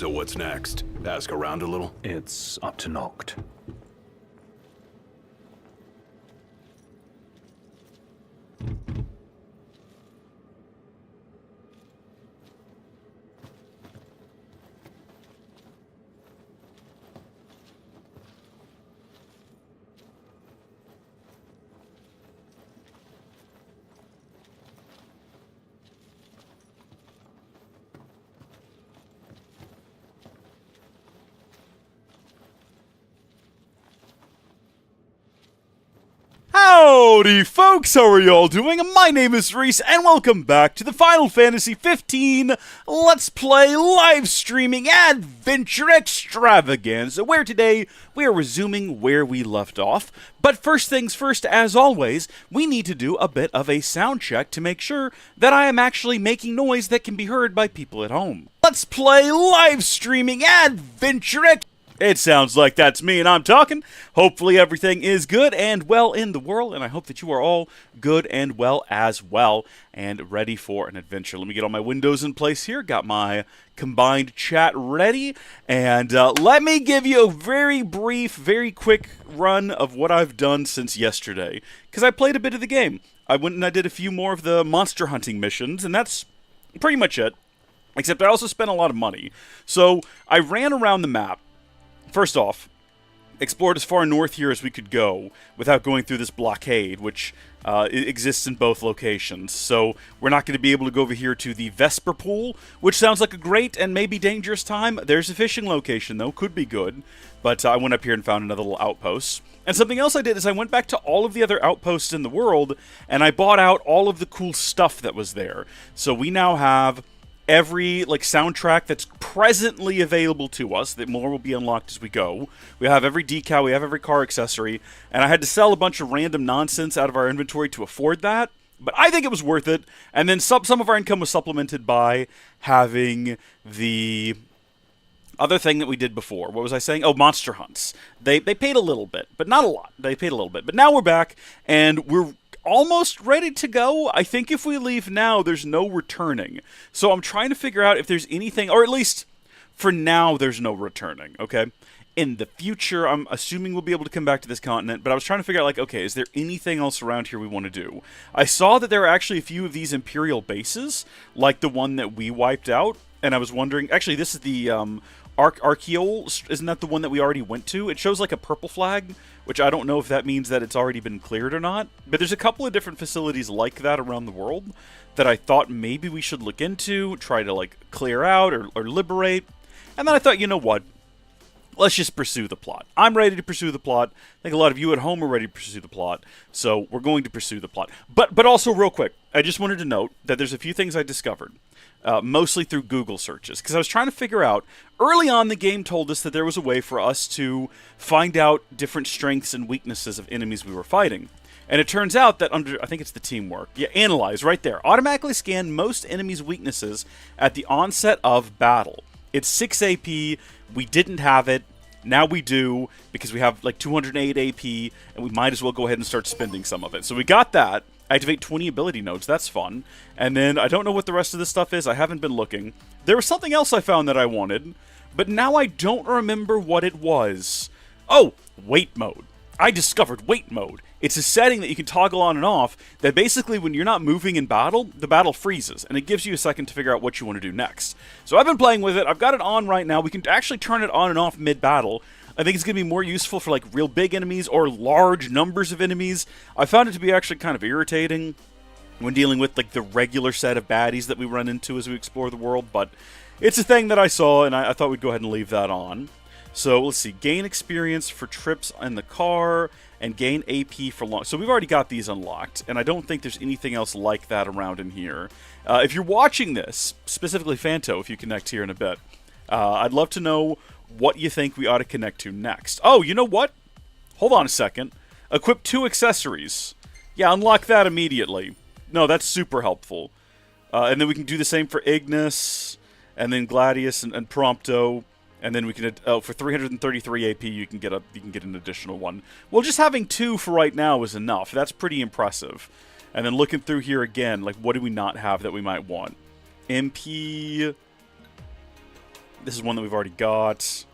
So what's next? Ask around a little? It's up to Noct. Howdy folks, how are y'all doing? My name is Reese, and welcome back to the Final Fantasy 15 Let's Play live streaming adventure extravaganza, where today we are resuming where we left off. But first things first, as always, we need to do a bit of a sound check to make sure that I am actually making noise that can be heard by people at home. Let's Play live streaming adventure It sounds like that's me and I'm talking. Hopefully everything is good and well in the world, and I hope that you are all good and well as well, and ready for an adventure. Let me get all my windows in place here. Got my combined chat ready, and let me give you a very brief, very quick run of what I've done since yesterday, because I played a bit of the game. I went and I did a few more of the monster hunting missions, and that's pretty much it, except I also spent a lot of money. So I ran around the map. First off, explored as far north here as we could go without going through this blockade, which exists in both locations. So we're not going to be able to go over here to the Vesper Pool, which sounds like a great and maybe dangerous time. There's a fishing location, though. Could be good. But I went up here and found another little outpost. And something else I did is I went back to all of the other outposts in the world, and I bought out all of the cool stuff that was there. So we now have every soundtrack that's presently available to us. That more will be unlocked as we go. We have every decal, we have every car accessory, and I had to sell a bunch of random nonsense out of our inventory to afford that, but I think it was worth it. And then some of our income was supplemented by having the other thing that we did before. What was I saying? Oh, monster hunts. They paid a little bit, but not a lot. They paid a little bit. But now we're back, and we're almost ready to go. I think if we leave now, there's no returning. So I'm trying to figure out if there's anything, or at least for now, there's no returning, okay? In the future, I'm assuming we'll be able to come back to this continent, but I was trying to figure out, okay, is there anything else around here we want to do? I saw that there are actually a few of these Imperial bases, like the one that we wiped out, and I was wondering, actually, this is the, Archeol, isn't that the one that we already went to? It shows like a purple flag, which I don't know if that means that it's already been cleared or not. But there's a couple of different facilities like that around the world that I thought maybe we should look into, try to clear out or liberate. And then I thought, you know what? Let's just pursue the plot. I'm ready to pursue the plot. I think a lot of you at home are ready to pursue the plot. So we're going to pursue the plot. But also real quick, I just wanted to note that there's a few things I discovered. Mostly through Google searches, because I was trying to figure out, early on the game told us that there was a way for us to find out different strengths and weaknesses of enemies we were fighting. And it turns out that under, I think it's the teamwork, yeah, analyze, right there, automatically scan most enemies' weaknesses at the onset of battle. It's 6 AP, we didn't have it, now we do, because we have 208 AP, and we might as well go ahead and start spending some of it. So we got that. Activate 20 ability nodes, that's fun. And then, I don't know what the rest of this stuff is, I haven't been looking. There was something else I found that I wanted, but now I don't remember what it was. Oh, wait mode. I discovered wait mode. It's a setting that you can toggle on and off, that basically when you're not moving in battle, the battle freezes, and it gives you a second to figure out what you want to do next. So I've been playing with it, I've got it on right now, we can actually turn it on and off mid-battle. I think it's going to be more useful for real big enemies or large numbers of enemies. I found it to be actually kind of irritating when dealing with the regular set of baddies that we run into as we explore the world, but it's a thing that I saw, and I thought we'd go ahead and leave that on. So let's see, gain experience for trips in the car, and gain AP for long. So we've already got these unlocked, and I don't think there's anything else like that around in here. If you're watching this, specifically Fanto, if you connect here in a bit, I'd love to know what you think we ought to connect to next. Oh, you know what? Hold on a second. Equip 2 accessories. Yeah, unlock that immediately. No, that's super helpful. And then we can do the same for Ignis, and then Gladius and Prompto, and then we can for 333 AP you can get an additional one. Well, just having 2 for right now is enough. That's pretty impressive. And then looking through here again, what do we not have that we might want? MP. This is one that we've already got.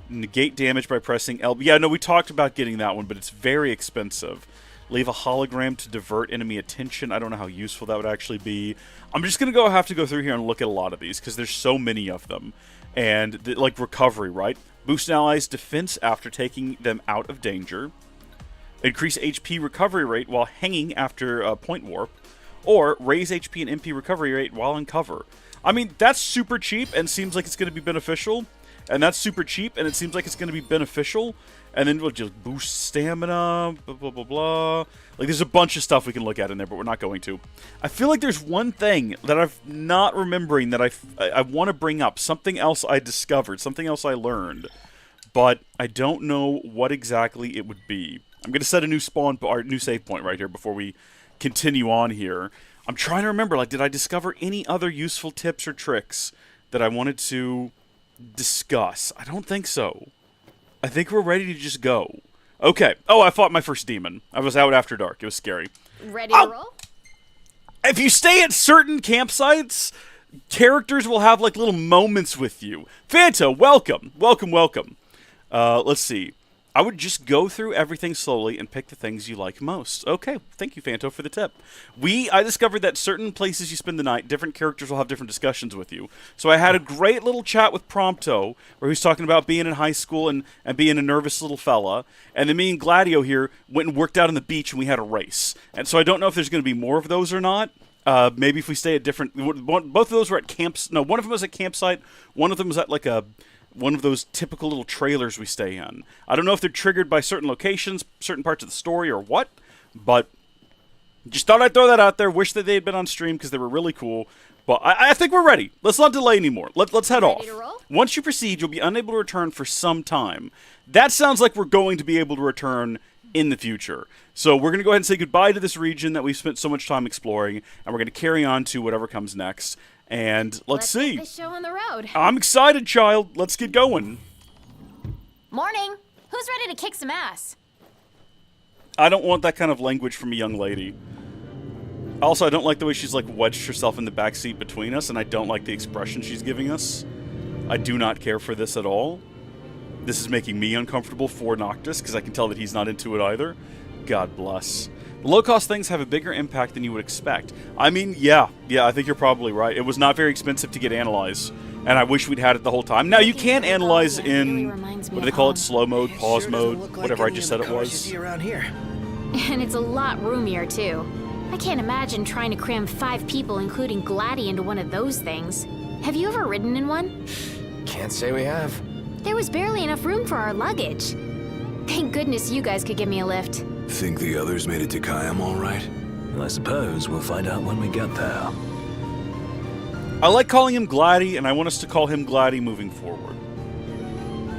Negate damage by pressing L. Yeah, no, we talked about getting that one, but it's very expensive. Leave a hologram to divert enemy attention. I don't know how useful that would actually be. I'm just going to have to go through here and look at a lot of these, because there's so many of them. And, like, recovery, right? Boost an ally's defense after taking them out of danger. Increase HP recovery rate while hanging after a point warp. Or raise HP and MP recovery rate while in cover. I mean, that's super cheap and seems like it's going to be beneficial. And that's super cheap, and it seems like it's going to be beneficial. And then we'll just boost stamina, blah, blah, blah, blah. Like, there's a bunch of stuff we can look at in there, but we're not going to. I feel like there's one thing that I'm not remembering that I want to bring up. Something else I discovered, something else I learned. But I don't know what exactly it would be. I'm going to set a new new save point right here before we continue on here. I'm trying to remember, like, did I discover any other useful tips or tricks that I wanted to discuss? I don't think so. I think we're ready to just go. Okay. Oh, I fought my first demon. I was out after dark. It was scary. Ready to roll? If you stay at certain campsites, characters will have, like, little moments with you. Fanta, welcome. Welcome, welcome. Let's see. I would just go through everything slowly and pick the things you like most. Okay, thank you, Fanto, for the tip. I discovered that certain places you spend the night, different characters will have different discussions with you. So I had a great little chat with Prompto, where he was talking about being in high school and being a nervous little fella. And then me and Gladio here went and worked out on the beach, and we had a race. And so I don't know if there's going to be more of those or not. Maybe if we stay at different... Both of those were at camps... No, one of them was at campsite. One of them was at, like, one of those typical little trailers we stay in. I don't know if they're triggered by certain locations, certain parts of the story, or what, but just thought I'd throw that out there. Wish that they had been on stream because they were really cool. But I think we're ready. Let's not delay anymore. Let's head off. To roll? Once you proceed, you'll be unable to return for some time. That sounds like we're going to be able to return in the future. So we're going to go ahead and say goodbye to this region that we've spent so much time exploring, and we're going to carry on to whatever comes next. And let's see. Get this show on the road. I'm excited, child. Let's get going. Morning. Who's ready to kick some ass? I don't want that kind of language from a young lady. Also, I don't like the way she's, like, wedged herself in the backseat between us, and I don't like the expression she's giving us. I do not care for this at all. This is making me uncomfortable for Noctis, because I can tell that he's not into it either. God bless. The low-cost things have a bigger impact than you would expect. I mean, yeah, I think you're probably right. It was not very expensive to get analyzed, and I wish we'd had it the whole time. Now, you can analyze in, what do they call it, slow mode, pause mode, whatever I just said it was. And it's a lot roomier, too. I can't imagine trying to cram 5 people, including Gladdy, into one of those things. Have you ever ridden in one? Can't say we have. There was barely enough room for our luggage. Thank goodness you guys could give me a lift. Think the others made it to Kayam all right? Well, I suppose we'll find out when we get there. I like calling him Gladdy, and I want us to call him Gladdy moving forward.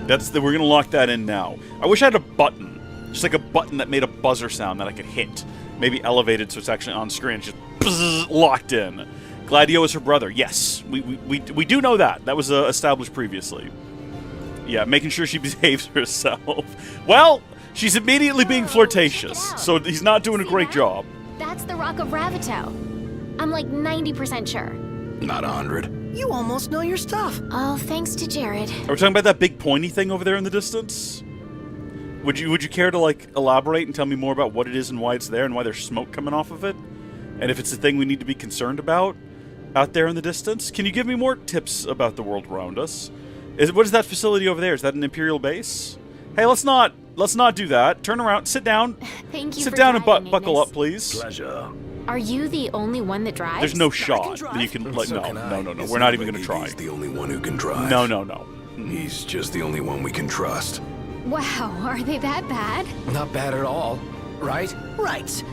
We're going to lock that in now. I wish I had a button. Just like a button that made a buzzer sound that I could hit. Maybe elevated so it's actually on screen. It's just bzz, locked in. Gladio is her brother. Yes, we do know that. That was established previously. Yeah, making sure she behaves herself. Well, she's immediately being flirtatious, so he's not doing a great job. That's the Rock of Ravito. I'm like 90% sure. Not 100. You almost know your stuff. All thanks to Jared. Are we talking about that big pointy thing over there in the distance? Would you care to, like, elaborate and tell me more about what it is and why it's there and why there's smoke coming off of it? And if it's a thing we need to be concerned about out there in the distance? Can you give me more tips about the world around us? What is that facility over there? Is that an Imperial base? Hey, let's not do that. Turn around, sit down. Thank you. Sit for down and driving, buckle Ignis. up, please. Pleasure. Are you the only one that drives? There's no shot drive. that you can. Like, So no. can I. No. We're not even going to try. He's the only one who can drive. No. He's just the only one we can trust. Wow, are they that bad? Not bad at all, right? Right.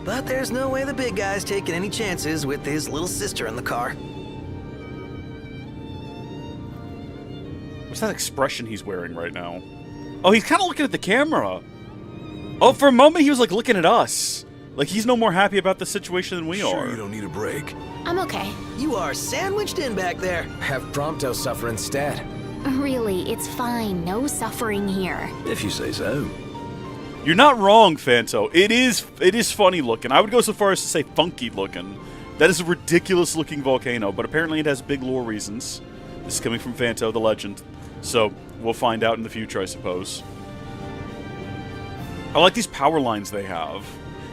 But there's no way the big guy's taking any chances with his little sister in the car. What's that expression he's wearing right now? Oh, he's kind of looking at the camera. Oh, for a moment he was like looking at us. Like he's no more happy about the situation than we Sure, are. you don't need a break. I'm okay. You are sandwiched in back there. Have Prompto suffer instead. Really, it's fine. No suffering here. If you say so. You're not wrong, Fanto. It is funny looking. I would go so far as to say funky looking. That is a ridiculous looking volcano, but apparently it has big lore reasons This is coming from Fanto, the legend. So, we'll find out in the future, I suppose. I like these power lines they have.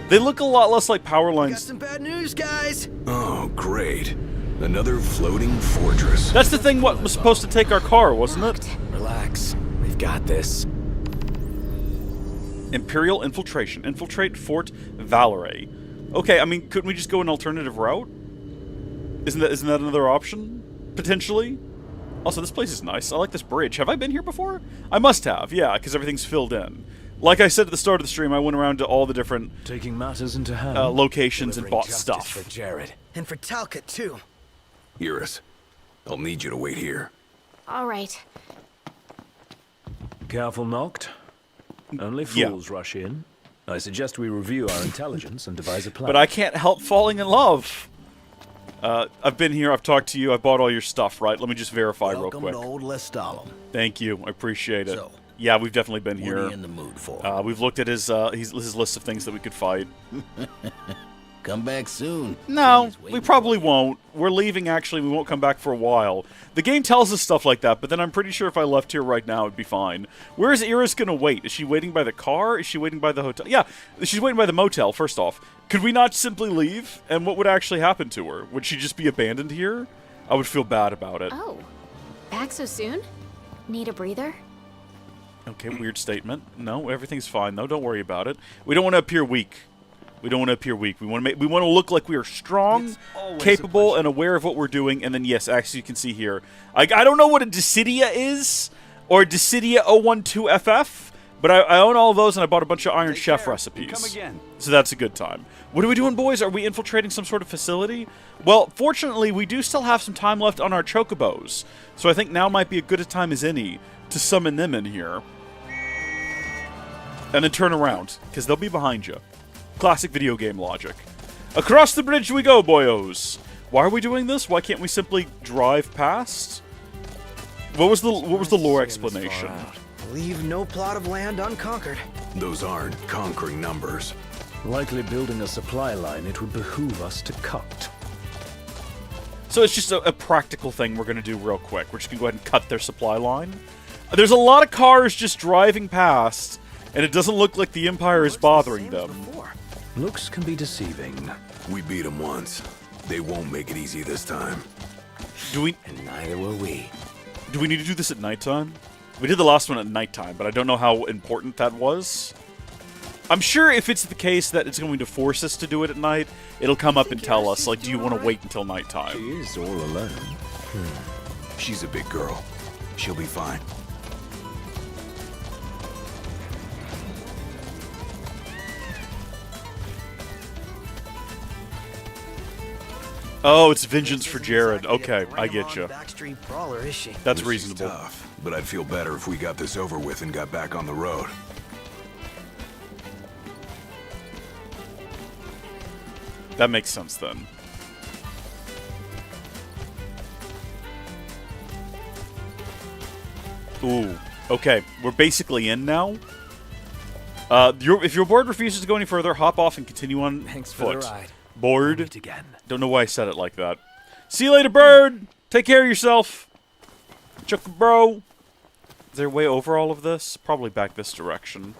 They look a lot less like power Got lines. some bad news, guys. Oh, great. Another floating fortress. That's the thing what was supposed to take our car, wasn't it? Relax. We've got this. Imperial infiltration. Infiltrate Fort Valerie. Okay, I mean, couldn't we just go an alternative route? Isn't that another option? Potentially? Also, this place is nice. I like this bridge. Have I been here before? I must have, yeah, because everything's filled in. Like I said at the start of the stream, I went around to all the different Taking matters into hand. locations and Delivering bought justice stuff. for Jared. And for Talcott, too. Iris, I'll need you to wait here. All right. Careful, Noct. Only Yeah. fools rush in. I suggest we review our intelligence and devise a plan. But I can't help falling in love. I've been here, I've talked to you, I bought all your stuff, right? Let me just verify real Welcome quick. to Old Lestalem. Thank you, I appreciate it. So, Yeah, we've definitely been What are you here. in the mood for? We've looked at his list of things that we could fight. Come back soon. No, He's we waiting probably won't. We're leaving, actually. We won't come back for a while. The game tells us stuff like that, but then I'm pretty sure if I left here right now, it'd be fine. Where is Iris going to wait? Is she waiting by the car? Is she waiting by the hotel? Yeah, she's waiting by the motel, first off. Could we not simply leave? And what would actually happen to her? Would she just be abandoned here? I would feel bad about it. Oh, back so soon? Need a breather? Okay, weird statement. No, everything's fine, though. Don't worry about it. We don't want to appear weak. We don't want to appear weak. We want to look like we are strong, It's always a capable, pleasure. and aware of what we're doing. And then, yes, actually, you can see here. I don't know what a Dissidia is, or Dissidia 012FF, but I own all of those, and I bought a bunch of Iron Chef recipes. Come again. So that's a good time. What are we doing, boys? Are we infiltrating some sort of facility? Well, fortunately, we do still have some time left on our chocobos, so I think now might be as good a time as any to summon them in here. And then turn around, because they'll be behind you. Classic video game logic. Across the bridge we go, boyos! Why are we doing this? Why can't we simply drive past? What was the lore explanation? Leave no plot of land unconquered. Those aren't conquering numbers. Likely building a supply line, it would behoove us to cut. So it's just a practical thing we're going to do real quick. We're just going to go ahead and cut their supply line. There's a lot of cars just driving past, and it doesn't look like the Empire is bothering Same as them. before. Looks can be deceiving. We beat them once. They won't make it easy this time. Do we And neither will we. need to do this at nighttime? We did the last one at nighttime, but I don't know how important that was. I'm sure if it's the case that it's going to force us to do it at night, it'll come up and tell us, like, do you want to wait until nighttime? She is all alone. She's a big girl. She'll be fine. Oh, it's vengeance for Jared. Okay, I get you. Backstreet brawler, is she? That's She's reasonable. tough, but I'd feel better if we got this over with and got back on the road. That makes sense then. Ooh, okay. We're basically in now. If your board refuses to go any further, hop off and continue on Thanks for foot. the ride. Board? Meet again. Don't know why I said it like that. See you later, bird! Take care of yourself. Chuck, bro. Is there a way over all of this? Probably back this direction.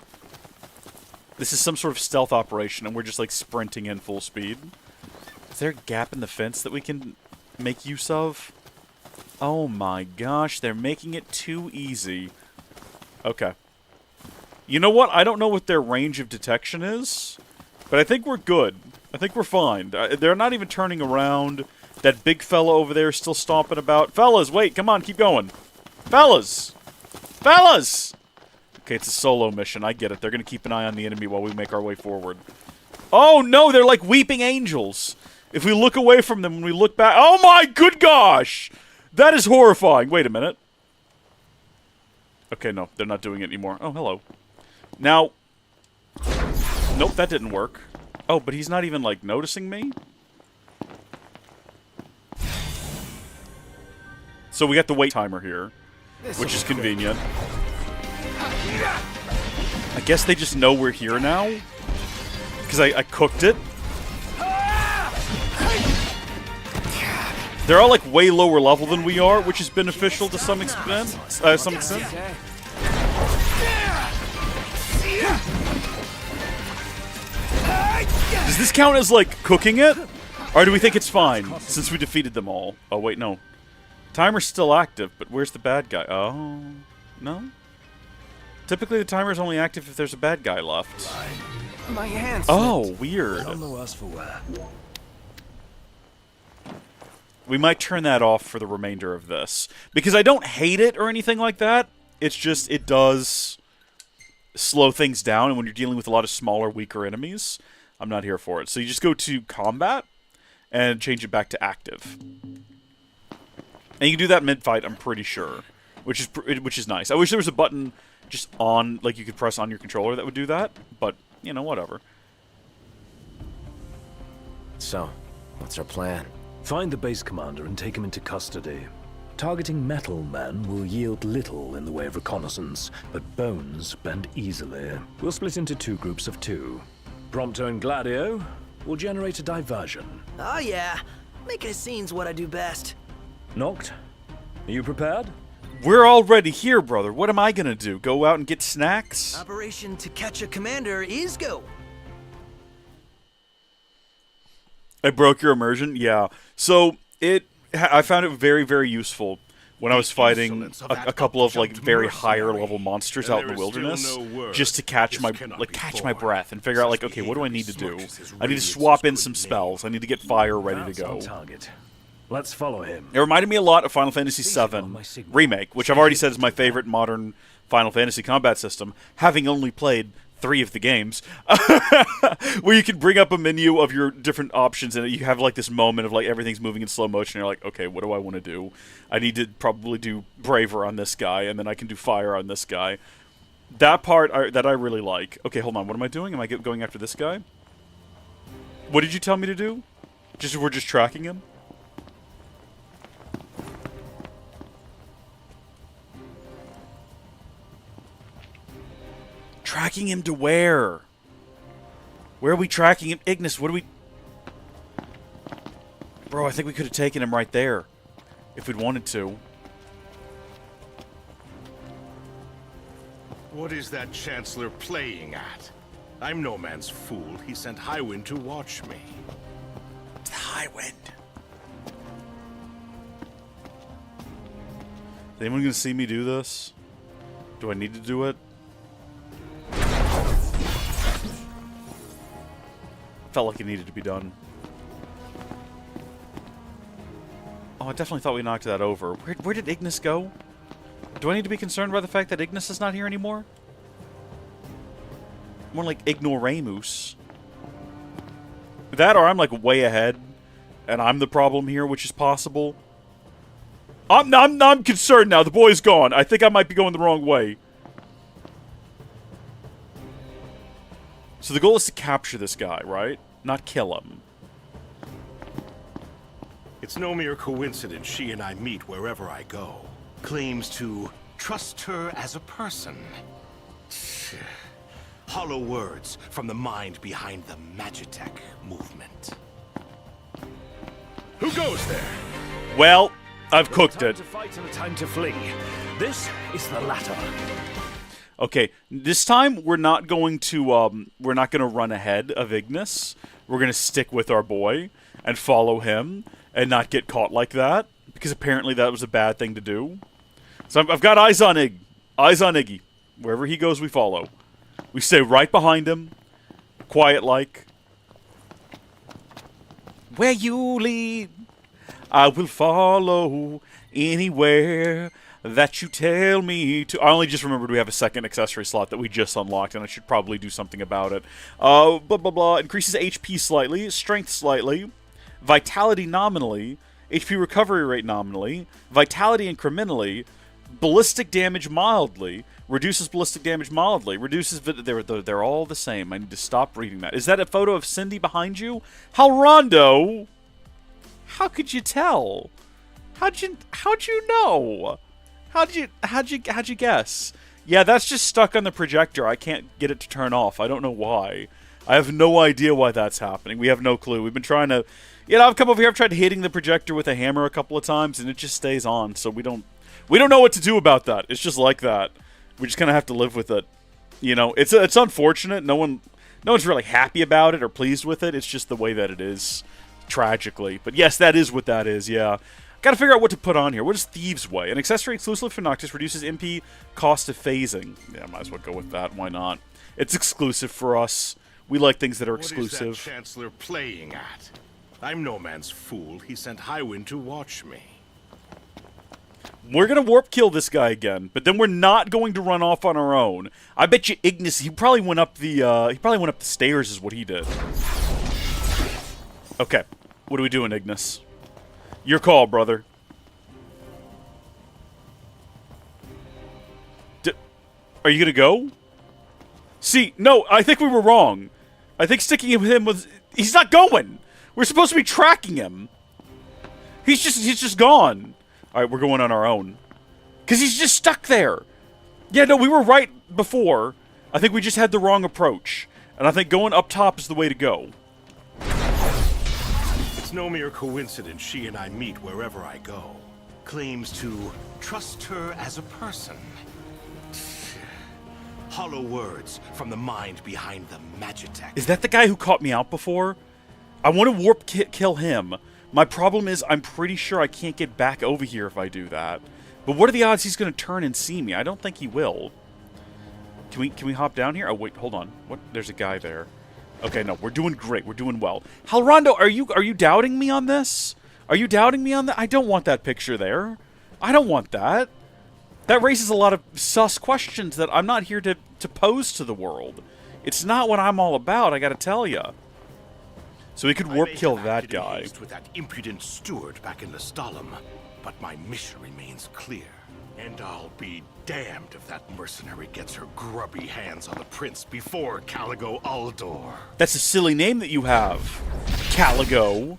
This is some sort of stealth operation, and we're just, like, sprinting in full speed. Is there a gap in the fence that we can make use of? Oh my gosh, they're making it too easy. Okay. You know what? I don't know what their range of detection is, but I think we're good. I think we're fine. They're not even turning around. That big fella over there is still stomping about. Fellas, wait, come on, keep going. Fellas! Fellas! Okay, it's a solo mission. I get it. They're going to keep an eye on the enemy while we make our way forward. Oh, no, they're like weeping angels. If we look away from them, when we look back... Oh, my good gosh! That is horrifying. Wait a minute. Okay, no, they're not doing it anymore. Oh, hello. Now... Nope, that didn't work. Oh, but he's not even, like, noticing me? So we got the wait timer here, which is convenient. I guess they just know we're here now? Because I cooked it? They're all like way lower level than we are, which is beneficial to some extent. Does this count as like cooking it? Or do we think it's fine since we defeated them all? Oh wait, no. Timer's still active, but where's the bad guy? Oh, no? Typically the timer's only active if there's a bad guy left. My hands. Oh, weird. None the worse for wear. We might turn that off for the remainder of this. Because I don't hate it or anything like that. It's just, it does slow things down, and when you're dealing with a lot of smaller, weaker enemies, I'm not here for it. So you just go to combat and change it back to active. And you can do that mid-fight, I'm pretty sure. Which is nice. I wish there was a button just on, like you could press on your controller that would do that. But, you know, whatever. So, what's our plan? Find the base commander and take him into custody. Targeting metal men will yield little in the way of reconnaissance, but bones bend easily. We'll split into 2 groups of 2. Prompto and Gladio will generate a diversion. Oh yeah, making a scene's what I do best. Noct, are you prepared? We're already here, brother. What am I gonna do? Go out and get snacks? Operation To Catch a Commander is go. I broke your immersion? Yeah. So, I found it very, very useful when I was fighting a couple of, like, very higher level monsters out in the wilderness, just to catch my breath and figure out, like, okay, what do I need to do? I need to swap in some spells. I need to get fire ready to go. Target. Let's follow him. It reminded me a lot of Final Fantasy VII Remake, which I've already said is my favorite modern Final Fantasy combat system, having only played 3 of the games, where you can bring up a menu of your different options, and you have like this moment of like everything's moving in slow motion. And you're like, okay, what do I want to do? I need to probably do Braver on this guy, and then I can do Fire on this guy. That part that I really like. Okay, hold on. What am I doing? Am I going after this guy? What did you tell me to do? We're just tracking him? Tracking him to where? Where are we tracking him? Ignis, what do we... Bro, I think we could have taken him right there. If we'd wanted to. What is that Chancellor playing at? I'm no man's fool. He sent Highwind to watch me. It's the Highwind. Is anyone gonna see me do this? Do I need to do it? Felt like it needed to be done. Oh, I definitely thought we knocked that over. Where did Ignis go? Do I need to be concerned by the fact that Ignis is not here anymore? More like Ignoramus. That or I'm like way ahead, and I'm the problem here, which is possible. I'm concerned now. The boy's gone. I think I might be going the wrong way. So the goal is to capture this guy, right? Not kill him. It's no mere coincidence she and I meet wherever I go. Claims to trust her as a person. Hollow words from the mind behind the Magitech movement. Who goes there? Well, I've cooked it. Time to fight and a time to flee. This is the latter. Okay, this time we're not going to run ahead of Ignis. We're gonna stick with our boy and follow him and not get caught like that, because apparently that was a bad thing to do. So I've got eyes on Iggy. Wherever he goes, we follow. We stay right behind him, quiet like. Where you lead, I will follow anywhere that you tell me to. I only just remembered we have a second accessory slot that we just unlocked, and I should probably do something about it. Blah, blah, blah. Increases HP slightly, strength slightly, vitality nominally, HP recovery rate nominally, vitality incrementally, ballistic damage mildly, reduces ballistic damage mildly, reduces... They're all the same. I need to stop reading that. Is that a photo of Cindy behind you? Halrondo! How could you tell? How'd you know? How'd you guess? Yeah, that's just stuck on the projector. I can't get it to turn off. I don't know why. I have no idea why that's happening. We have no clue. We've been trying to... You know, I've come over here, I've tried hitting the projector with a hammer a couple of times, and it just stays on, so we don't know what to do about that. It's just like that. We just kind of have to live with it. You know, it's unfortunate. No one's really happy about it or pleased with it. It's just the way that it is, tragically. But yes, that is what that is, yeah. Gotta figure out what to put on here. What is Thieves' Way? An accessory exclusively for Noctis, reduces MP cost of phasing. Yeah, might as well go with that. Why not? It's exclusive for us. We like things that are exclusive. What is that Chancellor playing at? I'm no man's fool. He sent Highwind to watch me. We're gonna warp kill this guy again, but then we're not going to run off on our own. I bet you Ignis, he probably went up the stairs is what he did. Okay. What are we doing, Ignis? Your call, brother. Are you gonna go? See, no, I think we were wrong. I think sticking with him was... He's not going! We're supposed to be tracking him. He's just gone. Alright, we're going on our own. Because he's just stuck there. Yeah, no, we were right before. I think we just had the wrong approach. And I think going up top is the way to go. It's no mere coincidence she and I meet wherever I go. Claims to trust her as a person. Hollow words from the mind behind the Magitech. Is that the guy who caught me out before? I want to warp kill him. My problem is I'm pretty sure I can't get back over here if I do that. But what are the odds he's going to turn and see me? I don't think he will. Can we hop down here? Oh wait, hold on. What? There's a guy there. Okay, no, we're doing great. We're doing well. Halrondo, are you doubting me on this? Are you doubting me on that? I don't want that picture there. I don't want that. That raises a lot of sus questions that I'm not here to pose to the world. It's not what I'm all about, I gotta tell ya. So we could warp kill that guy. With that impudent steward back in the Stalem, but my mission remains clear. And I'll be damned if that mercenary gets her grubby hands on the prince before Caligo Uldor. That's a silly name that you have. Caligo.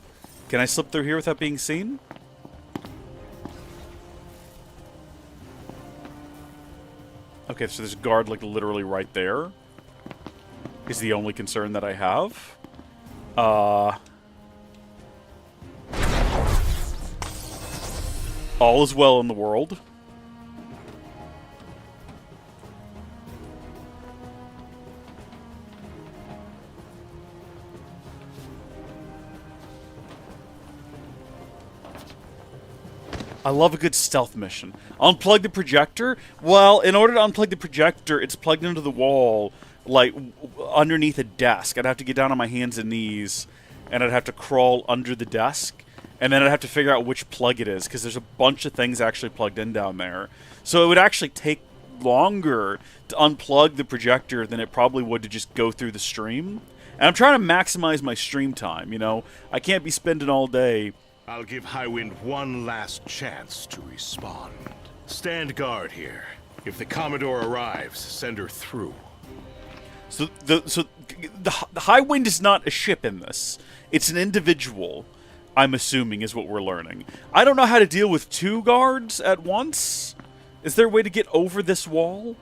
Can I slip through here without being seen? Okay, so there's a guard, like, literally right there. Is the only concern that I have. All is well in the world. I love a good stealth mission. Unplug the projector? Well, in order to unplug the projector, it's plugged into the wall, like, underneath a desk. I'd have to get down on my hands and knees, and I'd have to crawl under the desk, and then I'd have to figure out which plug it is, because there's a bunch of things actually plugged in down there. So it would actually take longer to unplug the projector than it probably would to just go through the stream. And I'm trying to maximize my stream time, you know? I can't be spending all day... I'll give Highwind one last chance to respond. Stand guard here. If the Commodore arrives, send her through. So the Highwind is not a ship in this. It's an individual, I'm assuming, is what we're learning. I don't know how to deal with two guards at once. Is there a way to get over this wall?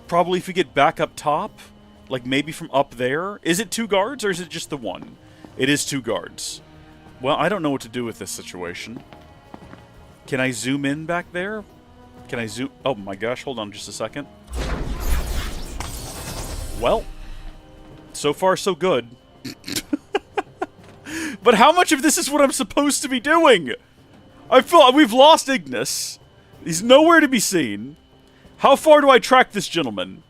Probably if we get back up top. Like maybe from up there. Is it two guards or is it just the one? It is two guards. Well, I don't know what to do with this situation. Can I zoom in back there? Can I zoom... Oh my gosh, hold on just a second. Well, so far so good. But how much of this is what I'm supposed to be doing? I feel we've lost Ignis. He's nowhere to be seen. How far do I track this gentleman?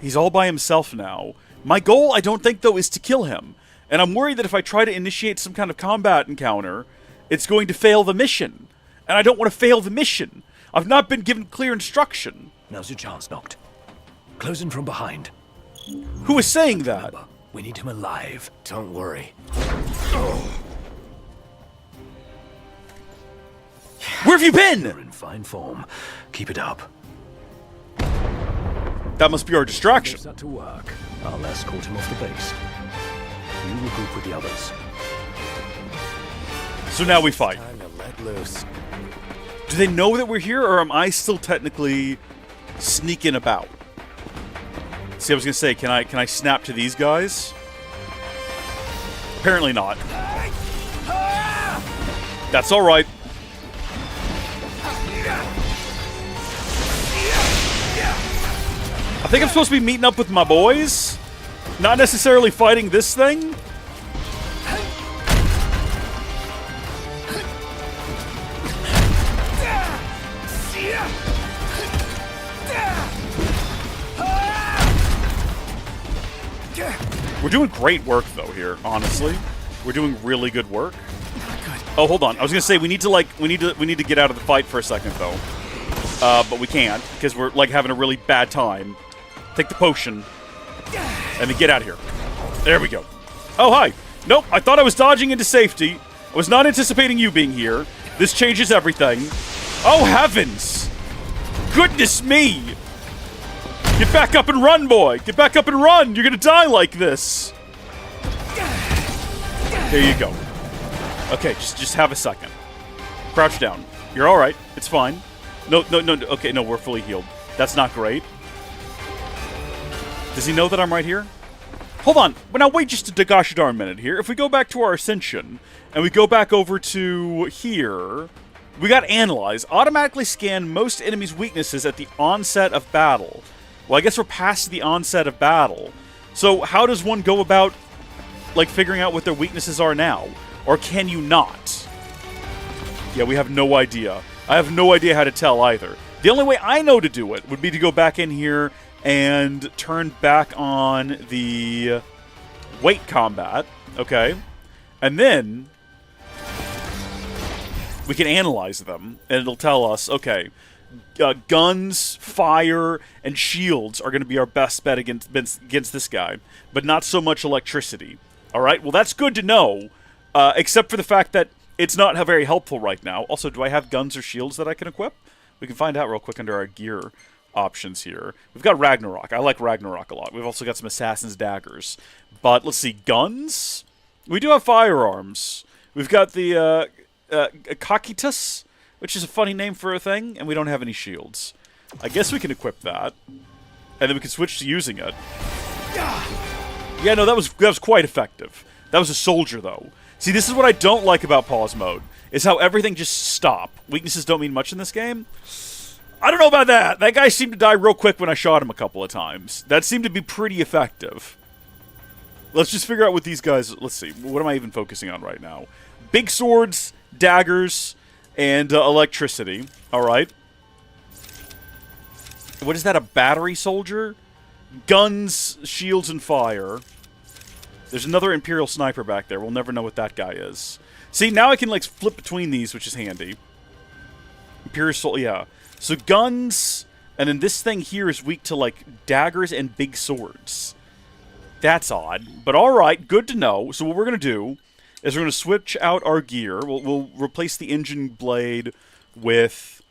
He's all by himself now. My goal, I don't think, though, is to kill him. And I'm worried that if I try to initiate some kind of combat encounter, it's going to fail the mission. And I don't want to fail the mission. I've not been given clear instruction. Now's your chance, Noct. Close in from behind. Who is saying that? Remember, we need him alive. Don't worry. Where have you been? You're in fine form. Keep it up. That must be our distraction. Leave that to work. I'll escort him off the base. You regroup with the others. So now we fight. Time to let loose. Do they know that we're here, or am I still technically sneaking about. See, I was gonna say, can I snap to these guys? Apparently not. That's all right. I think I'm supposed to be meeting up with my boys, not necessarily fighting this thing. We're doing great work though here, honestly. We're doing really good work. Oh, hold on. I was gonna say we need to get out of the fight for a second though, but we can't because we're like having a really bad time. Take the potion and then get out of here. There we go. Oh, hi. Nope. I thought I was dodging into safety. I was not anticipating you being here. This changes everything. Oh heavens! Goodness me! Get back up and run, boy! Get back up and run! You're gonna die like this! There you go. Okay, just have a second. Crouch down. You're alright. It's fine. No, okay, no, we're fully healed. That's not great. Does he know that I'm right here? Hold on. Well, now wait just a gosh darn minute here. If we go back to our Ascension, and we go back over to here, we got Analyze. Automatically scan most enemies' weaknesses at the onset of battle. Well, I guess we're past the onset of battle. So how does one go about, like, figuring out what their weaknesses are now? Or can you not? Yeah, we have no idea. I have no idea how to tell either. The only way I know to do it would be to go back in here and turn back on the weight combat, okay? And then we can analyze them, and it'll tell us, okay, guns, fire, and shields are going to be our best bet against this guy, but not so much electricity. All right, well, that's good to know, except for the fact that it's not very helpful right now. Also, do I have guns or shields that I can equip? We can find out real quick under our gear options here. We've got Ragnarok. I like Ragnarok a lot. We've also got some Assassin's Daggers. But let's see, guns? We do have firearms. We've got the Kakitas, which is a funny name for a thing, and we don't have any shields. I guess we can equip that, and then we can switch to using it. Yeah, no, that was quite effective. That was a soldier, though. See, this is what I don't like about pause mode, is how everything just stop. Weaknesses don't mean much in this game. I don't know about that. That guy seemed to die real quick when I shot him a couple of times. That seemed to be pretty effective. Let's just figure out what these guys... Let's see. What am I even focusing on right now? Big swords, daggers, and electricity. Alright. What is that, a battery soldier? Guns, shields, and fire. There's another Imperial sniper back there. We'll never know what that guy is. See, now I can, like, flip between these, which is handy. Imperial, yeah. So guns, and then this thing here is weak to, like, daggers and big swords. That's odd. But alright, good to know. So what we're going to do is we're going to switch out our gear. We'll replace the engine blade with,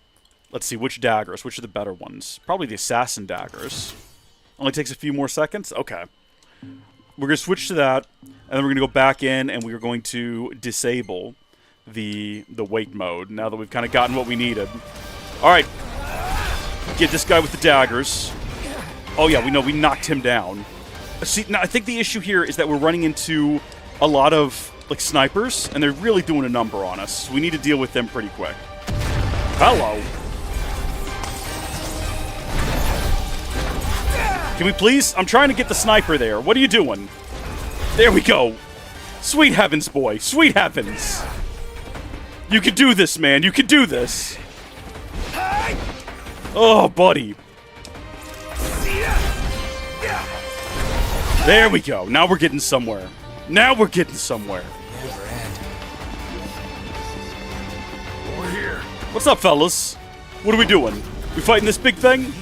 let's see, which daggers? Which are the better ones? Probably the assassin daggers. Only takes a few more seconds? Okay. We're going to switch to that, and then we're going to go back in, and we're going to disable the weight mode, now that we've kind of gotten what we needed. Alright. Get this guy with the daggers. Oh yeah, we know we knocked him down. See, now I think the issue here is that we're running into a lot of, like, snipers, and they're really doing a number on us. We need to deal with them pretty quick. Hello. Can we please? I'm trying to get the sniper there. What are you doing? There we go. Sweet heavens, boy. Sweet heavens. You can do this, man. You can do this. Oh, buddy. There we go. Now we're getting somewhere. Now we're getting somewhere. We're here. What's up, fellas? What are we doing? We fighting this big thing?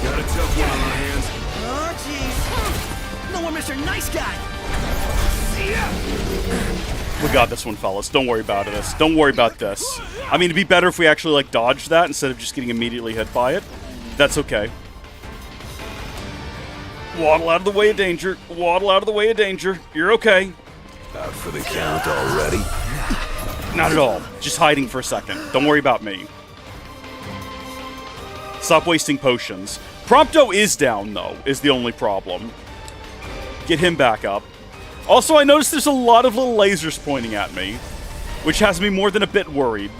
Got a tough one on our hands. Oh, jeez. No one, Mr. Nice Guy. We got this one, fellas. Don't worry about this. Don't worry about this. I mean, it'd be better if we actually, like, dodged that instead of just getting immediately hit by it. That's okay. Waddle out of the way of danger. Waddle out of the way of danger. You're okay. Out for the count already? Not at all. Just hiding for a second. Don't worry about me. Stop wasting potions. Prompto is down, though, is the only problem. Get him back up. Also, I noticed there's a lot of little lasers pointing at me, which has me more than a bit worried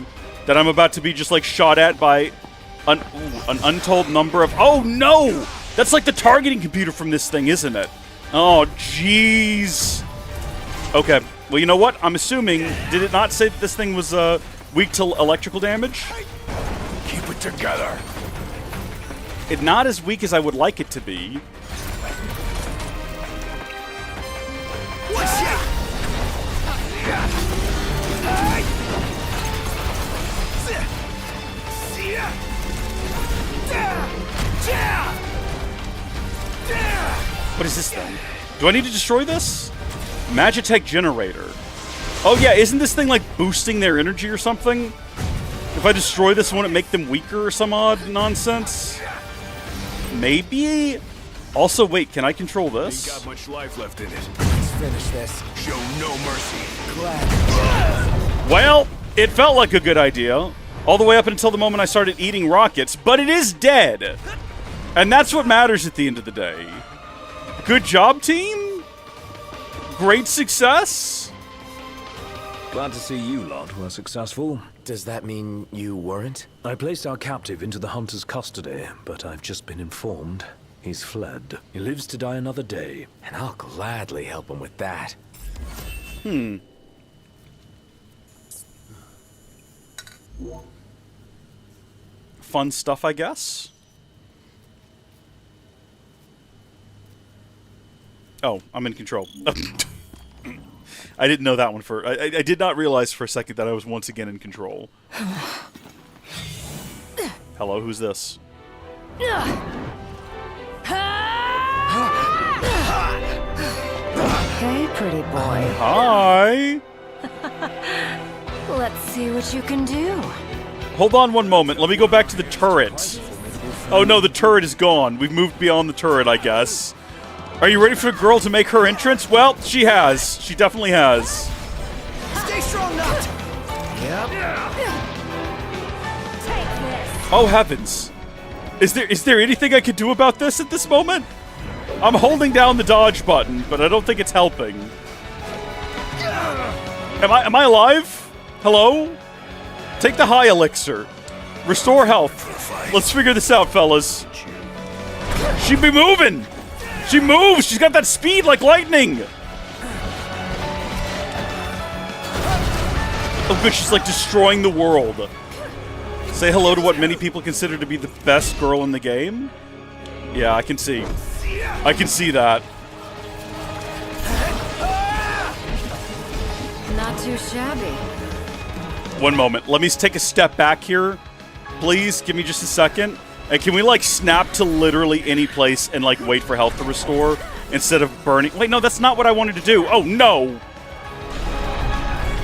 that I'm about to be just, like, shot at by an untold number of... Oh, no! That's like the targeting computer from this thing, isn't it? Oh, jeez. Okay. Well, you know what? I'm assuming... Did it not say that this thing was weak to electrical damage? Keep it together. It's not as weak as I would like it to be. What is this thing? Do I need to destroy this? Magitech generator. Oh yeah, isn't this thing like boosting their energy or something? If I destroy this, won't it make them weaker or some odd nonsense? Maybe? Also, wait, can I control this? Ain't got much life left in it. Let's finish this. Show no mercy. Well, it felt like a good idea. All the way up until the moment I started eating rockets, but it is dead. And that's what matters at the end of the day. Good job, team? Great success? Glad to see you lot were successful. Does that mean you weren't? I placed our captive into the hunter's custody, but I've just been informed he's fled. He lives to die another day. And I'll gladly help him with that. Fun stuff, I guess. Oh, I'm in control. I didn't know that one for... I did not realize for a second that I was once again in control. Hello, who's this? Hey, pretty boy. Hi! Let's see what you can do. Hold on one moment. Let me go back to the turret. Oh no, the turret is gone. We've moved beyond the turret, I guess. Are you ready for the girl to make her entrance? Well, she has. She definitely has. Stay strong, Nut! Yep. Take this. Oh heavens. Is there anything I could do about this at this moment? I'm holding down the dodge button, but I don't think it's helping. Am I alive? Hello? Take the high elixir. Restore health. Let's figure this out, fellas. She be moving! She moves! She's got that speed like lightning! Oh good, she's like destroying the world. Say hello to what many people consider to be the best girl in the game? Yeah, I can see. I can see that. Not too shabby. One moment. Let me take a step back here. Please, give me just a second. And can we, like, snap to literally any place and, like, wait for health to restore instead of burning? Wait, no, that's not what I wanted to do. Oh, no!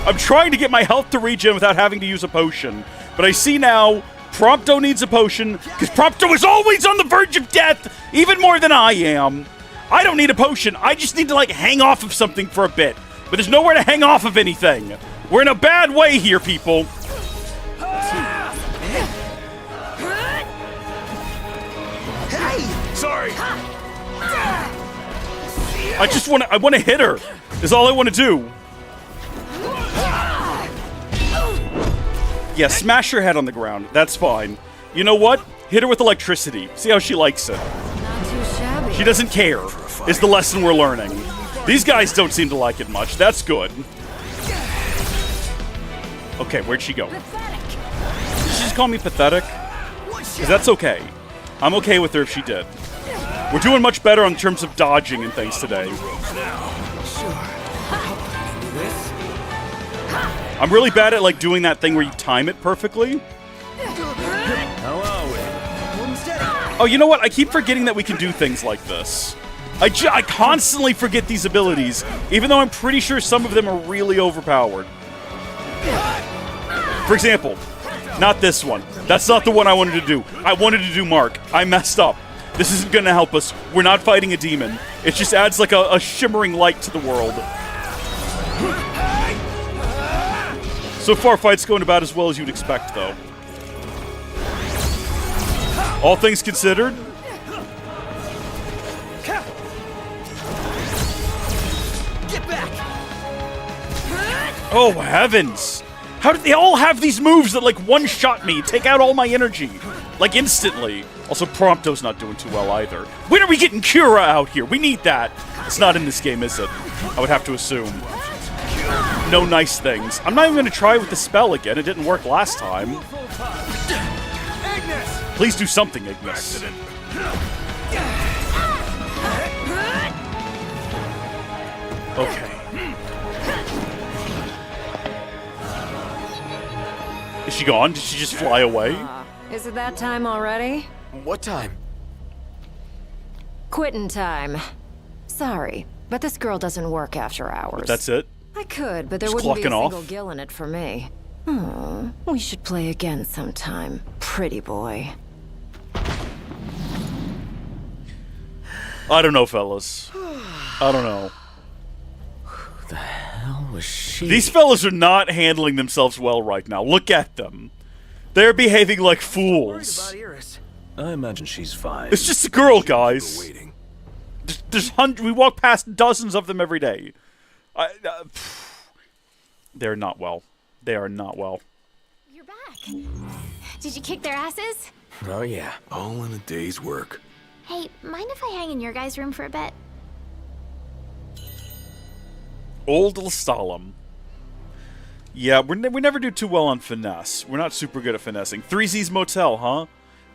I'm trying to get my health to regen without having to use a potion. But I see now, Prompto needs a potion, because Prompto is always on the verge of death, even more than I am. I don't need a potion. I just need to, like, hang off of something for a bit. But there's nowhere to hang off of anything. We're in a bad way here, people. Sorry. I want to hit her. Is all I want to do. Yeah, smash her head on the ground. That's fine. You know what? Hit her with electricity. See how she likes it. Not too shabby. She doesn't care, is the lesson we're learning. These guys don't seem to like it much. That's good. Okay, where'd she go? Did she just call me pathetic? Because that's okay. I'm okay with her if she did. We're doing much better in terms of dodging and things today. I'm really bad at, like, doing that thing where you time it perfectly. Oh, you know what? I keep forgetting that we can do things like this. I constantly forget these abilities, even though I'm pretty sure some of them are really overpowered. For example, not this one. That's not the one I wanted to do. I wanted to do Mark. I messed up. This isn't going to help us. We're not fighting a demon. It just adds like a shimmering light to the world. So far, fight's going about as well as you'd expect, though. All things considered. Get back! Oh, heavens! How did they all have these moves that, like, one-shot me, take out all my energy? Like, instantly. Also, Prompto's not doing too well, either. When are we getting Cura out here? We need that. It's not in this game, is it? I would have to assume. No nice things. I'm not even going to try with the spell again. It didn't work last time. Please do something, Ignis. Okay. Is she gone? Did she just fly away? Is it that time already? What time? Quitting time. Sorry, but this girl doesn't work after hours. That's it? I could, but there Just wouldn't be a clocking off? single gill in it for me. Oh, we should play again sometime, pretty boy. I don't know, fellas. I don't know. Who the hell was she? These fellas are not handling themselves well right now. Look at them. They're behaving like Worried fools. about Iris. I imagine she's fine. It's just a girl, guys. Waiting. There's hundreds. We walk past dozens of them every day. They're not well. They are not well. You're back. Did you kick their asses? Oh, yeah. All in a day's work. Hey, mind if I hang in your guys' room for a bit? Old Lestalem. Yeah, we never do too well on finesse. We're not super good at finessing. 3Z's Motel, huh?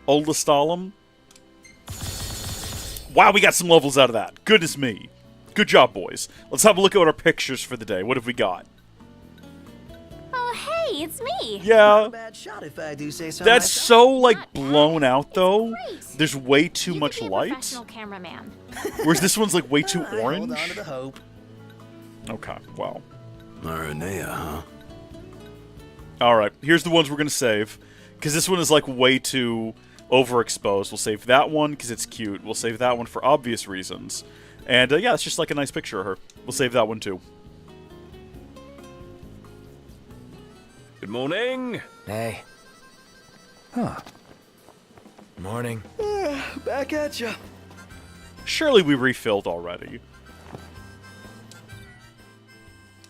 Old Lestalem. Wow, we got some levels out of that. Goodness me. Good job, boys. Let's have a look at our pictures for the day. What have we got? Oh, hey, it's me. Yeah, Bad shot if I do say so. that's myself. so, like, Not blown bad. out, It's though. great. There's way too You much could be a light. professional cameraman. Whereas this one's, like, way too I orange. Hold on to the hope. Okay, well. Aranea, huh? Alright, here's the ones we're going to save. Because this one is, like, way too overexposed. We'll save that one because it's cute. We'll save that one for obvious reasons. And, yeah, it's just, like, a nice picture of her. We'll save that one, too. Good morning. Hey. Huh. Morning. Back at ya. Surely we refilled already.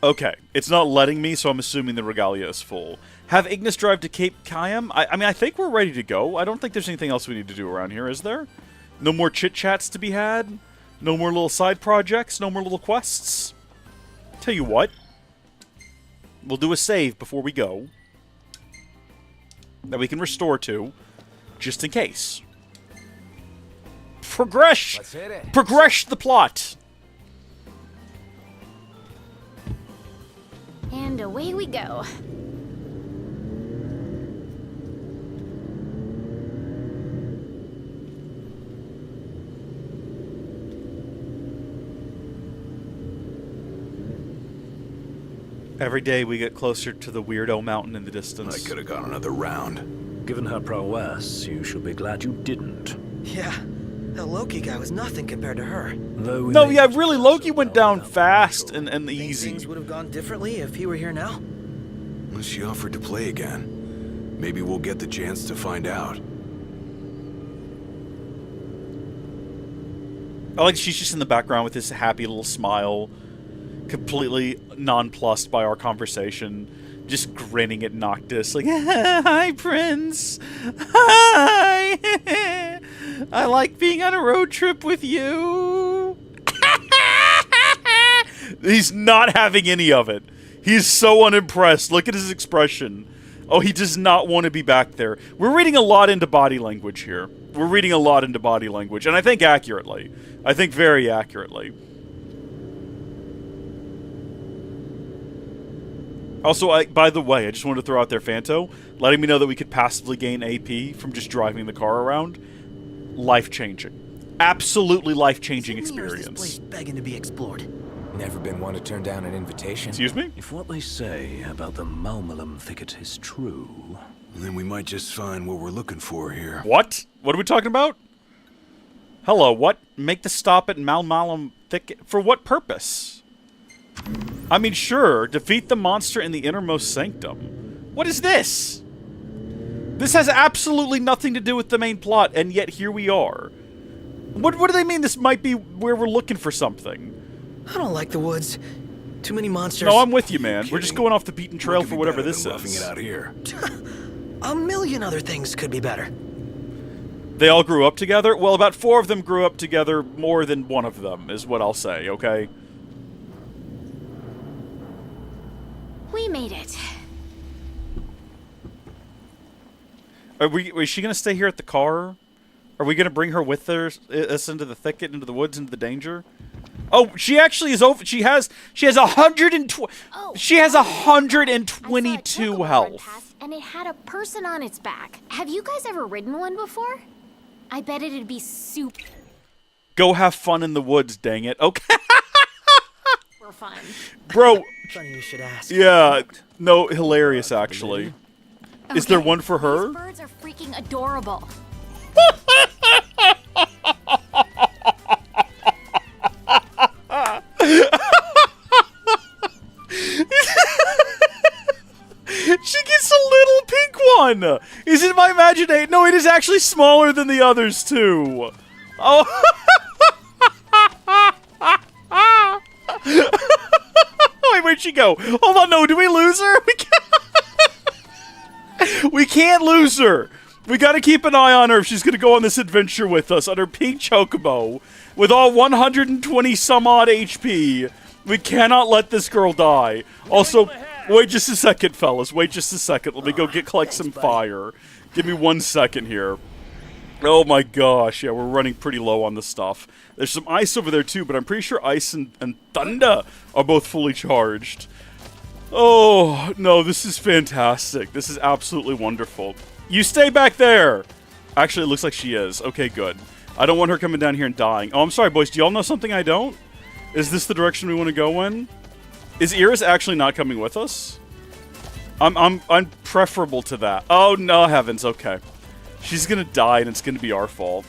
Okay, it's not letting me, so I'm assuming the regalia is full. Have Ignis drive to Cape Kayam? I mean, I think we're ready to go. I don't think there's anything else we need to do around here, is there? No more chit-chats to be had? No more little side projects? No more little quests? Tell you what. We'll do a save before we go. That we can restore to, just in case. Progress! Let's hit it. Progress the plot! And away we go. Every day we get closer to the weirdo mountain in the I distance. could have gone another round. Given her prowess, you should be glad you didn't. Yeah, that Loki guy was nothing compared to her. Though we No, may yeah, not really, discuss Loki it went now down without fast being and Think easy. things would have gone differently if he were here now. Well, she offered to play again. Maybe we'll get the chance to find out. I like she's just in the background with this happy little smile, completely nonplussed by our conversation, just grinning at Noctis, like, "Hi, Prince. Hi. I like being on a road trip with you." He's not having any of it. He's so unimpressed. Look at his expression. Oh, he does not want to be back there. We're reading a lot into body language here. We're reading a lot into body language, and I think accurately. I think very accurately. Also, by the way, I just wanted to throw out there Fanto, letting me know that we could passively gain AP from just driving the car around. Life-changing. Absolutely life-changing Sydney, or is experience. This place begging to be explored. Never been one to turn down an invitation. Excuse me? If what they say about the Malmalum thicket is true... Then we might just find what we're looking for here. What? What are we talking about? Hello, what? Make the stop at Malmalum Thicket? For what purpose? I mean, sure. Defeat the monster in the innermost sanctum. What is this? This has absolutely nothing to do with the main plot, and yet here we are. What do they mean this might be where we're looking for something? I don't like the woods. Too many monsters. No, I'm with you, man. We're just going off the beaten trail What could for be whatever better this than roughing is. it out here. A million other things could be better. They all grew up together? Well, about 4 of them grew up together more than one of them, is what I'll say, okay? We made it. Is she going to stay here at the car? Are we going to bring her with us into the thicket, into the woods, into the danger? Oh, she actually is over. She has 120. Oh, she has I saw it 122 took a run health. past, and it had a person on its back. Have you guys ever ridden one before? I bet it'd be super Go have fun in the woods, dang it. Okay. fun. Bro, Funny you should ask. yeah. No, hilarious, actually. Is there one for her? These birds are freaking adorable. She gets a little pink one! Is it my imagination? No, it is actually smaller than the others, too. Oh. Wait, where'd she go? Hold on, no, do we lose her? We can't lose her. We gotta keep an eye on her if she's gonna go on this adventure with us on her pink chocobo with all 120 some odd HP. We cannot let this girl die. Also, wait just a second, fellas. Wait just a second. Let me go collect some fire. Give me 1 second here. Oh my gosh, yeah, we're running pretty low on the stuff. There's some ice over there too, but I'm pretty sure ice and thunder are both fully charged. Oh, no, this is fantastic. This is absolutely wonderful. You stay back there! Actually, it looks like she is. Okay, good. I don't want her coming down here and dying. Oh, I'm sorry, boys. Do y'all know something I don't? Is this the direction we want to go in? Is Iris actually not coming with us? I'm preferable to that. Oh, no, heavens. Okay. She's gonna die, and it's gonna be our fault.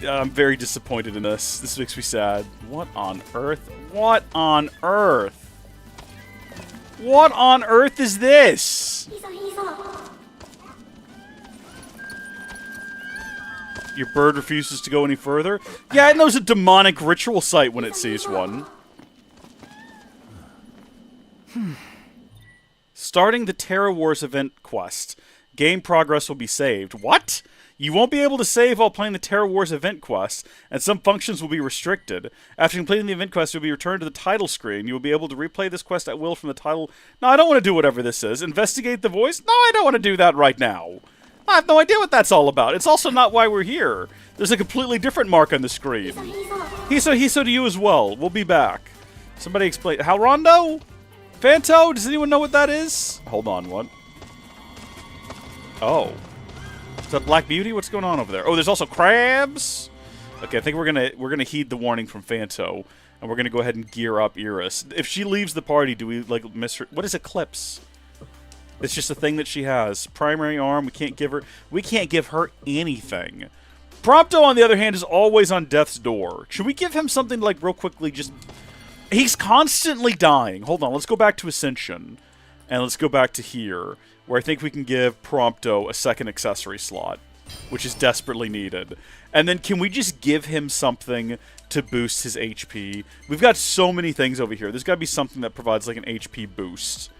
I'm very disappointed in this. This makes me sad. What on earth? What on earth? What on earth is this? Your bird refuses to go any further? Yeah, it knows a demonic ritual site when it sees one. Starting the Terra Wars event quest. Game progress will be saved. What? You won't be able to save while playing the Terra Wars event quest, and some functions will be restricted. After completing the event quest, you'll be returned to the title screen. You will be able to replay this quest at will from the title. No, I don't want to do whatever this is. Investigate the voice? No, I don't want to do that right now. I have no idea what that's all about. It's also not why we're here. There's a completely different mark on the screen. Hiso to you as well. We'll be back. Somebody explain. How Rondo? Fanto? Does anyone know what that is? Hold on, what? Oh. Is that Black Beauty? What's going on over there? Oh, there's also crabs? Okay, I think we're gonna heed the warning from Fanto, and we're gonna go ahead and gear up Iris. If she leaves the party, do we like miss her? What is Eclipse? It's just a thing that she has. Primary arm. We can't give her anything. Prompto, on the other hand, is always on death's door. Should we give him something like real quickly? Just he's constantly dying. Hold on. Let's go back to Ascension, and let's go back to here, where I think we can give Prompto a second accessory slot, which is desperately needed. And then can we just give him something to boost his HP? We've got so many things over here. There's got to be something that provides like an HP boost.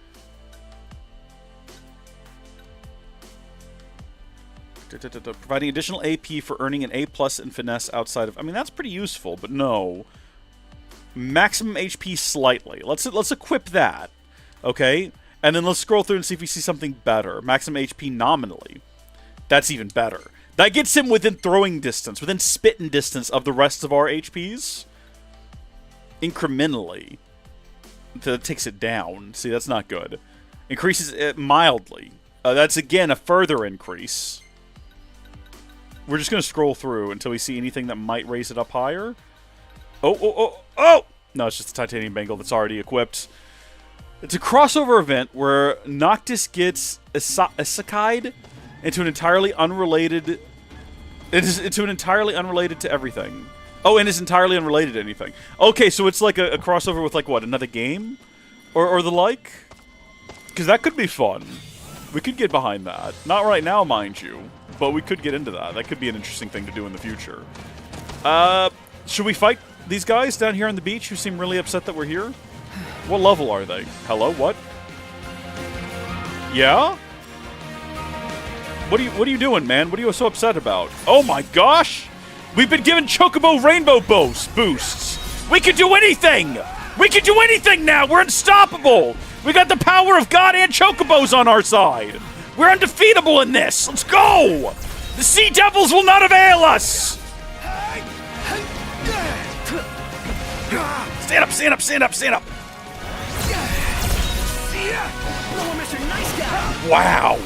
Providing additional AP for earning an A+ in finesse outside of... I mean, that's pretty useful, but no. Maximum HP slightly. Let's equip that. Okay? And then let's scroll through and see if we see something better. Maximum HP nominally. That's even better. That gets him within throwing distance, within spitting distance of the rest of our HPs. Incrementally. That takes it down. See, that's not good. Increases it mildly. That's, again, a further increase. We're just going to scroll through until we see anything that might raise it up higher. Oh! No, it's just a titanium bangle that's already equipped. It's a crossover event where Noctis gets isekai'd into an entirely unrelated... Into an entirely unrelated to everything. Oh, and it's entirely unrelated to anything. Okay, so it's like a crossover with, like, what, another game? Or the like? Because that could be fun. We could get behind that. Not right now, mind you, but we could get into that. That could be an interesting thing to do in the future. Should we fight these guys down here on the beach who seem really upset that we're here? What level are they? Hello, what? Yeah? What are you doing, man? What are you so upset about? Oh my gosh! We've been given Chocobo Rainbow boosts! We can do anything! We can do anything now! We're unstoppable! We got the power of God and Chocobos on our side! We're undefeatable in this! Let's go! The Sea Devils will not avail us! Stand up, stand up, stand up, stand up! Wow!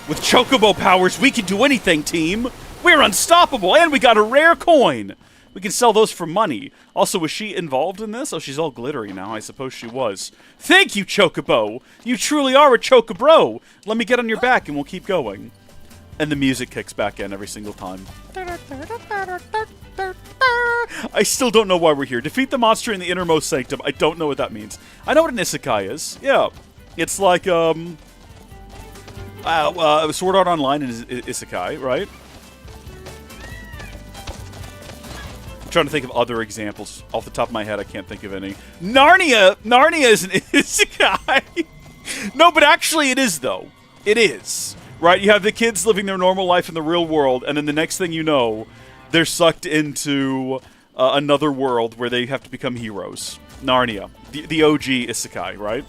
With Chocobo powers, we can do anything, team! We're unstoppable, and we got a rare coin! We can sell those for money. Also, was she involved in this? Oh, she's all glittery now. I suppose she was. Thank you, Chocobo! You truly are a Chocobro! Let me get on your back and we'll keep going. And the music kicks back in every single time. I still don't know why we're here. Defeat the monster in the innermost sanctum. I don't know what that means. I know what an isekai is. Yeah. It's like, Sword Art Online is isekai, right? I'm trying to think of other examples. Off the top of my head, I can't think of any. Narnia is an isekai. No, but actually it is, though. It is. Right? You have the kids living their normal life in the real world, and then the next thing you know, they're sucked into another world where they have to become heroes. Narnia. The OG isekai, right?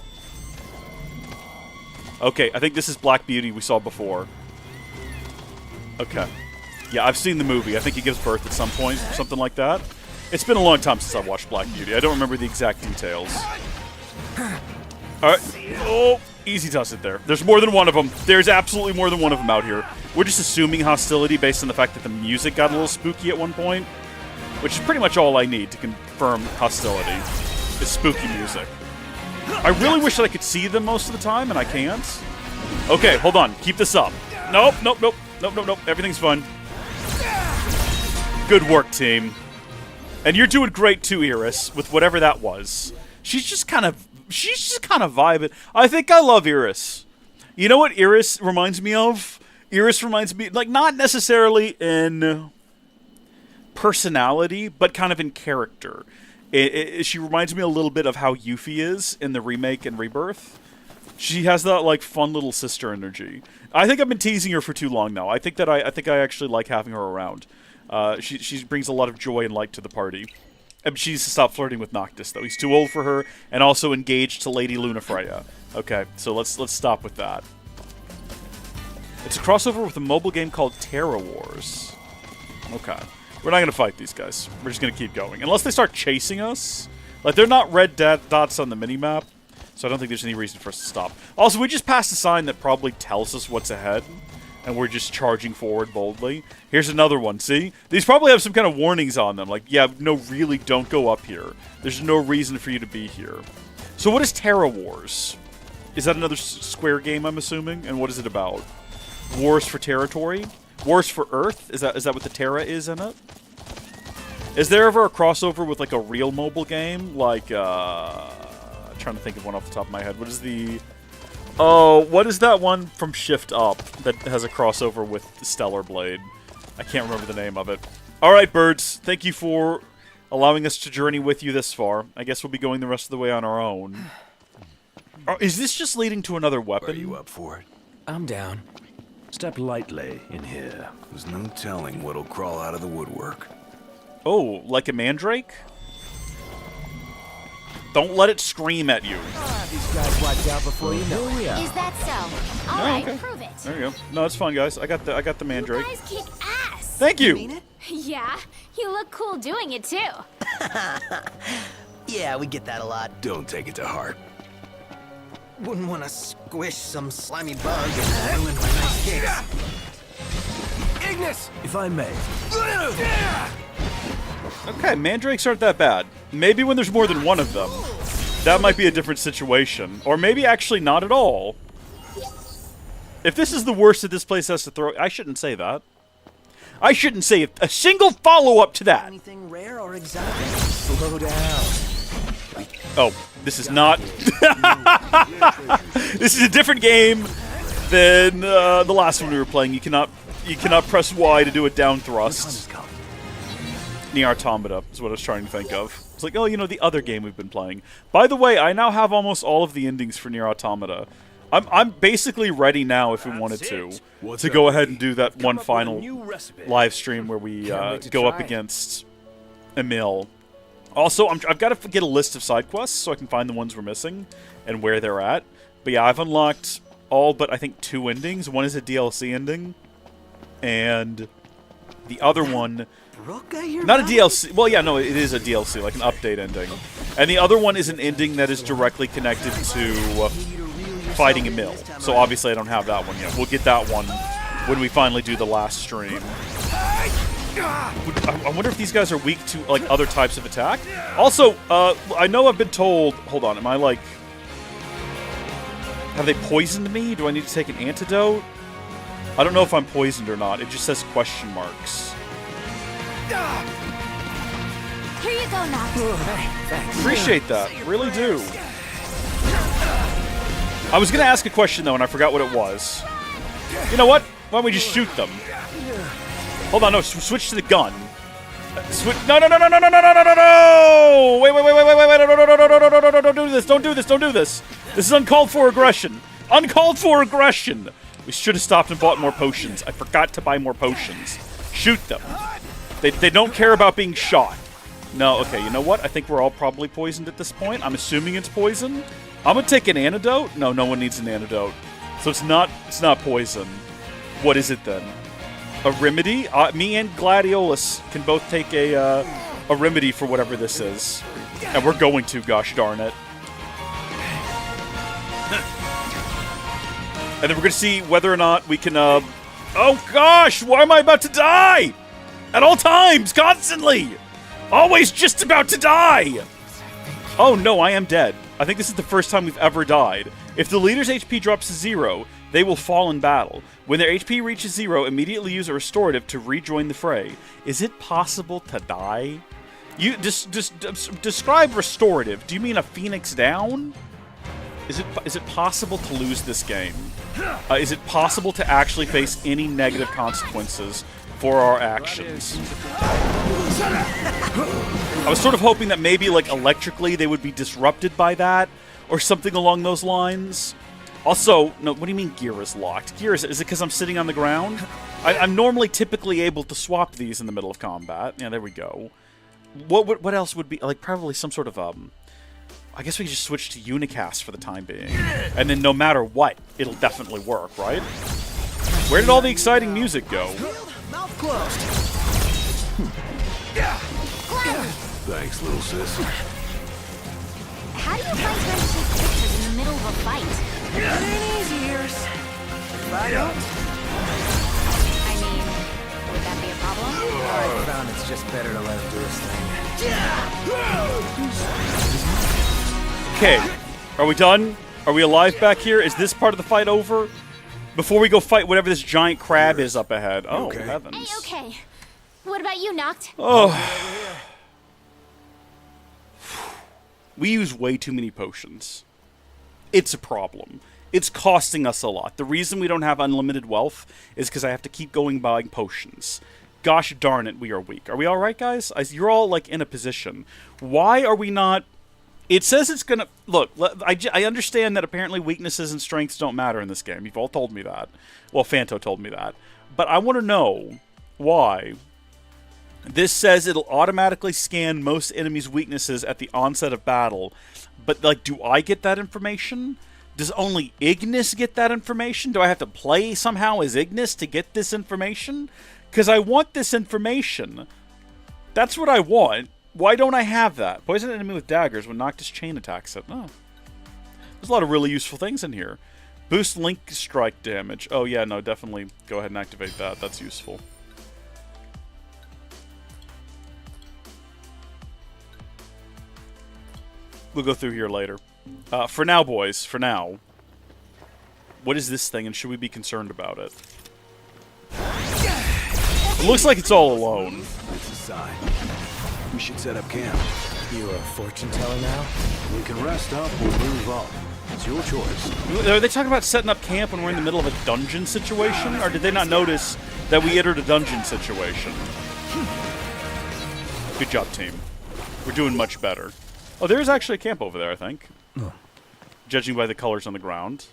Okay, I think this is Black Beauty we saw before. Okay. Yeah, I've seen the movie. I think he gives birth at some point, something like that. It's been a long time since I watched Black Beauty. I don't remember the exact details. Alright. Oh, easy does it there. There's more than one of them. There's absolutely more than one of them out here. We're just assuming hostility based on the fact that the music got a little spooky at one point, which is pretty much all I need to confirm hostility, is spooky music. I really wish that I could see them most of the time, and I can't. Okay, hold on. Keep this up. Nope, nope, nope. Nope, nope, nope. Everything's fine. Good work, team. And you're doing great too, Iris, with whatever that was. She's just kind of vibing. I think I love Iris. You know what Iris reminds me of? Iris reminds me, like, not necessarily in personality, but kind of in character. She reminds me a little bit of how Yuffie is in the remake and Rebirth. She has that, like, fun little sister energy. I think I've been teasing her for too long now. I think I actually like having her around. She brings a lot of joy and light to the party. She needs to stop flirting with Noctis, though. He's too old for her, and also engaged to Lady Lunafreya. Okay, so let's stop with that. It's a crossover with a mobile game called Terra Wars. Okay. We're not going to fight these guys. We're just going to keep going. Unless they start chasing us. Like, they're not red dots on the minimap, so I don't think there's any reason for us to stop. Also, we just passed a sign that probably tells us what's ahead, and we're just charging forward boldly. Here's another one, see? These probably have some kind of warnings on them, like, yeah, no, really, don't go up here. There's no reason for you to be here. So what is Terra Wars? Is that another Square game, I'm assuming? And what is it about? Wars for territory? Wars for Earth? Is that what the Terra is in it? Is there ever a crossover with, like, a real mobile game? Like, I'm trying to think of one off the top of my head. What is the... Oh, what is that one from Shift Up that has a crossover with Stellar Blade? I can't remember the name of it. Alright, birds. Thank you for allowing us to journey with you this far. I guess we'll be going the rest of the way on our own. Is this just leading to another weapon? Are you up for it? I'm down. Step lightly in here. There's no telling what'll crawl out of the woodwork. Oh, like a mandrake? Don't let it scream at you. These guys wiped out before you know it. Is that so? All right, prove it. There you go. No, it's fine, guys. I got the mandrake. You guys kick ass. Thank you. Mean it? Yeah, you look cool doing it too. Yeah, we get that a lot. Don't take it to heart. Wouldn't want to squish some slimy bug and ruin my nice kicks. Ignis! If I may. Okay, mandrakes aren't that bad. Maybe when there's more than one of them, that might be a different situation. Or maybe actually not at all. If this is the worst that this place has to throw... I shouldn't say that. I shouldn't say a single follow-up to that. Anything rare or exotic? Slow down. Oh, this is not... This is a different game than the last one we were playing. You cannot press Y to do a down thrust. Nier Automata is what I was trying to think of. It's like, oh, you know, the other game we've been playing. By the way, I now have almost all of the endings for Nier Automata. I'm basically ready now, if we wanted to go ahead and do that one final live stream where we go up against Emil. Also, I've got to get a list of side quests so I can find the ones we're missing and where they're at. But yeah, I've unlocked all but I think 2 endings. One is a DLC ending, and the other one... Not a DLC. Well, yeah, no, it is a DLC, like an update ending. And the other one is an ending that is directly connected to fighting Emil. So obviously I don't have that one yet. We'll get that one when we finally do the last stream. I wonder if these guys are weak to, like, other types of attack. Also, I know I've been told... Hold on, am I, like... Have they poisoned me? Do I need to take an antidote? I don't know if I'm poisoned or not. It just says question marks. Here you go, Noct. Appreciate that. Really do. I was going to ask a question, though, and I forgot what it was. You know what? Why don't we just shoot them? Hold on, no. Switch to the gun. No, no, no, no, no, no, no, no, no, no, no! Wait, no, don't do this, don't do this, don't do this. This is uncalled for aggression. Uncalled for aggression. We should have stopped and bought more potions. I forgot to buy more potions. Shoot them. They don't care about being shot. No, okay, you know what? I think we're all probably poisoned at this point. I'm assuming it's poison. I'm gonna take an antidote. No, no one needs an antidote. So it's not poison. What is it then? A remedy? Me and Gladiolus can both take a remedy for whatever this is. And we're going to, gosh darn it. And then we're gonna see whether or not we can, oh gosh! Why am I about to die? At all times! Constantly! Always just about to die! Oh no, I am dead. I think this is the first time we've ever died. If the leader's HP drops to 0, they will fall in battle. When their HP reaches 0, immediately use a restorative to rejoin the fray. Is it possible to die? You describe restorative. Do you mean a phoenix down? Is it possible to lose this game? Is it possible to actually face any negative consequences for our actions? I was sort of hoping that maybe, like, electrically they would be disrupted by that, or something along those lines. Also, no, what do you mean gear is locked? Gear is it because I'm sitting on the ground? I'm normally typically able to swap these in the middle of combat. Yeah, there we go. What else would be, like, probably some sort of, I guess we could just switch to unicast for the time being. And then no matter what, it'll definitely work, right? Where did all the exciting music go? Mouth closed. Thanks, little sis. How do you find time to take pictures in the middle of a fight? It ain't easy, Ears. If I don't, I mean, would that be a problem? I found it's just better to let him do his thing. Okay, are we done? Are we alive back here? Is this part of the fight over? Before we go fight whatever this giant crab is up ahead. Oh, okay? heavens. Hey, okay. What about you, Noct? Oh. We use way too many potions. It's a problem. It's costing us a lot. The reason we don't have unlimited wealth is because I have to keep going buying potions. Gosh darn it, we are weak. Are we alright, guys? You're all, like, in a position. Why are we not... It says it's gonna... Look, I understand that apparently weaknesses and strengths don't matter in this game. You've all told me that. Well, Phanto told me that. But I want to know why this says it'll automatically scan most enemies' weaknesses at the onset of battle. But, like, do I get that information? Does only Ignis get that information? Do I have to play somehow as Ignis to get this information? Because I want this information. That's what I want. Why don't I have that? Poison an enemy with daggers when Noctis chain attacks it. Oh. There's a lot of really useful things in here. Boost link strike damage. Oh yeah, no, definitely go ahead and activate that. That's useful. We'll go through here later. For now, boys, for now. What is this thing, and should we be concerned about it? It looks like it's all alone. It's a sign. We should set up camp. You a fortune teller now? We can rest up or move on. It's your choice. Are they talking about setting up camp when we're in the middle of a dungeon situation? Or did they not notice that we entered a dungeon situation? Good job, team. We're doing much better. Oh, there is actually a camp over there, I think. Judging by the colors on the ground.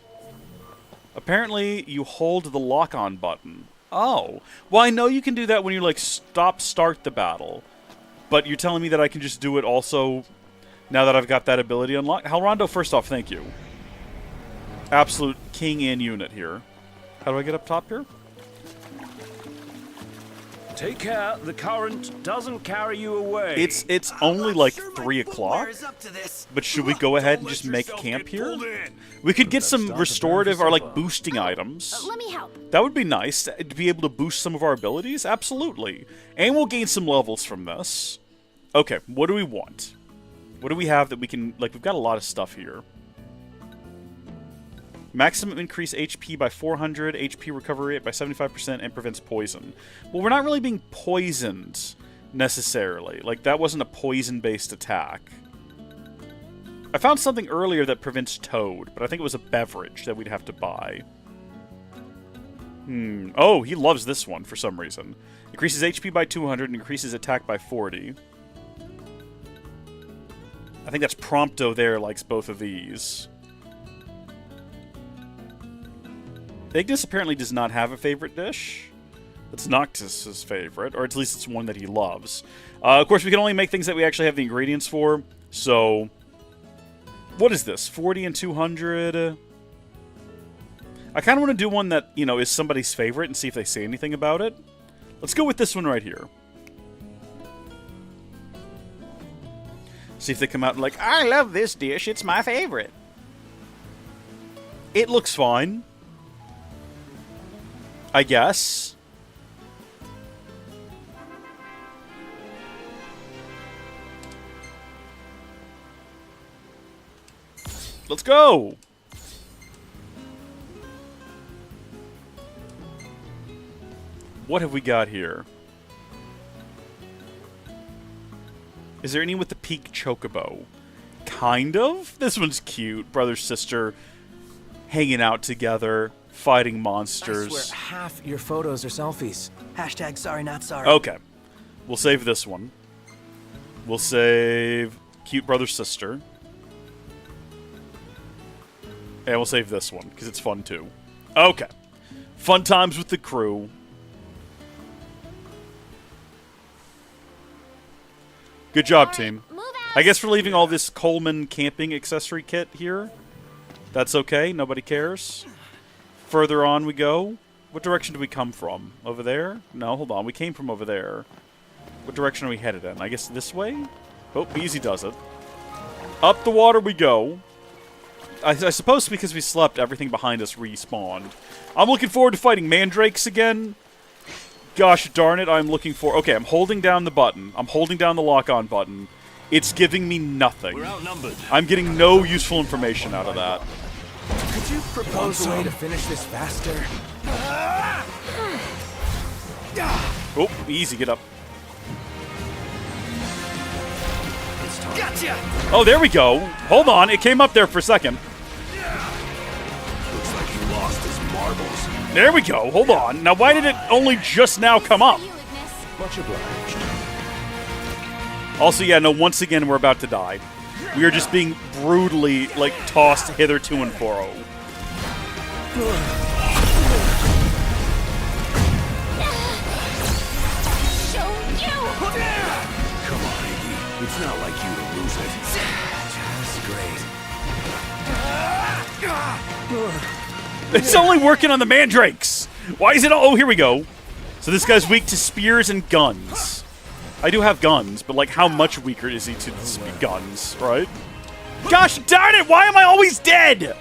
Apparently, you hold the lock-on button. Oh. Well, I know you can do that when you, like, start the battle. But you're telling me that I can just do it also now that I've got that ability unlocked? Halrondo, first off, thank you. Absolute king and unit here. How do I get up top here? Take care, the current doesn't carry you away. It's only like 3 o'clock. But should we go ahead and just make camp here? We could get some restorative or like boosting items. Let me help. That would be nice to be able to boost some of our abilities. Absolutely. And we'll gain some levels from this. Okay, what do we want? What do we have that we can... Like, we've got a lot of stuff here. Maximum increase HP by 400, HP recovery rate by 75%, and prevents poison. Well, we're not really being poisoned, necessarily. Like, that wasn't a poison-based attack. I found something earlier that prevents toad, but I think it was a beverage that we'd have to buy. Oh, he loves this one for some reason. Increases HP by 200 and increases attack by 40. I think that's Prompto there likes both of these. Ignis apparently does not have a favorite dish. It's Noctis's favorite, or at least it's one that he loves. Of course, we can only make things that we actually have the ingredients for, so... What is this? 40 and 200? I kind of want to do one that, you know, is somebody's favorite and see if they say anything about it. Let's go with this one right here. See if they come out and like, I love this dish, it's my favorite. It looks fine. I guess. Let's go! What have we got here? Is there any with the peak chocobo? Kind of? This one's cute. Brother, sister, hanging out together, fighting monsters. I swear, half your photos are selfies. Hashtag sorry, not sorry. Okay. We'll save this one. We'll save cute brother, sister. And we'll save this one, because it's fun too. Okay. Fun times with the crew. Good job, team. I guess we're leaving all this Coleman camping accessory kit here. That's okay. Nobody cares. Further on we go. What direction do we come from? Over there? No, hold on. We came from over there. What direction are we headed in? I guess this way? Oh, easy does it. Up the water we go. I suppose because we slept, everything behind us respawned. I'm looking forward to fighting mandrakes again. Gosh darn it, I'm looking for... Okay, I'm holding down the button. I'm holding down the lock-on button. It's giving me nothing. We're outnumbered. I'm getting no useful information out of that. Could you propose a way to finish this faster? Oh, easy, get up. Gotcha! Oh, there we go. Hold on, it came up there for a second. Looks like he lost his marbles. There we go. Hold on. Now, why did it only just now come up? Much obliged. Also, yeah, no, once again, we're about to die. We are just being brutally, like, tossed hither to and fro. Come on, Iggy. It's not like you to lose it. That's great. It's only working on the mandrakes. Why is it all... Oh, here we go. So this guy's weak to spears and guns. I do have guns, but, like, how much weaker is he to guns, right? Gosh darn it, why am I always dead?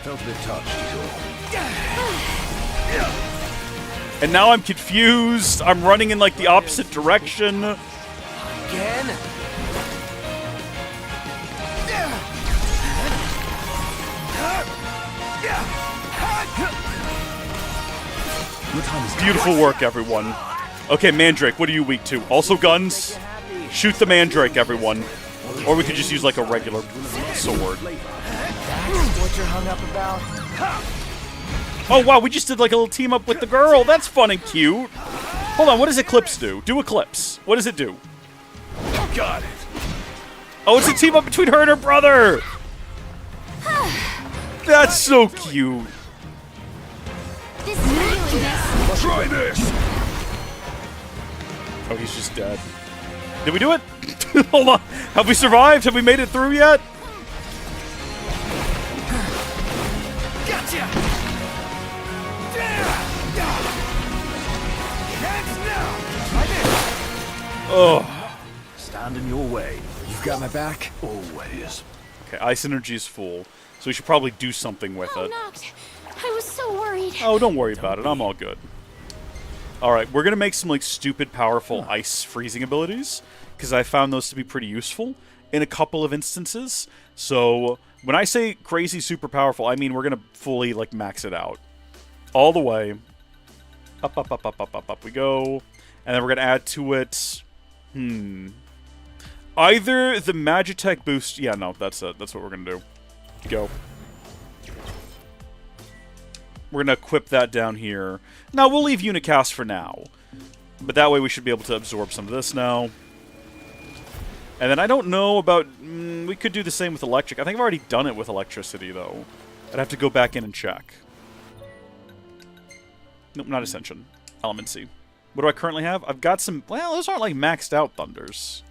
Felt a bit touched, is all. And now I'm confused. I'm running in, like, the opposite direction. Again? Beautiful work, everyone. Okay, Mandrake, what are you weak to? Also guns? Shoot the Mandrake, everyone. Or we could just use like a regular sword. That's what you're hung up about? Oh wow, we just did like a little team up with the girl. That's fun and cute. Hold on, what does Eclipse do? Do Eclipse. What does it do? Got it. Oh, it's a team up between her and her brother. That's so cute. This really is. Try this. Oh, he's just dead. Did we do it? Hold on. Have we survived? Have we made it through yet? Gotcha! Hands now! I did. Oh. Stand in your way. You've got my back. Always. Okay, Ice Energy is full, so we should probably do something with Oh, it. knocked. I was so worried. Oh, don't worry about it. I'm all good. Alright, we're going to make some, like, stupid, powerful ice freezing abilities, because I found those to be pretty useful in a couple of instances. So, when I say crazy, super powerful, I mean we're going to fully, like, max it out. All the way. Up, up, up, up, up, up, up we go. And then we're going to add to it... Either the Magitech boost... Yeah, no, that's it. That's what we're going to do. Go. We're going to equip that down here. Now, we'll leave Unicast for now. But that way we should be able to absorb some of this now. And then I don't know about... we could do the same with electric. I think I've already done it with electricity, though. I'd have to go back in and check. Nope, not Ascension. Elemency. What do I currently have? I've got some... Well, those aren't, like, maxed out Thunders.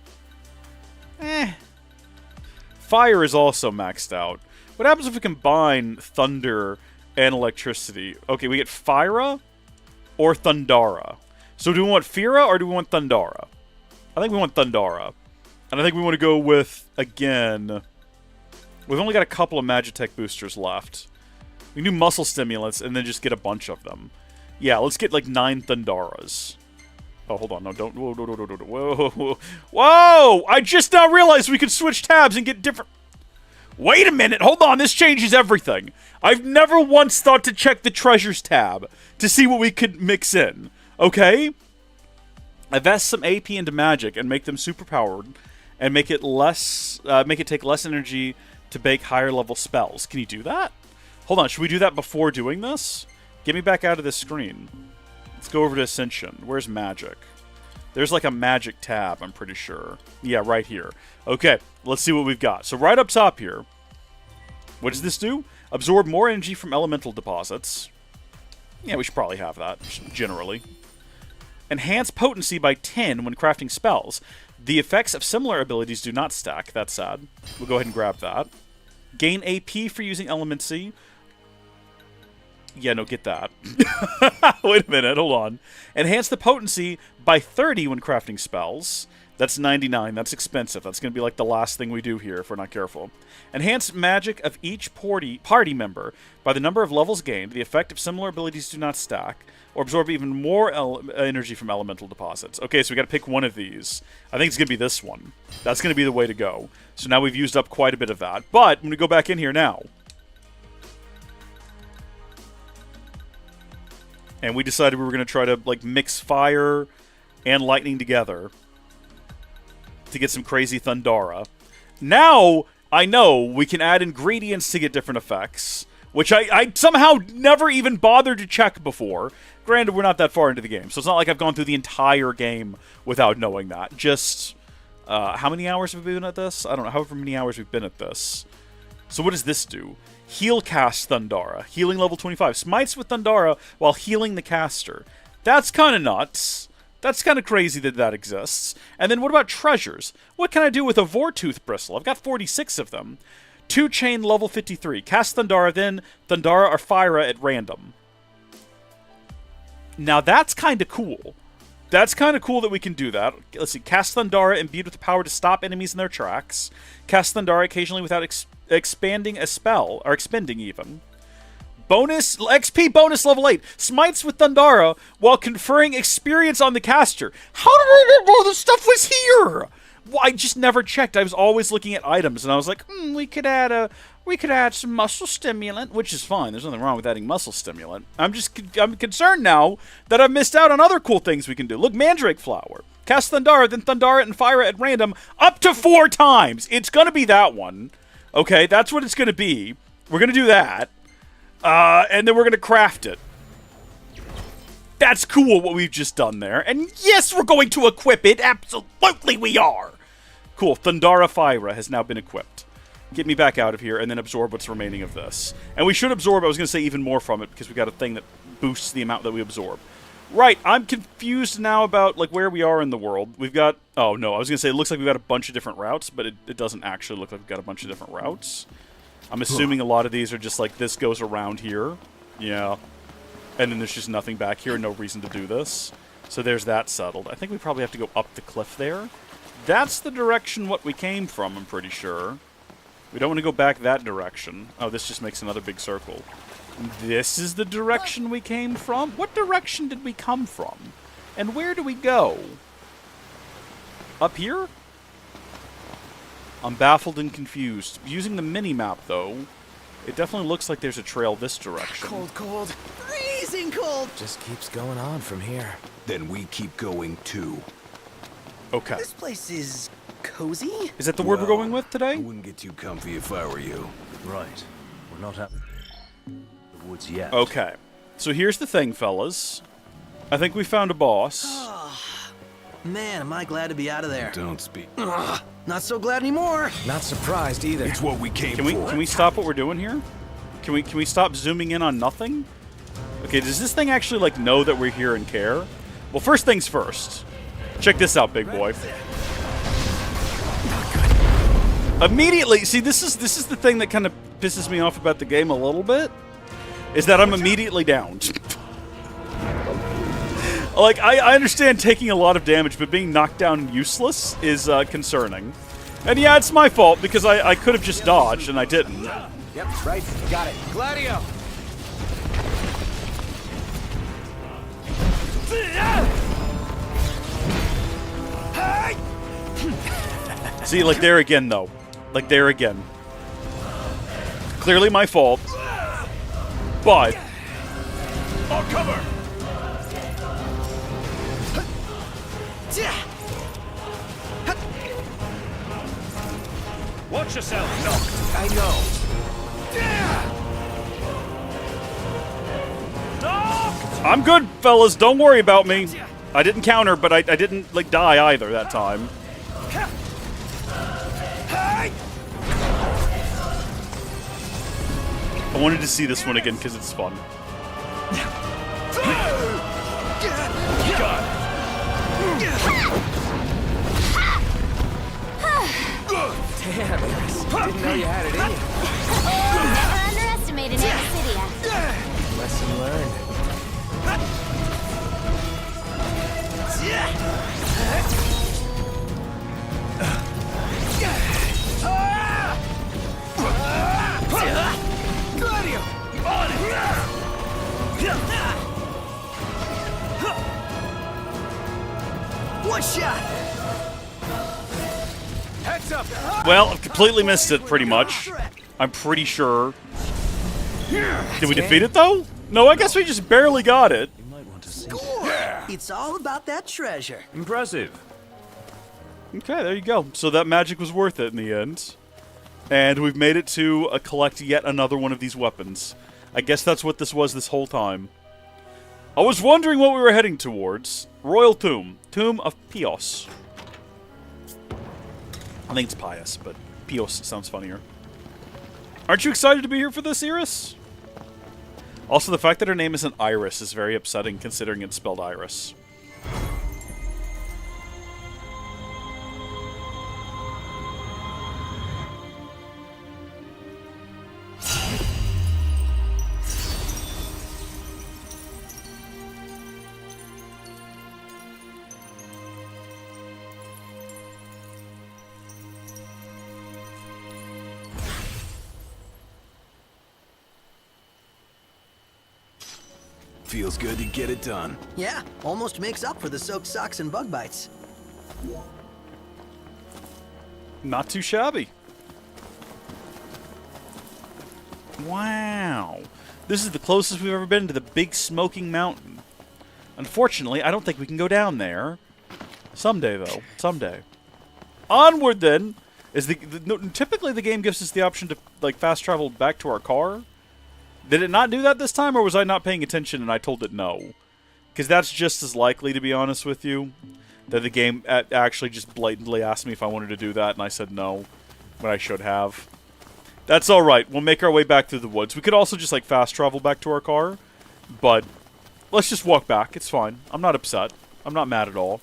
Fire is also maxed out. What happens if we combine Thunder and Electricity? Okay, we get Fyra or Thundara. So do we want Fira or do we want Thundara? I think we want Thundara. And I think we want to go with, again... We've only got a couple of Magitech boosters left. We can do Muscle Stimulants and then just get a bunch of them. Yeah, let's get like 9 Thundaras. Oh, hold on. No, don't... Whoa, whoa, whoa, whoa, whoa. Whoa! I just now realized we could switch tabs and get different... Wait a minute! Hold on! This changes everything! I've never once thought to check the Treasures tab to see what we could mix in. Okay? Invest some AP into magic and make them superpowered and make it less... make it take less energy to bake higher level spells. Can you do that? Hold on. Should we do that before doing this? Get me back out of this screen. Let's go over to Ascension. Where's magic? There's like a magic tab, I'm pretty sure. Yeah, right here. Okay, let's see what we've got. So right up top here, what does this do? Absorb more energy from elemental deposits. Yeah, we should probably have that, generally. Enhance potency by 10 when crafting spells. The effects of similar abilities do not stack. That's sad. We'll go ahead and grab that. Gain AP for using Elemency. Yeah, no, get that. Wait a minute, hold on. Enhance the potency by 30 when crafting spells. That's 99. That's expensive. That's going to be like the last thing we do here if we're not careful. Enhance magic of each party member by the number of levels gained. The effect of similar abilities do not stack. Or absorb even more energy from elemental deposits. Okay, so we got to pick one of these. I think it's going to be this one. That's going to be the way to go. So now we've used up quite a bit of that. But when we go back in here now, and we decided we were going to try to like mix fire and lightning together to get some crazy Thundara. Now I know we can add ingredients to get different effects, which I somehow never even bothered to check before. Granted, we're not that far into the game, so it's not like I've gone through the entire game without knowing that. Just, how many hours have we been at this? I don't know, however many hours we've been at this. So what does this do? Heal cast Thundara. Healing level 25. Smites with Thundara while healing the caster. That's kind of nuts. That's kind of crazy that that exists. And then what about treasures? What can I do with a Vortooth Bristle? I've got 46 of them. 2-chain level 53. Cast Thundara, then Thundara or Fyra at random. Now that's kind of cool. That's kind of cool that we can do that. Let's see. Cast Thundara imbued with the power to stop enemies in their tracks. Cast Thundara occasionally without expanding a spell, or expending even. Bonus XP bonus level 8. Smites with Thundara while conferring experience on the caster. How did I know this stuff was here? Well, I just never checked. I was always looking at items, and I was like, we could add a We could add some muscle stimulant, which is fine. There's nothing wrong with adding muscle stimulant. I'm concerned now that I've missed out on other cool things we can do. Look, Mandrake Flower. Cast Thundara, then Thundara and Fire at random up to 4 times. It's going to be that one. Okay, that's what it's going to be. We're going to do that. And then we're going to craft it. That's cool what we've just done there. And yes, we're going to equip it. Absolutely we are. Cool. Thundara Fire has now been equipped. Get me back out of here and then absorb what's remaining of this. And we should absorb, I was going to say, even more from it because we got a thing that boosts the amount that we absorb. Right, I'm confused now about like where we are in the world. We've got... Oh, no, I was going to say it looks like we've got a bunch of different routes, but it doesn't actually look like we've got a bunch of different routes. I'm assuming a lot of these are just like this goes around here. Yeah. And then there's just nothing back here, no reason to do this. So there's that settled. I think we probably have to go up the cliff there. That's the direction what we came from, I'm pretty sure. We don't want to go back that direction. Oh, this just makes another big circle. This is the direction we came from? What direction did we come from? And where do we go? Up here? I'm baffled and confused. Using the mini-map, though, it definitely looks like there's a trail this direction. Cold. Freezing cold. Just keeps going on from here. Then we keep going too. Okay. This place is cozy. Is that the word we're going with I today? wouldn't get too comfy if I were you. Right. We're not at the woods yet. Okay. So here's the thing, fellas. I think we found a boss. Man, am I glad to be out of there. Don't speak. Not so glad anymore. Not surprised either. It's what we came for. Can we stop what we're doing here? Can we stop zooming in on nothing? Okay, does this thing actually like know that we're here and care? Well, first things first. Check this out, big boy. Immediately, see, this is the thing that kind of pisses me off about the game a little bit, is that I'm immediately downed. Like, I understand taking a lot of damage, but being knocked down useless is concerning. And yeah, it's my fault, because I could have just dodged, and I didn't. Yep, right. Got it. Gladio! See, like there again, though. Like there again. Clearly my fault. But... I'll cover! Watch yourself! I know. I'm good, fellas. Don't worry about me. I didn't counter, but I didn't, like, die either that time. I wanted to see this one again because it's fun. Damn, Iris. Didn't know you had it in you. Never underestimate an Abyssidia. Lesson learned. Gladio! On it! One shot. Heads up! Well, I've completely missed it, pretty much. I'm pretty sure. Did we defeat it, though? No, I guess we just barely got it. You might want to see. It's all about that treasure. Impressive. Okay, there you go. So that magic was worth it in the end. And we've made it to collect yet another one of these weapons. I guess that's what this was this whole time. I was wondering what we were heading towards. Royal Tomb. Tomb of Pios. I think it's Pious, but Pios sounds funnier. Aren't you excited to be here for this, Iris? Also, the fact that her name isn't Iris is very upsetting, considering it's spelled Iris. Feels good to get it done. Yeah, almost makes up for the soaked socks and bug bites. Not too shabby. Wow. This is the closest we've ever been to the big smoking mountain. Unfortunately, I don't think we can go down there. Someday, though. Someday. Onward, then. Typically, the game gives us the option to like fast travel back to our car. Did it not do that this time, or was I not paying attention and I told it no? Because that's just as likely, to be honest with you, that the game actually just blatantly asked me if I wanted to do that, and I said no, when I should have. That's alright, we'll make our way back through the woods. We could also just, like, fast travel back to our car, but let's just walk back, it's fine. I'm not upset. I'm not mad at all.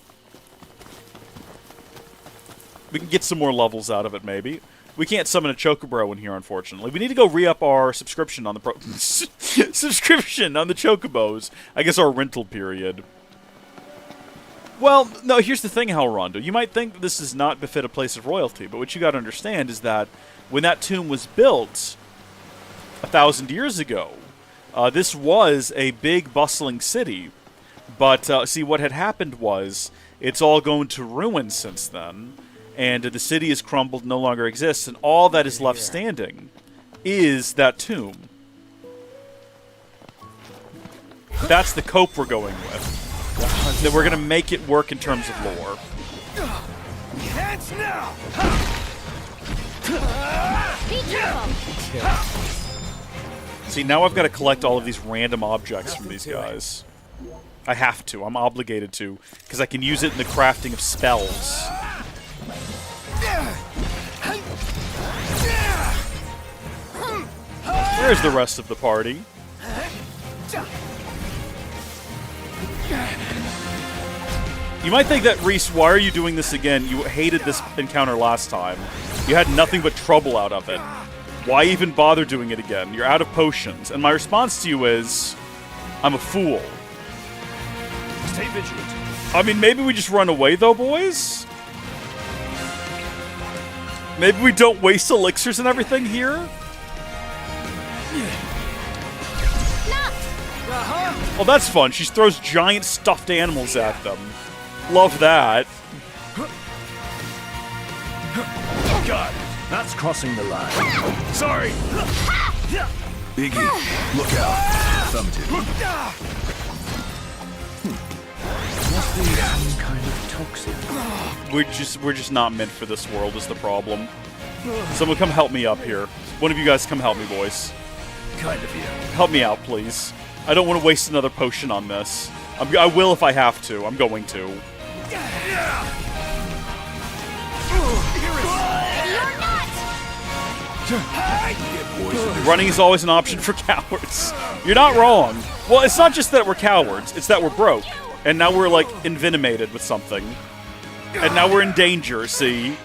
We can get some more levels out of it, maybe. We can't summon a Chocobro in here, unfortunately. We need to go re-up our subscription on the subscription on the Chocobos. I guess our rental period. Well, no, here's the thing, Halrondo. You might think this does not befit a place of royalty, but what you gotta understand is that when that tomb was built 1,000 years ago, this was a big, bustling city. But, see, what had happened was, it's all gone to ruin since then. And the city has crumbled, no longer exists, and all that is left standing is that tomb. That's the cope we're going with. That we're going to make it work in terms of lore. Hands now! Be careful! See, now I've got to collect all of these random objects from these guys. I have to. I'm obligated to, because I can use it in the crafting of spells. Where's the rest of the party? You might think that, Reese, why are you doing this again? You hated this encounter last time. You had nothing but trouble out of it. Why even bother doing it again? You're out of potions. And my response to you is, I'm a fool. Stay vigilant. I mean, maybe we just run away, though, boys? Maybe we don't waste elixirs and everything here? Oh, that's fun. She throws giant stuffed animals at them. Love that. Oh, God. That's crossing the line. Sorry. Biggie, look out. Affirmative. Must be some kind of toxin. We're just not meant for this world is the problem. Someone come help me up here. One of you guys come help me, boys. Kind of you. Help me out, please. I don't want to waste another potion on this. I will if I have to. I'm going to. Running is always an option for cowards. You're not wrong. Well, it's not just that we're cowards. It's that we're broke. And now we're, like, envenomated with something. And now we're in danger, see?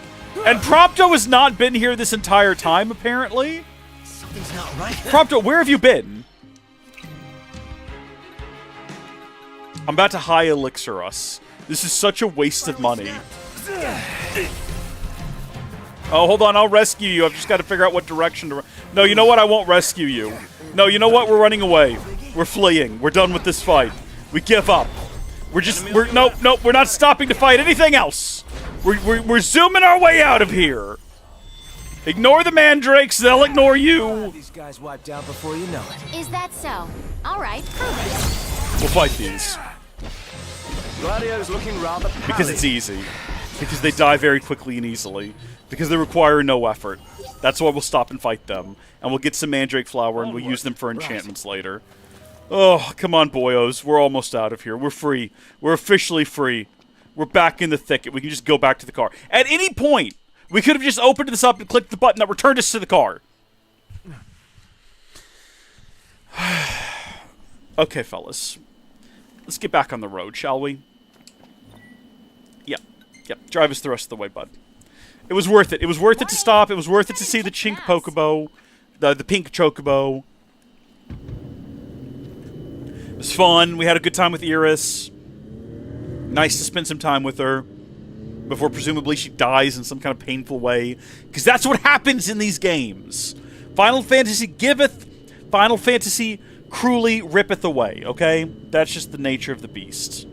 And Prompto has not been here this entire time, apparently. Something's not right. Prompto, where have you been? I'm about to high elixir us. This is such a waste of money. Oh, hold on, I'll rescue you. I've just got to figure out what direction to run. No, you know what? I won't rescue you. No, you know what? We're running away. We're fleeing. We're done with this fight. We give up. Nope, we're not stopping to fight anything else. We're zooming our way out of here. Ignore the mandrakes, they'll ignore you. These guys wiped out before you know it. Is that so? Alright, prove it. We'll fight these. Gladio's looking rather pallid. Because it's easy. Because they die very quickly and easily. Because they require no effort. That's why we'll stop and fight them. And we'll get some mandrake flower and we'll use them for enchantments later. Oh, come on, boyos. We're almost out of here. We're free. We're officially free. We're back in the thicket. We can just go back to the car. At any point, we could have just opened this up and clicked the button that returned us to the car. Okay, fellas. Let's get back on the road, shall we? Yep. Drive us the rest of the way, bud. It was worth it. It was worth it to stop. It was worth it to see the chink Pokébo. The pink Chocobo. It was fun. We had a good time with Iris. Nice to spend some time with her. Before presumably she dies in some kind of painful way. Because that's what happens in these games. Final Fantasy giveth, Final Fantasy cruelly rippeth away, okay? That's just the nature of the beast.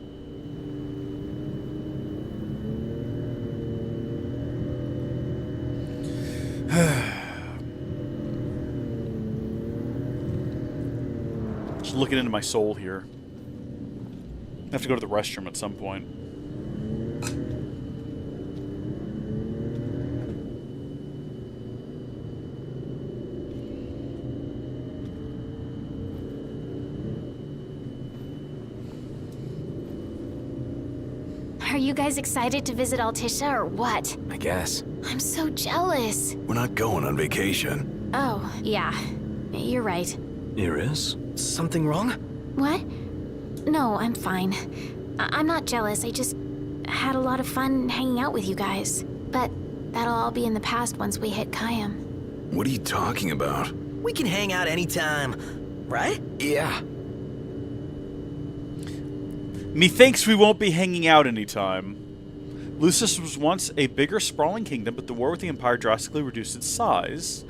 just looking into my soul here. I have to go to the restroom at some point. Are you guys excited to visit Altisha or what? I guess. I'm so jealous. We're not going on vacation. Oh, yeah. You're right. Iris? Something wrong? What? No, I'm fine. I'm not jealous. I just had a lot of fun hanging out with you guys. But that'll all be in the past once we hit Kayam. What are you talking about? We can hang out anytime, right? Yeah. Methinks we won't be hanging out anytime. Lucis was once a bigger, sprawling kingdom, but the war with the Empire drastically reduced its size.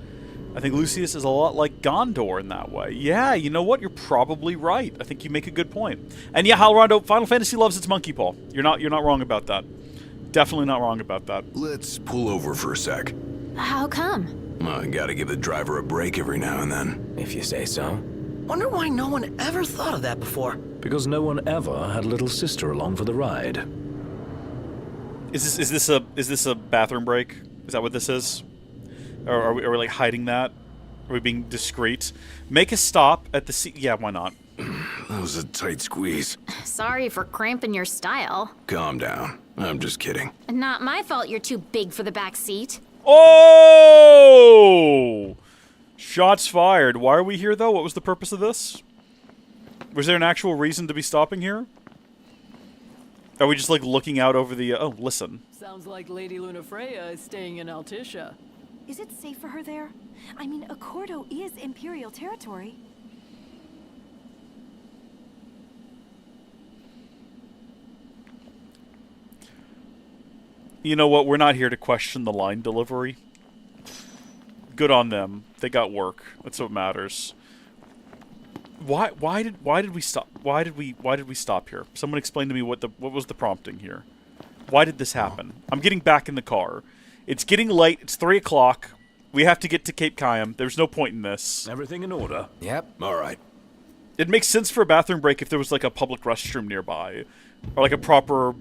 I think Lucius is a lot like Gondor in that way. Yeah, you know what? You're probably right. I think you make a good point. And yeah, Halrondo, Final Fantasy loves its monkey paw. You're not wrong about that. Definitely not wrong about that. Let's pull over for a sec. How come? I gotta give the driver a break every now and then. If you say so. Wonder why no one ever thought of that before. Because no one ever had a little sister along for the ride. Is this a bathroom break? Is that what this is? Or are we like hiding that? Are we being discreet? Make a stop at the seat. Yeah, why not? That was a tight squeeze. Sorry for cramping your style. Calm down. I'm just kidding. Not my fault you're too big for the back seat. Oh! Shots fired. Why are we here, though? What was the purpose of this? Was there an actual reason to be stopping here? Are we just, like, looking out over the... oh, listen. Sounds like Lady Lunafreya is staying in Altisha. Is it safe for her there? I mean, Accordo is Imperial territory. You know what? We're not here to question the line delivery. Good on them. They got work. That's what matters. Why did we stop? Why did we stop here? Someone explain to me what was the prompting here. Why did this happen? I'm getting back in the car. It's getting late. It's 3 o'clock. We have to get to Cape Kayam. There's no point in this. Everything in order. Yep. All right. It makes sense for a bathroom break if there was like a public restroom nearby, or like a proper,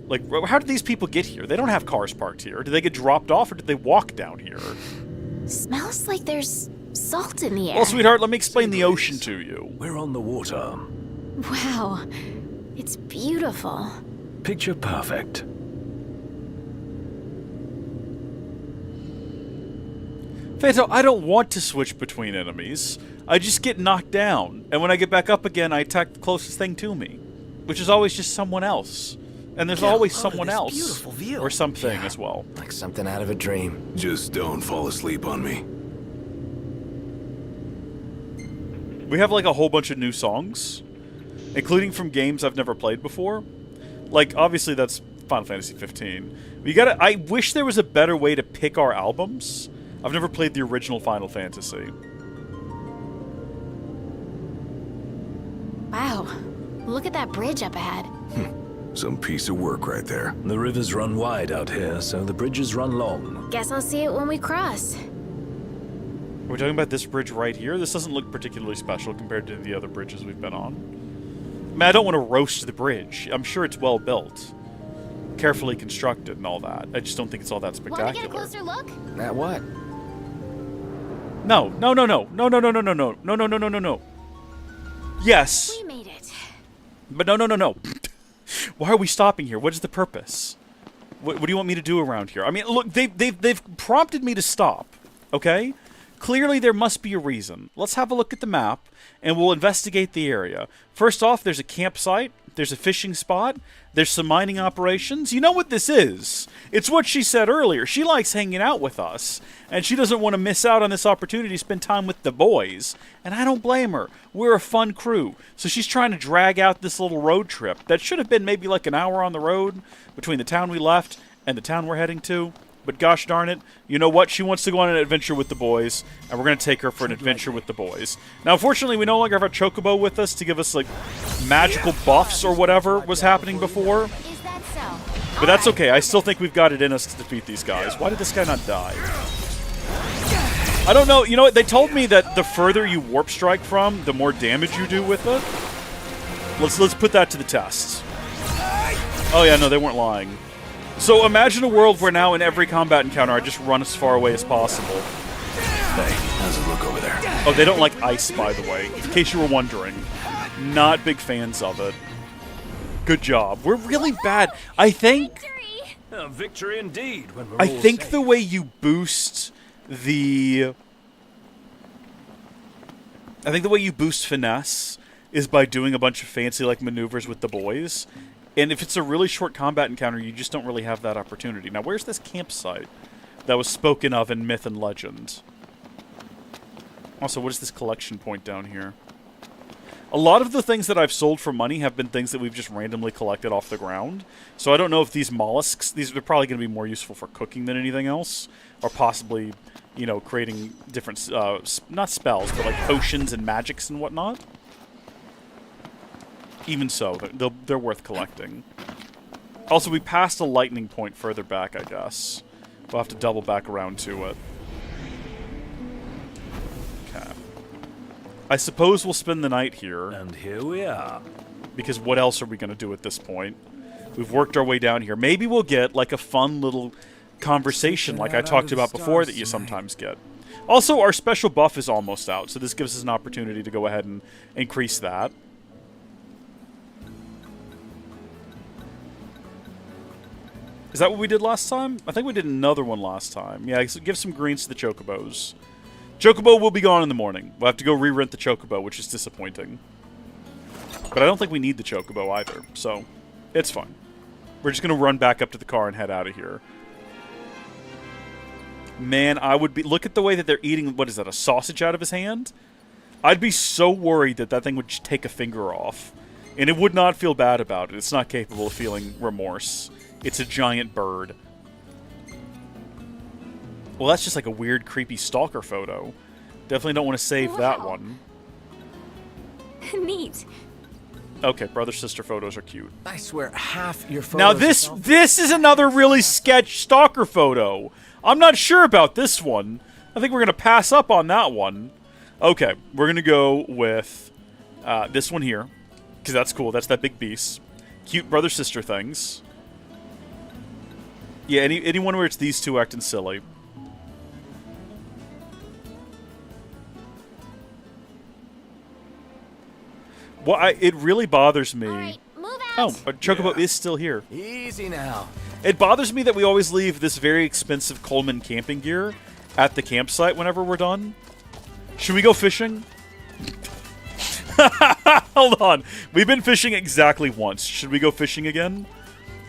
like, how did these people get here? They don't have cars parked here. Did they get dropped off, or did they walk down here? Smells like there's salt in the air. Well, sweetheart, let me explain the ocean to you. We're on the water. Wow. It's beautiful. Picture perfect. Phanto, I don't want to switch between enemies. I just get knocked down, and when I get back up again, I attack the closest thing to me, which is always just someone else. And there's always someone else. Beautiful view. Or something as well. Like something out of a dream. Just don't fall asleep on me. We have like a whole bunch of new songs, including from games I've never played before. Like, obviously that's Final Fantasy 15. I wish there was a better way to pick our albums. I've never played the original Final Fantasy. Wow. Look at that bridge up ahead. Some piece of work right there. The rivers run wide out here, so the bridges run long. Guess I'll see it when we cross. We're talking about this bridge right here. This doesn't look particularly special compared to the other bridges we've been on. I mean, I don't want to roast the bridge. I'm sure it's well built, carefully constructed and all that. I just don't think it's all that spectacular. Want to get a closer look? At what? No. No. Yes. We made it. But no. Why are we stopping here? What is the purpose? What do you want me to do around here? I mean, look, they've prompted me to stop. Okay? Clearly there must be a reason. Let's have a look at the map, and we'll investigate the area. First off, there's a campsite. There's a fishing spot. There's some mining operations. You know what this is. It's what she said earlier. She likes hanging out with us, and she doesn't want to miss out on this opportunity to spend time with the boys. And I don't blame her. We're a fun crew. So she's trying to drag out this little road trip that should have been maybe like an hour on the road between the town we left and the town we're heading to. But gosh darn it, you know what? She wants to go on an adventure with the boys, and we're going to take her for an adventure with the boys. Now, unfortunately, we no longer have our Chocobo with us to give us, like, magical buffs or whatever was happening before. Is that so? But that's okay. I still think we've got it in us to defeat these guys. Why did this guy not die? I don't know. You know what? They told me that the further you warp strike from, the more damage you do with it. Let's put that to the test. Oh yeah, no, they weren't lying. So imagine a world where now in every combat encounter I just run as far away as possible. Hey, how's it look over there? Oh, they don't like ice, by the way, in case you were wondering. Not big fans of it. Good job. We're really bad. I think... Victory indeed. When we're I all think safe. the way you boost the... I think the way you boost finesse is by doing a bunch of fancy like maneuvers with the boys. And if it's a really short combat encounter, you just don't really have that opportunity. Now, where's this campsite that was spoken of in myth and legend? Also, what is this collection point down here? A lot of the things that I've sold for money have been things that we've just randomly collected off the ground. So I don't know if these mollusks, these are probably going to be more useful for cooking than anything else. Or possibly, you know, creating different, not spells, but like potions and magics and whatnot. Even so, they're worth collecting. Also, we passed a lightning point further back, I guess. We'll have to double back around to it. Okay. I suppose we'll spend the night here. And here we are. Because what else are we going to do at this point? We've worked our way down here. Maybe we'll get, like, a fun little conversation like I talked about before that you sometimes get. Also, our special buff is almost out, so this gives us an opportunity to go ahead and increase that. Is that what we did last time? I think we did another one last time. Yeah, so give some greens to the chocobos. Chocobo will be gone in the morning. We'll have to go re-rent the chocobo, which is disappointing. But I don't think we need the chocobo either, so it's fine. We're just going to run back up to the car and head out of here. Man, I would be... Look at the way that they're eating... What is that, a sausage out of his hand? I'd be so worried that that thing would just take a finger off. And it would not feel bad about it. It's not capable of feeling remorse. It's a giant bird. Well, that's just like a weird, creepy stalker photo. Definitely don't want to save that one. Neat. Okay, brother-sister photos are cute. I swear, half your photos. Now this is another really sketch stalker photo. I'm not sure about this one. I think we're gonna pass up on that one. Okay, we're gonna go with this one here, because that's cool. That's that big beast. Cute brother-sister things. Yeah, anyone where it's these two acting silly. Well, it really bothers me. Alright, move out. Oh, Chocobo is still here. Easy now. It bothers me that we always leave this very expensive Coleman camping gear at the campsite whenever we're done. Should we go fishing? Hold on. We've been fishing exactly once. Should we go fishing again?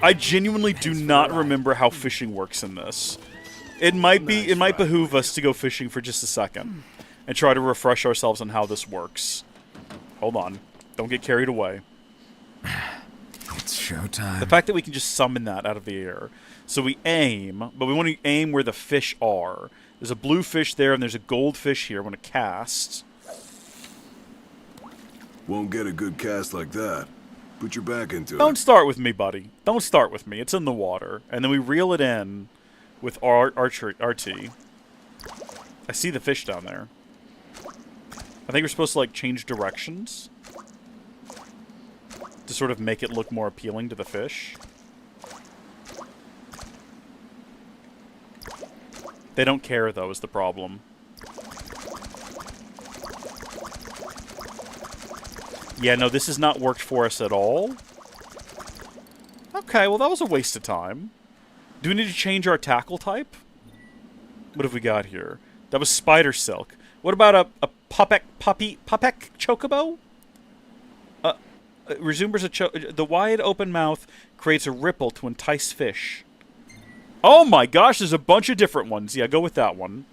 I genuinely do not remember how fishing works in this. It might behoove us to go fishing for just a second and try to refresh ourselves on how this works. Hold on. Don't get carried away. It's showtime. The fact that we can just summon that out of the air. So we aim, but we want to aim where the fish are. There's a blue fish there, and there's a goldfish here. I want to cast. Won't get a good cast like that. Put your back into it. Don't start with me, buddy. Don't start with me. It's in the water. And then we reel it in with RT. I see the fish down there. I think we're supposed to, like, change directions to sort of make it look more appealing to the fish. They don't care, though, is the problem. Yeah, no, this has not worked for us at all. Okay, well, that was a waste of time. Do we need to change our tackle type? What have we got here? That was spider silk. What about a Pupek chocobo? Resumes the wide open mouth creates a ripple to entice fish. Oh my gosh, there's a bunch of different ones. Yeah, go with that one.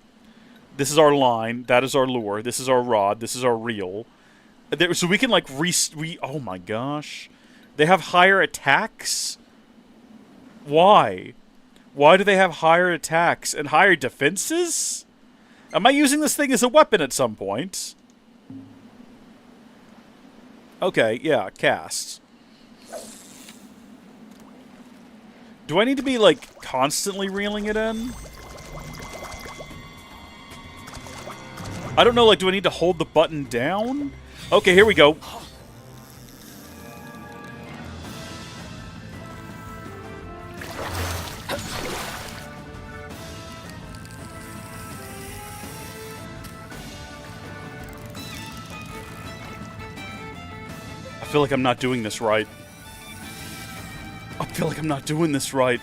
This is our line. That is our lure. This is our rod. This is our reel. So we can, like, oh my gosh. They have higher attacks? Why? Why do they have higher attacks and higher defenses? Am I using this thing as a weapon at some point? Okay, yeah, cast. Do I need to be, like, constantly reeling it in? I don't know, like, do I need to hold the button down? Okay, here we go. I feel like I'm not doing this right. I feel like I'm not doing this right.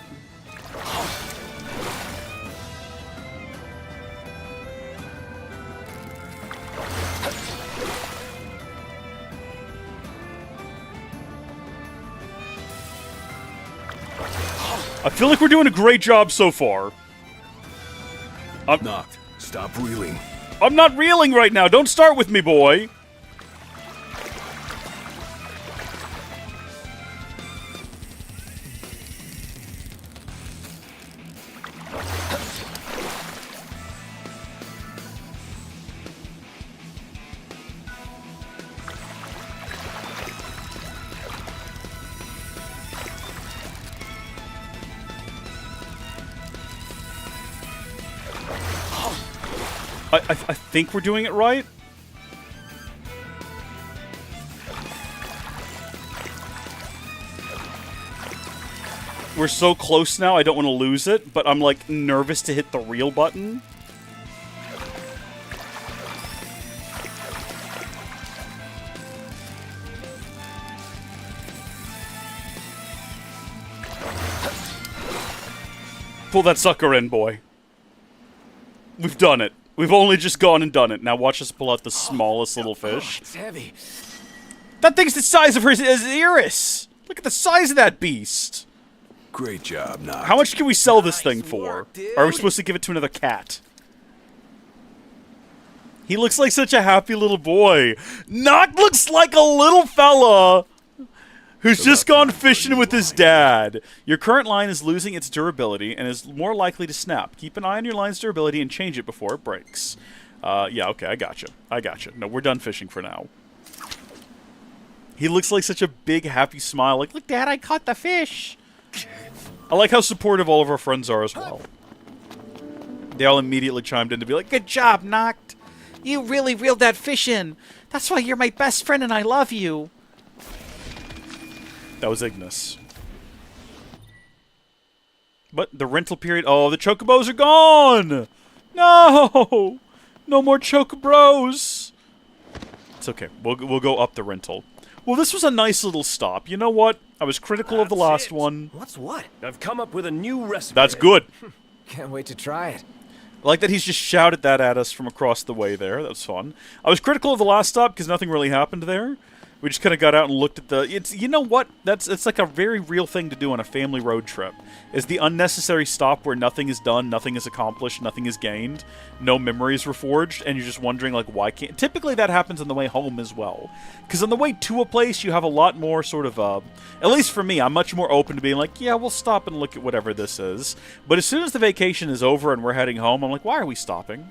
I feel like we're doing a great job so far. Knocked. Stop reeling. I'm not reeling right now. Don't start with me, boy. I think we're doing it right. We're so close now, I don't want to lose it, but I'm, like, nervous to hit the reel button. Pull that sucker in, boy. We've done it. We've only just gone and done it. Now watch us pull out the smallest little fish. It's heavy. That thing's the size of his iris! Look at the size of that beast! Great job, Knocked. How much can we sell this thing for? work, dude. Or are we supposed to give it to another cat? He looks like such a happy little boy. Knocked looks like a little fella who's just gone fishing with his dad. Your current line is losing its durability and is more likely to snap. Keep an eye on your line's durability and change it before it breaks. Yeah, okay, I gotcha. I gotcha. No, we're done fishing for now. He looks like such a big, happy smile. Like, look, Dad, I caught the fish. I like how supportive all of our friends are as well. They all immediately chimed in to be like, good job, Knocked. You really reeled that fish in. That's why you're my best friend and I love you. That was Ignis. But the rental period... Oh, the chocobos are gone! No! No more chocobros! It's okay. We'll go up the rental. Well, this was a nice little stop. You know what? I was critical of the last one. What's what? I've come up with a new recipe. That's good. Can't wait to try it. I like that he's just shouted that at us from across the way there. That was fun. I was critical of the last stop because nothing really happened there. We just kind of got out and looked at the... You know what? It's like a very real thing to do on a family road trip. Is the unnecessary stop where nothing is done, nothing is accomplished, nothing is gained, no memories were forged, and you're just wondering, like, why can't... Typically that happens on the way home as well. Because on the way to a place, you have a lot more sort of... at least for me, I'm much more open to being like, yeah, we'll stop and look at whatever this is. But as soon as the vacation is over and we're heading home, I'm like, why are we stopping?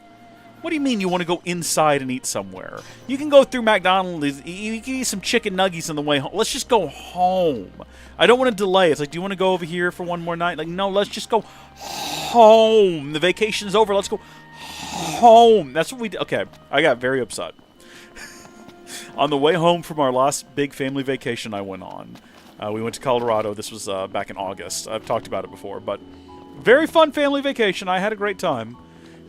What do you mean you want to go inside and eat somewhere? You can go through McDonald's, you can eat some chicken nuggets on the way home. Let's just go home. I don't want to delay. It's like, do you want to go over here for one more night? Like, no, let's just go home. The vacation's over. Let's go home. That's what we did. Okay, I got very upset. On the way home from our last big family vacation I went on, we went to Colorado. This was back in August. I've talked about it before, but very fun family vacation. I had a great time.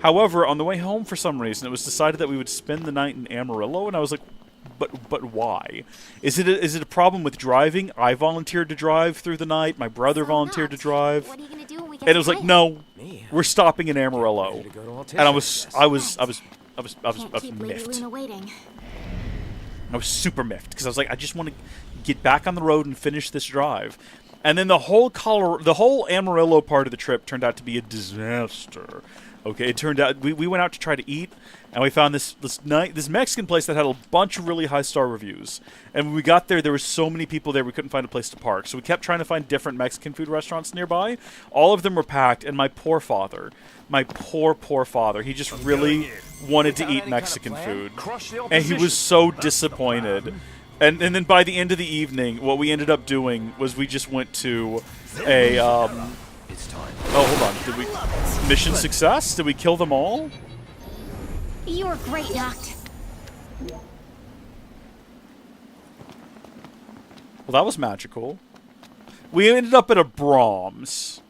However, on the way home, for some reason, it was decided that we would spend the night in Amarillo, and I was like, but why? Is it a problem with driving? I volunteered to drive through the night. My brother volunteered to drive. What are you gonna do when we get And it was like, no, we're stopping in Amarillo. Ready to go to And I was Can't keep Lady miffed. Luna waiting. I was super miffed because I was like, I just want to get back on the road and finish this drive. And then the whole Amarillo part of the trip turned out to be a disaster. Okay, it turned out we went out to try to eat, and we found this Mexican place that had a bunch of really high-star reviews. And when we got there were so many people there we couldn't find a place to park. So we kept trying to find different Mexican food restaurants nearby. All of them were packed, and my poor father, he just really wanted to eat Mexican food. And he was so disappointed. And then by the end of the evening, what we ended up doing was we just went to a... It's time. Oh, hold on. Did we... Mission success? Did we kill them all? You were great, Noct. Well, that was magical. We ended up at a Brahms,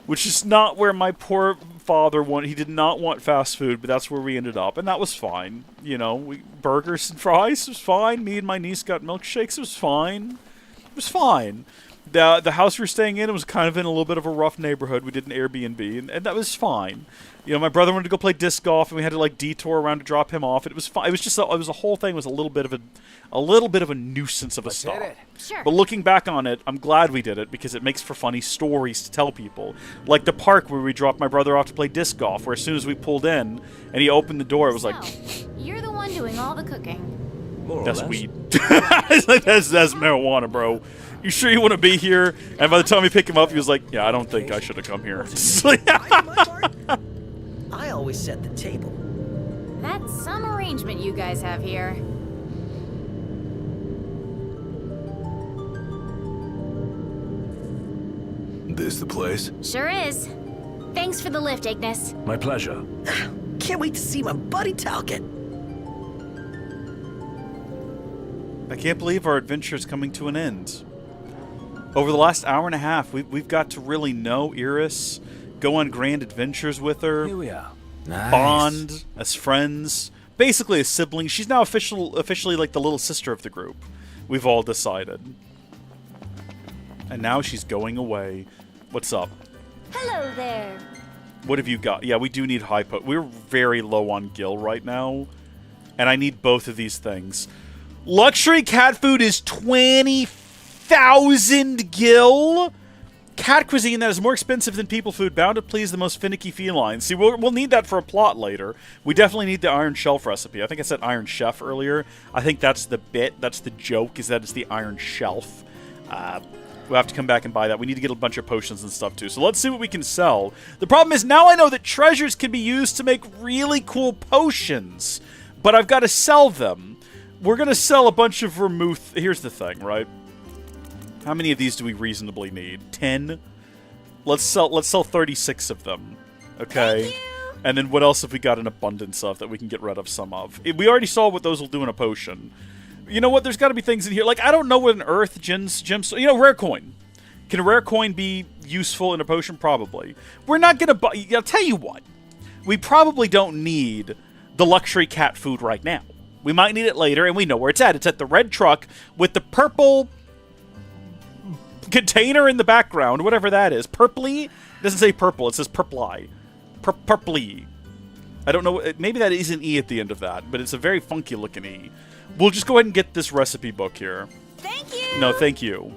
which is not where my poor father wanted. He did not want fast food, but that's where we ended up, and that was fine. You know, burgers and fries was fine. Me and my niece got milkshakes. It was fine. It was fine. The house we were staying in, it was kind of in a little bit of a rough neighborhood. We did an Airbnb, and that was fine. You know, my brother wanted to go play disc golf, and we had to like detour around to drop him off. It was fine. It was just it was a whole thing was a little bit of a nuisance of a stop. Sure. But looking back on it, I'm glad we did it because it makes for funny stories to tell people. Like the park where we dropped my brother off to play disc golf, where as soon as we pulled in and he opened the door, it was like, You're the one doing all the cooking. that's weed. It's like, that's marijuana, bro. You sure you want to be here? And by the time we pick him up, he was like, yeah, I don't think I should have come here. I always set the table. That's some arrangement you guys have here. This the place? Sure is. Thanks for the lift, Ignis. My pleasure. Can't wait to see my buddy Talcott. I can't believe our adventure is coming to an end. Over the last hour and a half, we've got to really know Iris, go on grand adventures with her, Here we are. bond as friends, basically a sibling. She's now officially like the little sister of the group. We've all decided. And now she's going away. What's up? Hello there. What have you got? Yeah, we do need high We're very low on gil right now, and I need both of these things. Luxury cat food is 20,000 gil. Cat cuisine that is more expensive than people food, bound to please the most finicky felines. See, we'll need that for a plot later. We definitely need the Iron Shelf recipe. I think I said Iron Chef earlier. I think that's the bit. That's the joke, is that it's the Iron Shelf. We'll have to come back and buy that. We need to get a bunch of potions and stuff, too. So let's see what we can sell. The problem is, now I know that treasures can be used to make really cool potions. But I've got to sell them. We're going to sell a bunch of vermouth. Here's the thing, right? How many of these do we reasonably need? 10? Let's sell 36 of them. Okay? And then what else have we got an abundance of that we can get rid of some of? We already saw what those will do in a potion. You know what? There's got to be things in here. Like, I don't know what an earth gemstone... You know, rare coin. Can a rare coin be useful in a potion? Probably. We're not going to buy... I'll tell you what. We probably don't need the luxury cat food right now. We might need it later, and we know where it's at. It's at the red truck with the purple container in the background, whatever that is. Purpley? It doesn't say purple. It says purpley. Purpley. I don't know. Maybe that is an E at the end of that, but it's a very funky-looking E. We'll just go ahead and get this recipe book here. Thank you. No, thank you.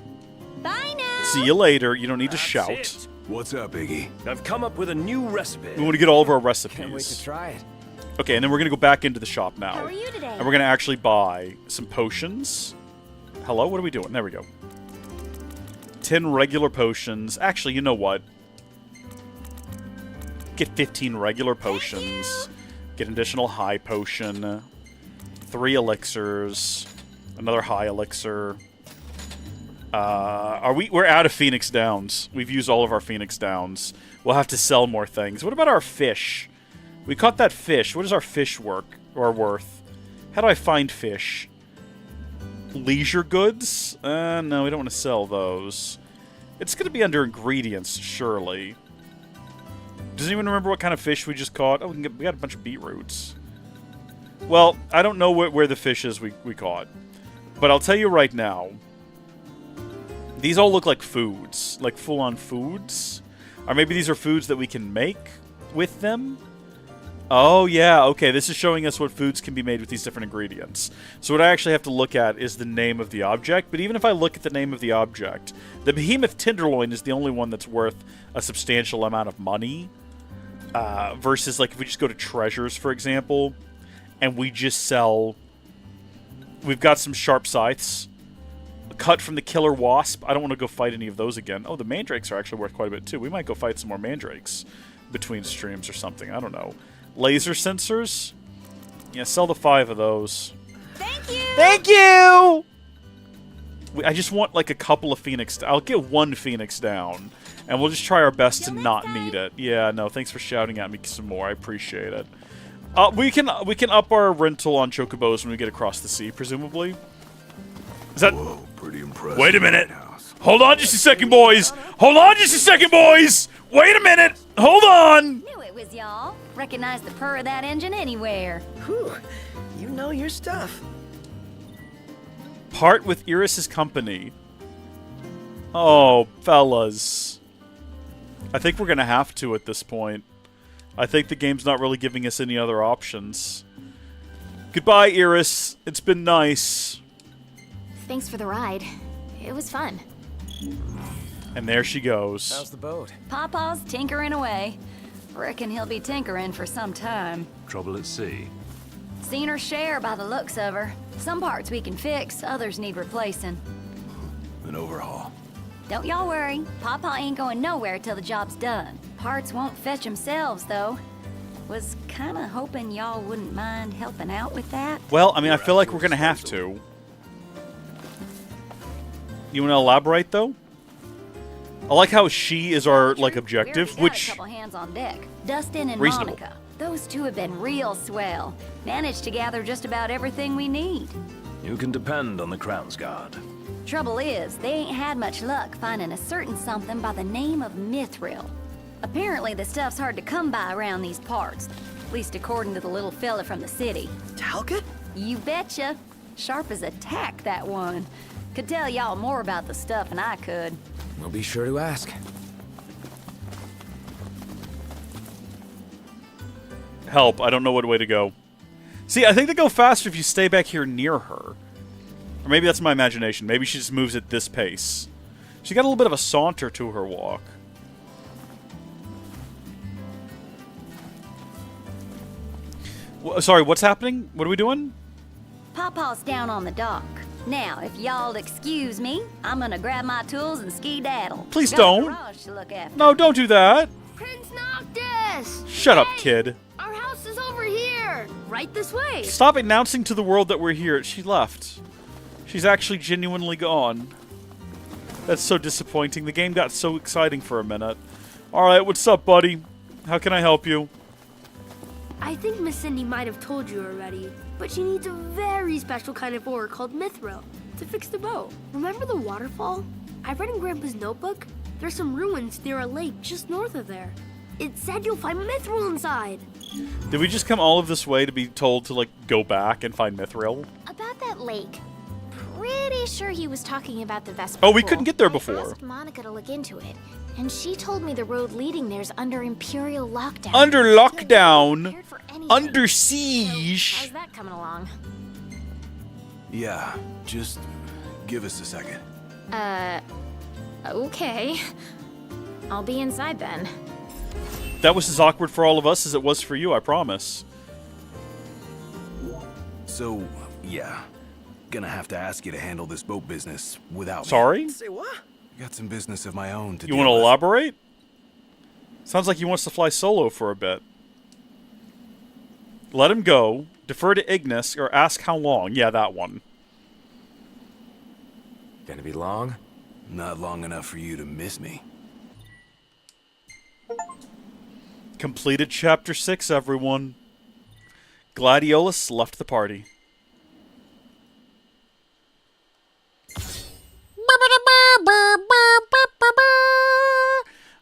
Bye now. See you later. You don't need to shout. It. What's up, Iggy? I've come up with a new recipe. We want to get all of our recipes. Can't wait to try it. Okay, and then we're going to go back into the shop now. How are you today? And we're going to actually buy some potions. Hello? What are we doing? There we go. 10 regular potions. Actually, you know what? Get 15 regular potions. Get an additional high potion. 3 elixirs. Another high elixir. We're out of Phoenix Downs. We've used all of our Phoenix Downs. We'll have to sell more things. What about our fish? We caught that fish. What is our fish worth? How do I find fish? Leisure goods? No, we don't want to sell those. It's going to be under ingredients, surely. Does anyone remember what kind of fish we just caught? Oh, we got a bunch of beetroots. Well, I don't know where the fish is we caught. But I'll tell you right now. These all look like foods. Like full-on foods. Or maybe these are foods that we can make with them. Oh, yeah, okay, this is showing us what foods can be made with these different ingredients. So what I actually have to look at is the name of the object, but even if I look at the name of the object, the behemoth tenderloin is the only one that's worth a substantial amount of money, versus, like, if we just go to treasures, for example, and we just sell... We've got some sharp scythes, a cut from the killer wasp. I don't want to go fight any of those again. Oh, the mandrakes are actually worth quite a bit, too. We might go fight some more mandrakes between streams or something. I don't know. Laser sensors? Yeah, sell the 5 of those. Thank you! Thank you! I just want, like, a couple of Phoenix... I'll get 1 Phoenix down. And we'll just try our best to not need it. Yeah, no, thanks for shouting at me some more. I appreciate it. We can up our rental on chocobos when we get across the sea, presumably. Is that? Whoa, pretty impressive. Wait a minute. Hold on just a second, boys. Hold on just a second, boys. Wait a minute. Hold on. Knew it was y'all. Recognize the purr of that engine anywhere. Whew, you know your stuff. Part with Iris's company. Oh, fellas. I think we're gonna have to at this point. I think the game's not really giving us any other options. Goodbye, Iris. It's been nice. Thanks for the ride. It was fun. And there she goes. How's the boat? Pawpaw's tinkering away. Reckon he'll be tinkering for some time. Trouble at sea. Seen her share by the looks of her. Some parts we can fix, others need replacing. An overhaul. Don't y'all worry. Pawpaw ain't going nowhere till the job's done. Parts won't fetch themselves, though. Was kinda hoping y'all wouldn't mind helping out with that. Well, I mean, I feel like we're gonna have to. You want to elaborate, though? I like how she is our, like, objective, We already got which... a couple hands on deck. Dustin and Reasonable. Monica. Those two have been real swell. Managed to gather just about everything we need. You can depend on the Crown's Guard. Trouble is, they ain't had much luck finding a certain something by the name of mithril. Apparently the stuff's hard to come by around these parts. At least according to the little fella from the city. Talcott? You betcha. Sharp as a tack, that one. Could tell y'all more about the stuff than I could. We'll be sure to ask. Help, I don't know what way to go. See, I think they go faster if you stay back here near her. Or maybe that's my imagination. Maybe she just moves at this pace. She got a little bit of a saunter to her walk. Sorry, what's happening? What are we doing? Pawpaw's down on the dock. Now, if y'all'll excuse me, I'm gonna grab my tools and ski-daddle. Please Got a don't. garage to look after. No, don't do that. Prince Noctis! Shut up, kid. Our house is over here! Right this way! Stop announcing to the world that we're here. She left. She's actually genuinely gone. That's so disappointing. The game got so exciting for a minute. Alright, what's up, buddy? How can I help you? I think Miss Cindy might have told you already, but she needs a very special kind of ore called mithril to fix the boat. Remember the waterfall? I read in Grandpa's notebook. There's some ruins near a lake just north of there. It said you'll find mithril inside. Did we just come all of this way to be told to, like, go back and find mithril? About that lake. Pretty sure he was talking about the Vesper Oh, we Pool. couldn't get there I before. asked Monica to look into it, and she told me the road leading there's under Imperial lockdown. Under lockdown? Prepared for anything. Under So, siege? how's that coming along? Yeah, just give us a second. Okay. I'll be inside then. That was as awkward for all of us as it was for you, I promise. So, yeah. Gonna have to ask you to handle this boat business without me. Sorry? Say what? Got some business of my own to You deal want to with. elaborate? Sounds like he wants to fly solo for a bit. Let him go, defer to Ignis, or ask how long. Yeah, that one. Gonna be long? Not long enough for you to miss me. Completed Chapter 6, everyone. Gladiolus left the party.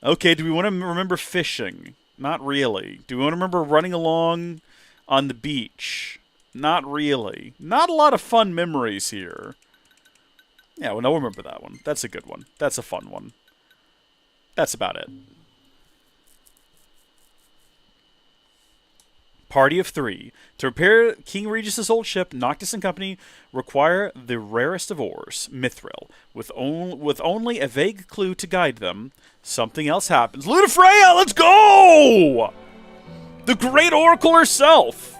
Okay, do we want to remember fishing? Not really. Do we want to remember running along on the beach? Not really. Not a lot of fun memories here. Yeah, well, no, remember that one. That's a good one. That's a fun one. That's about it. Party of 3. To repair King Regis's old ship, Noctis and Company require the rarest of ores, mithril. With only a vague clue to guide them, something else happens. Lunafreya, let's go! The great oracle herself!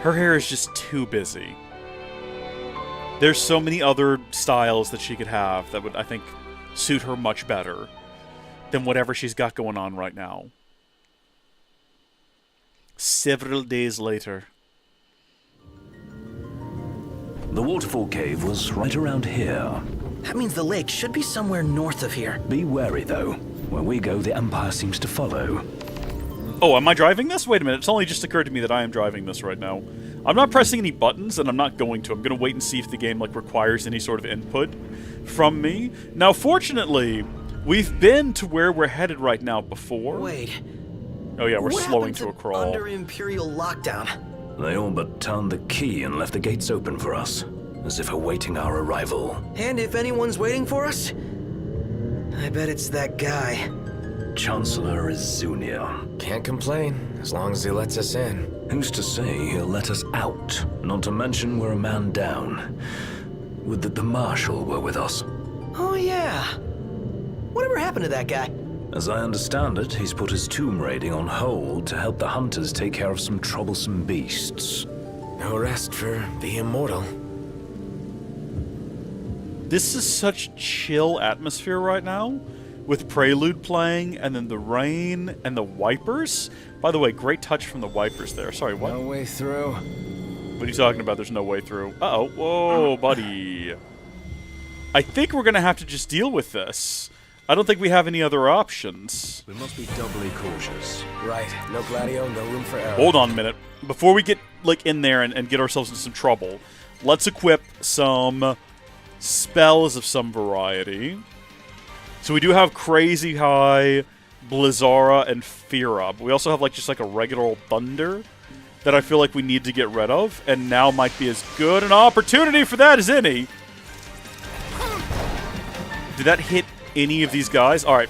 Her hair is just too busy. There's so many other styles that she could have that would, I think, suit her much better than whatever she's got going on right now. Several days later. The waterfall cave was right around here. That means the lake should be somewhere north of here. Be wary, though. Where we go, the Empire seems to follow. Oh, am I driving this? Wait a minute. It's only just occurred to me that I am driving this right now. I'm not pressing any buttons, and I'm not going to. I'm going to wait and see if the game requires any sort of input from me. Now, fortunately, we've been to where we're headed right now before. Wait. Oh yeah, we're What slowing happened to a crawl. Under Imperial lockdown. They all but turned the key and left the gates open for us, as if awaiting our arrival. And if anyone's waiting for us, I bet it's that guy. Chancellor Izunia. Can't complain, as long as he lets us in. Who's to say he'll let us out? Not to mention we're a man down. Would that the Marshal were with us. Oh yeah. Whatever happened to that guy? As I understand it, he's put his tomb raiding on hold to help the hunters take care of some troublesome beasts. No rest for the immortal. This is such chill atmosphere right now, with Prelude playing, and then the rain, and the wipers. By the way, great touch from the wipers there. Sorry, what? No way through. What are you talking about? There's no way through. Uh-oh. Whoa, buddy. I think we're going to have to just deal with this. I don't think we have any other options. We must be doubly cautious. Right. No Gladio, no room for error. Hold on a minute. Before we get, in there and get ourselves into some trouble, let's equip some spells of some variety. So we do have Crazy High, Blizzara, and Fira. But we also have, just a regular old Thunder that I feel like we need to get rid of. And now might be as good an opportunity for that as any. Did that hit any of these guys? Alright.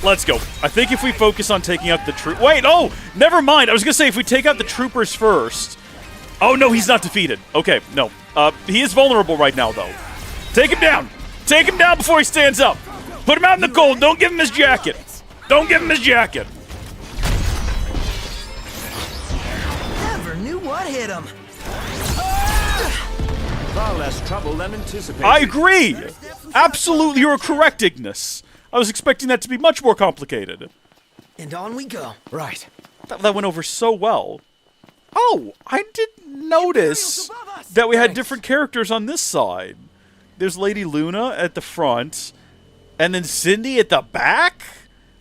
Let's go. I think if we focus on taking out the troop... Wait, oh! Never mind! I was gonna say, if we take out the troopers first... Oh, no, he's not defeated. Okay, no. He is vulnerable right now, though. Take him down! Take him down before he stands up! Put him out in the cold! Don't give him his jacket! Don't give him his jacket! Never knew what hit him. Far less trouble than anticipated. I agree! Absolutely, you're correct, Ignis. I was expecting that to be much more complicated. And on we go. Right. That went over so well. Oh, I didn't notice that we had different characters on this side. There's Lady Luna at the front, and then Cindy at the back?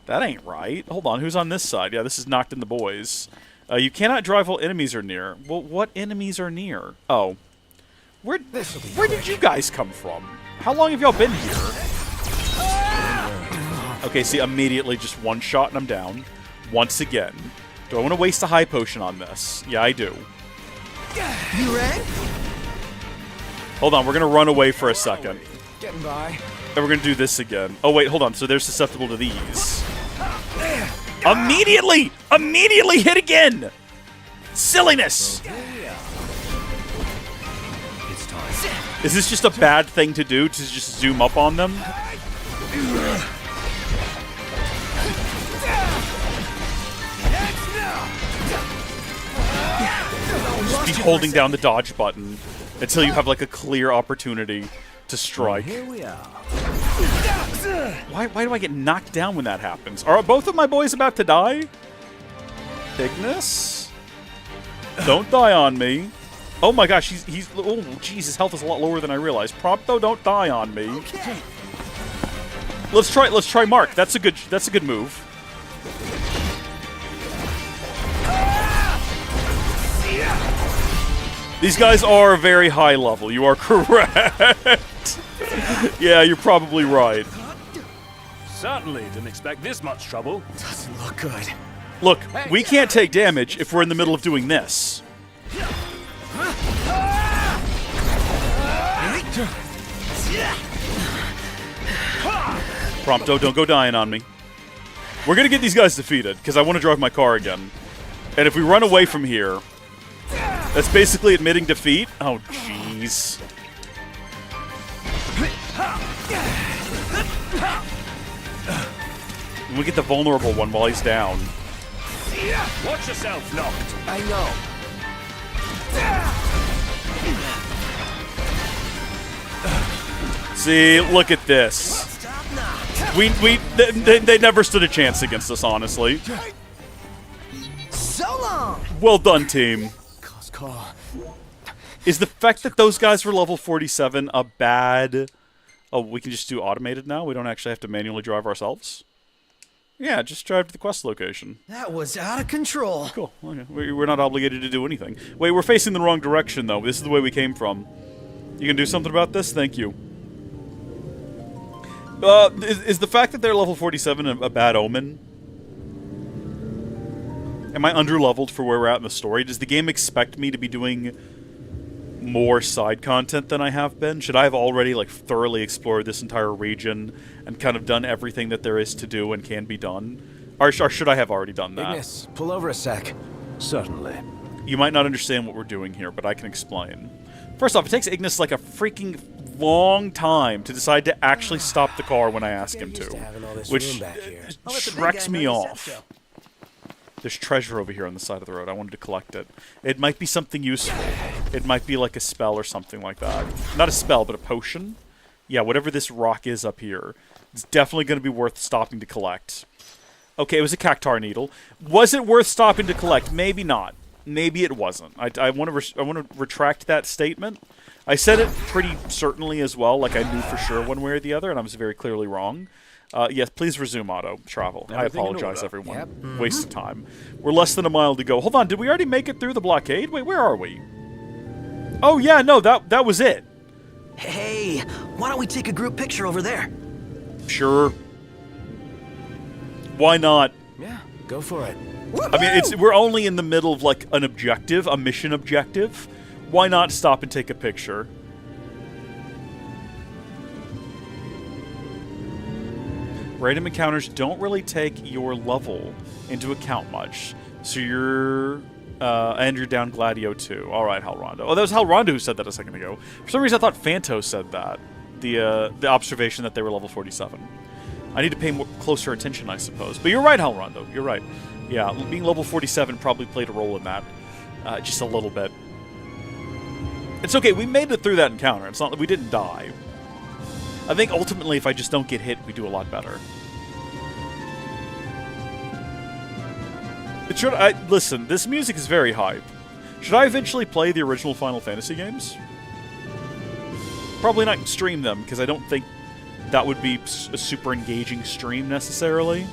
That ain't right. Hold on, who's on this side? Yeah, this is Knocked in the Boys. You cannot drive while enemies are near. Well, what enemies are near? Oh. Where did you guys come from? How long have y'all been here? Okay, see, immediately just one shot and I'm down. Once again. Do I want to waste a high potion on this? Yeah, I do. You ready? Hold on, we're going to run away for a second. Getting by. And we're going to do this again. Oh, wait, hold on. So they're susceptible to these. Immediately! Immediately hit again! Silliness! It's time. Is this just a bad thing to do, to just zoom up on them? Just keep holding down the dodge button until you have a clear opportunity to strike. Here we are. Why do I get knocked down when that happens? Are both of my boys about to die? Ignis? Don't die on me. Oh my gosh, he's oh jeez, his health is a lot lower than I realized. Prompto, don't die on me. Okay. Let's try Mark. That's a good move. These guys are very high level. You are correct. Yeah, you're probably right. Certainly didn't expect this much trouble. Doesn't look good. Look, we can't take damage if we're in the middle of doing this. Prompto, don't go dying on me. We're gonna get these guys defeated, because I want to drive my car again. And if we run away from here, that's basically admitting defeat. Oh, jeez. We get the vulnerable one while he's down. Watch yourself, Knocked. I know. See, look at this. They never stood a chance against us, honestly. So long. Well done, team. Is the fact that those guys were level 47 a bad... Oh, we can just do automated now? We don't actually have to manually drive ourselves? Yeah, just drive to the quest location. That was out of control. Cool. Okay. We're not obligated to do anything. Wait, we're facing the wrong direction, though. This is the way we came from. You can do something about this? Thank you. Is the fact that they're level 47 a bad omen? Am I under-leveled for where we're at in the story? Does the game expect me to be doing more side content than I have been? Should I have already, like, thoroughly explored this entire region and kind of done everything that there is to do and can be done? Or should I have already done that? Ignis, pull over a sec. Certainly. You might not understand what we're doing here, but I can explain. First off, it takes Ignis like a freaking long time to decide to actually stop the car when I ask him to, which wrecks me off. There's treasure over here on the side of the road. I wanted to collect it. It might be something useful. It might be like a spell or something like that. Not a spell, but a potion. Yeah, whatever this rock is up here. It's definitely going to be worth stopping to collect. Okay, it was a cactar needle. Was it worth stopping to collect? Maybe not. Maybe it wasn't. I want to retract that statement. I said it pretty certainly as well, like I knew for sure one way or the other, and I was very clearly wrong. Yes, please resume auto travel. I apologize, everyone. Yep. Waste of time. We're less than a mile to go. Hold on, did we already make it through the blockade? Wait, where are we? Oh, yeah, no, that was it. Hey, why don't we take a group picture over there? Sure. Why not? Yeah, go for it. I mean, we're only in the middle of, like, an objective, a mission objective. Why not stop and take a picture? Random encounters don't really take your level into account much. So you're... and you're down Gladio too. Alright, Halrondo. Oh, that was Halrondo who said that a second ago. For some reason I thought Phantos said that. The observation that they were level 47. I need to pay closer attention, I suppose. But you're right, Halrondo. You're right. Yeah, being level 47 probably played a role in that. Just a little bit. It's okay, we made it through that encounter. It's not that we didn't die. I think ultimately if I just don't get hit, we do a lot better. Listen, this music is very hype. Should I eventually play the original Final Fantasy games? Probably not stream them, because I don't think that would be a super engaging stream necessarily.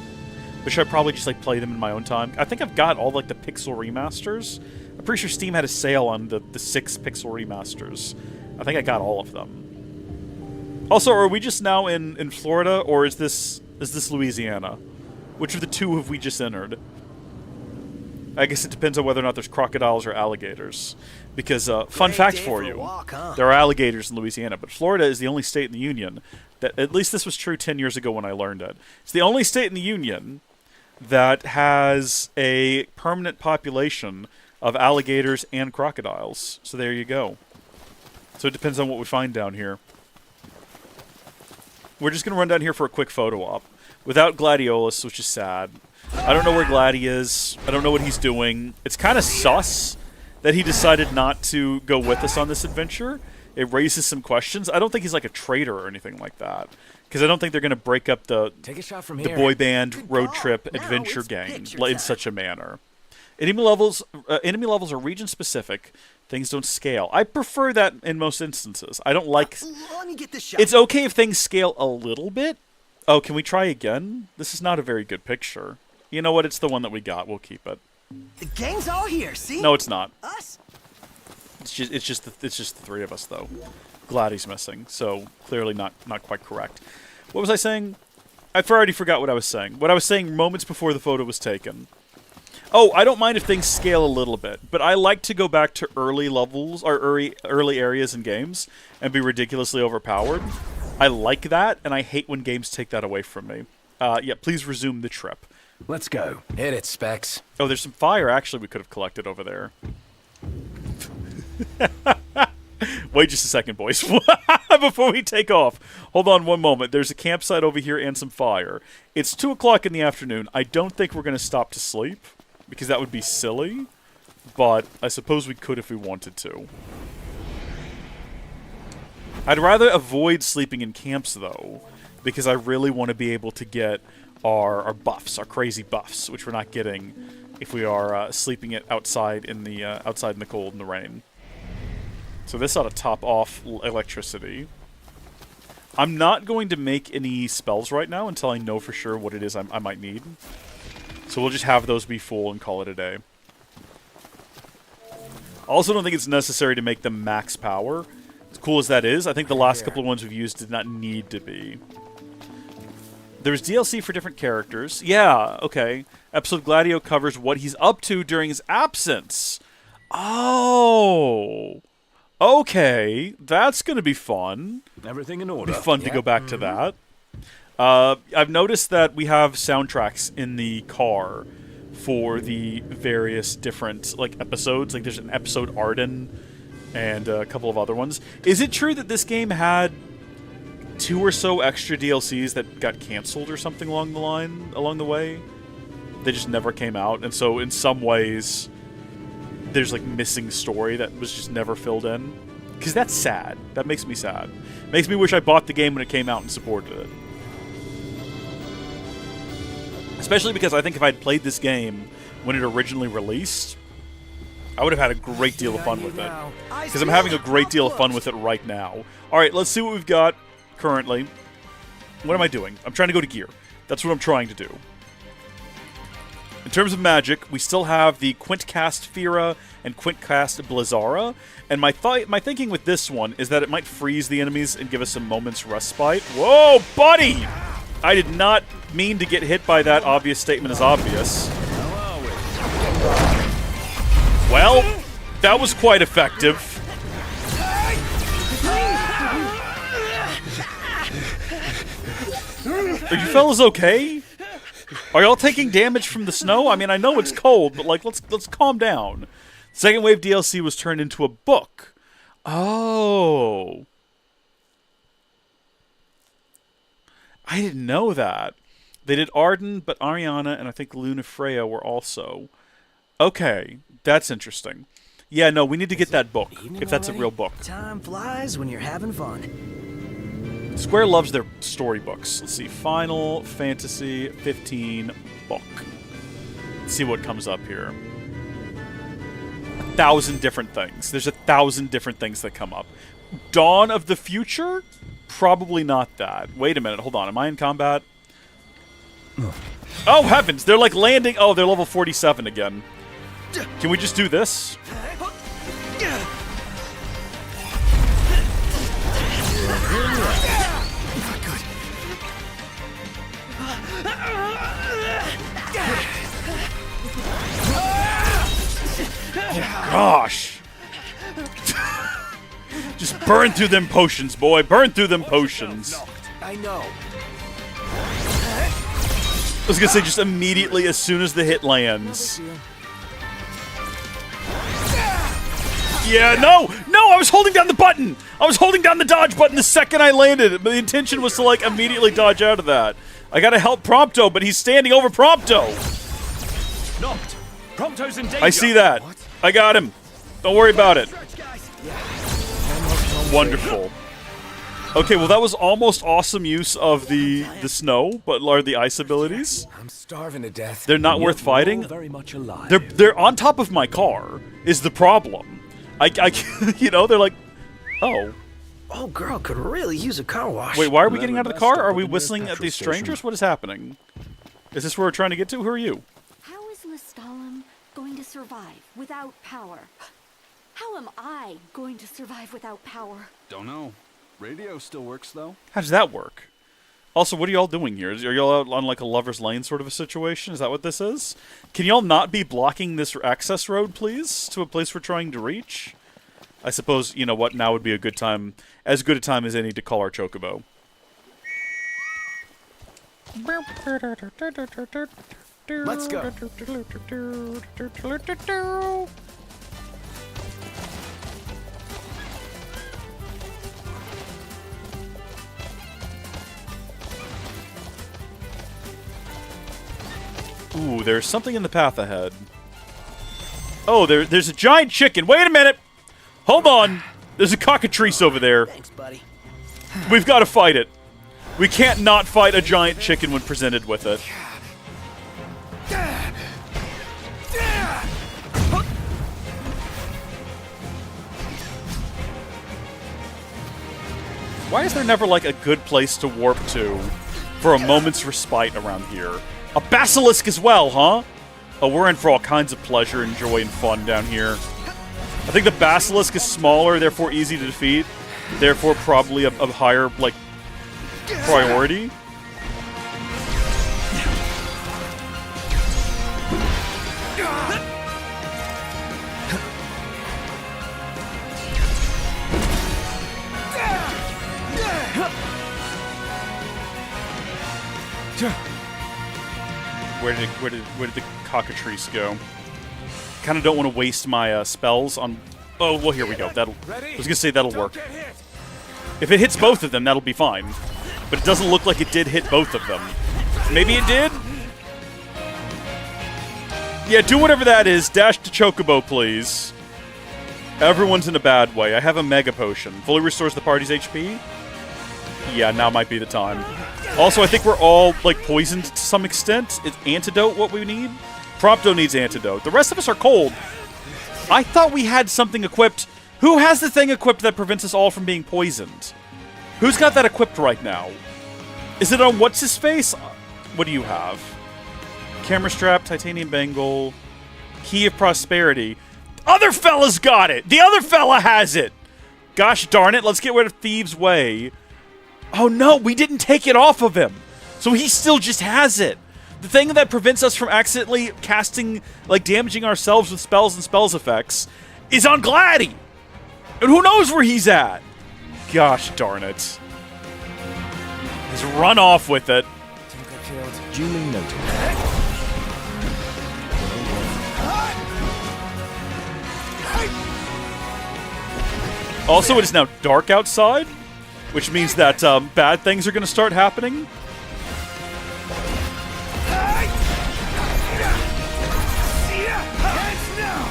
But should I probably just like play them in my own time? I think I've got all like the pixel remasters. I'm pretty sure Steam had a sale on the 6 pixel remasters. I think I got all of them. Also, are we just now in Florida, or is this Louisiana? Which of the two have we just entered? I guess it depends on whether or not there's crocodiles or alligators. Because, fun fact for you, there are alligators in Louisiana, but Florida is the only state in the Union that, at least this was true 10 years ago when I learned it, it's the only state in the Union that has a permanent population of alligators and crocodiles. So there you go. So it depends on what we find down here. We're just going to run down here for a quick photo op. Without Gladiolus, which is sad. I don't know where Glady is. I don't know what he's doing. It's kind of sus that he decided not to go with us on this adventure. It raises some questions. I don't think he's like a traitor or anything like that. Because I don't think they're going to break up the boy band road trip adventure gang in such a manner. Enemy levels are region specific. Things don't scale. I prefer that in most instances. I don't like... Let me get this shot. It's okay if things scale a little bit. Oh, can we try again? This is not a very good picture. You know what? It's the one that we got. We'll keep it. The gang's all here, see? No, it's not. Us? It's just the three of us, though. Glady's missing, so clearly not quite correct. What was I saying? I already forgot what I was saying. What I was saying moments before the photo was taken. Oh, I don't mind if things scale a little bit, but I like to go back to early levels or early areas in games and be ridiculously overpowered. I like that, and I hate when games take that away from me. Yeah, please resume the trip. Let's go. Hit it, Specs. Oh, there's some fire, actually, we could have collected over there. Wait just a second, boys. Before we take off. Hold on one moment. There's a campsite over here and some fire. It's 2 o'clock in the afternoon. I don't think we're going to stop to sleep, because that would be silly. But I suppose we could if we wanted to. I'd rather avoid sleeping in camps, though, because I really want to be able to get our buffs, our crazy buffs, which we're not getting if we are sleeping it outside in the cold and the rain. So this ought to top off electricity. I'm not going to make any spells right now until I know for sure what it is I might need. So we'll just have those be full and call it a day. I also don't think it's necessary to make them max power. As cool as that is, I think the last couple of ones we've used did not need to be. There's DLC for different characters. Yeah, okay. Episode Gladio covers what he's up to during his absence. Oh. Okay. That's going to be fun. Everything in order. It'll be fun to go back to that. I've noticed that we have soundtracks in the car for the various different episodes. Like there's an episode Arden and a couple of other ones. Is it true that this game had 2 or so extra DLCs that got canceled or something along the way? They just never came out, and so in some ways there's missing story that was just never filled in. Because that's sad. That makes me sad. Makes me wish I bought the game when it came out and supported it. Especially because I think if I'd played this game when it originally released, I would have had a great deal of fun with it. Because I'm having a great deal of fun with it right now. Alright, let's see what we've got currently. What am I doing? I'm trying to go to gear. That's what I'm trying to do. In terms of magic, we still have the Quintcast Fira and Quintcast Blizzara. And my thinking with this one is that it might freeze the enemies and give us some moments respite. Whoa, buddy! I did not mean to get hit by that obvious statement as obvious. Well, that was quite effective. Are you fellas okay? Are y'all taking damage from the snow? I mean, I know it's cold, but let's calm down. Second Wave DLC was turned into a book. Oh. I didn't know that. They did Arden, but Ariana and I think Lunafreya were also. Okay, that's interesting. Yeah, no, we need to get that book, if that's a real book. Time flies when you're having fun. Square loves their storybooks. Let's see, Final Fantasy 15 book. Let's see what comes up here. 1,000 different things. There's 1,000 different things that come up. Dawn of the Future? Probably not that. Wait a minute, hold on. Am I in combat? Oh, heavens! They're landing. Oh, they're level 47 again. Can we just do this? Oh, gosh. Just burn through them potions, boy. Burn through them potions. I know. I was gonna say, just immediately as soon as the hit lands. Yeah, no! No, I was holding down the button! I was holding down the dodge button the second I landed. But the intention was to, immediately dodge out of that. I gotta help Prompto, but he's standing over Prompto! Knocked. Prompto's in danger. I see that. What? I got him. Don't worry about it. Wonderful. Okay, well that was almost awesome use of the snow, but are the ice abilities. I'm starving to death. They're not worth fighting. Very much alive. They're on top of my car is the problem. I you know, they're like, oh. Oh, girl could really use a car wash. Wait, why are we getting out of the car? Are we whistling at these strangers? What is happening? Is this where we're trying to get to? Who are you? How is Lestalem going to survive without power? How am I going to survive without power? Don't know. Radio still works, though. How does that work? Also, what are y'all doing here? Are y'all out on a lover's lane sort of a situation? Is that what this is? Can y'all not be blocking this access road, please, to a place we're trying to reach? I suppose, you know what, now would be a good time, as good a time as any to call our Chocobo. Let's go. Ooh, there's something in the path ahead. Oh, there's a giant chicken. Wait a minute! Hold on! There's a cockatrice over there. Thanks, buddy. We've got to fight it. We can't not fight a giant chicken when presented with it. Why is there never, like, a good place to warp to for a moment's respite around here? A basilisk as well, huh? Oh, we're in for all kinds of pleasure and joy and fun down here. I think the basilisk is smaller, therefore easy to defeat. Therefore probably a higher, like, priority. Where did the cockatrice go? Kind of don't want to waste my spells on. Oh well, here we go. I was gonna say that'll work. If it hits both of them, that'll be fine. But it doesn't look like it did hit both of them. Maybe it did. Yeah, do whatever that is. Dash to Chocobo, please. Everyone's in a bad way. I have a Mega Potion. Fully restores the party's HP. Yeah, now might be the time. Also, I think we're all, like, poisoned to some extent. Is antidote what we need? Prompto needs antidote. The rest of us are cold. I thought we had something equipped. Who has the thing equipped that prevents us all from being poisoned? Who's got that equipped right now? Is it on what's-his-face? What do you have? Camera strap, titanium bangle, key of prosperity. Other fella's got it! The other fella has it! Gosh darn it, let's get rid of Thieves' Way. Oh no, we didn't take it off of him. So he still just has it. The thing that prevents us from accidentally casting, like, damaging ourselves with spells and spells effects is on Gladdy. And who knows where he's at? Gosh darn it. He's run off with it. Duly noted. Also, it is now dark outside, which means that bad things are going to start happening.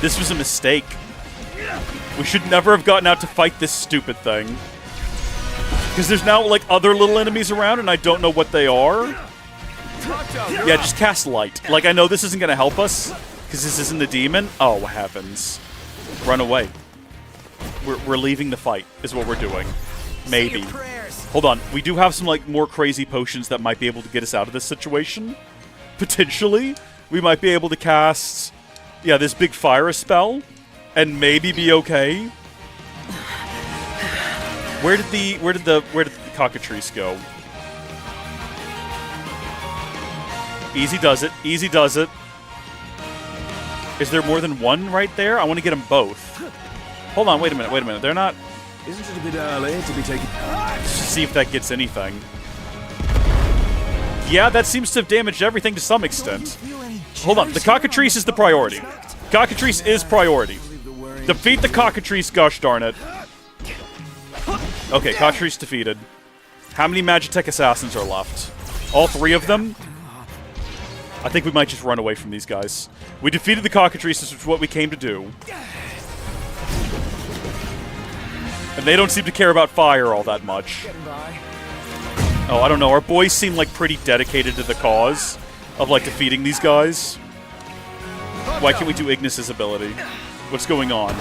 This was a mistake. We should never have gotten out to fight this stupid thing. Because there's now, like, other little enemies around, and I don't know what they are. Yeah, just cast light. Like, I know this isn't going to help us, because this isn't a demon. Oh, heavens. Run away. We're leaving the fight, is what we're doing. Maybe. Hold on. We do have some, like, more crazy potions that might be able to get us out of this situation. Potentially. We might be able to cast, yeah, this big fire spell, and maybe be okay. Where did the cockatrice go? Easy does it. Easy does it. Is there more than one right there? I want to get them both. Hold on, wait a minute. They're not... Isn't it a bit early to be taking... See if that gets anything. Yeah, that seems to have damaged everything to some extent. Hold on, the cockatrice is the priority. Cockatrice is priority. Defeat the cockatrice, gosh darn it. Okay, cockatrice defeated. How many Magitech assassins are left? All three of them? I think we might just run away from these guys. We defeated the cockatrice, which is what we came to do. And they don't seem to care about fire all that much. Oh, I don't know. Our boys seem like pretty dedicated to the cause of, like, defeating these guys. Why can't we do Ignis's ability? What's going on?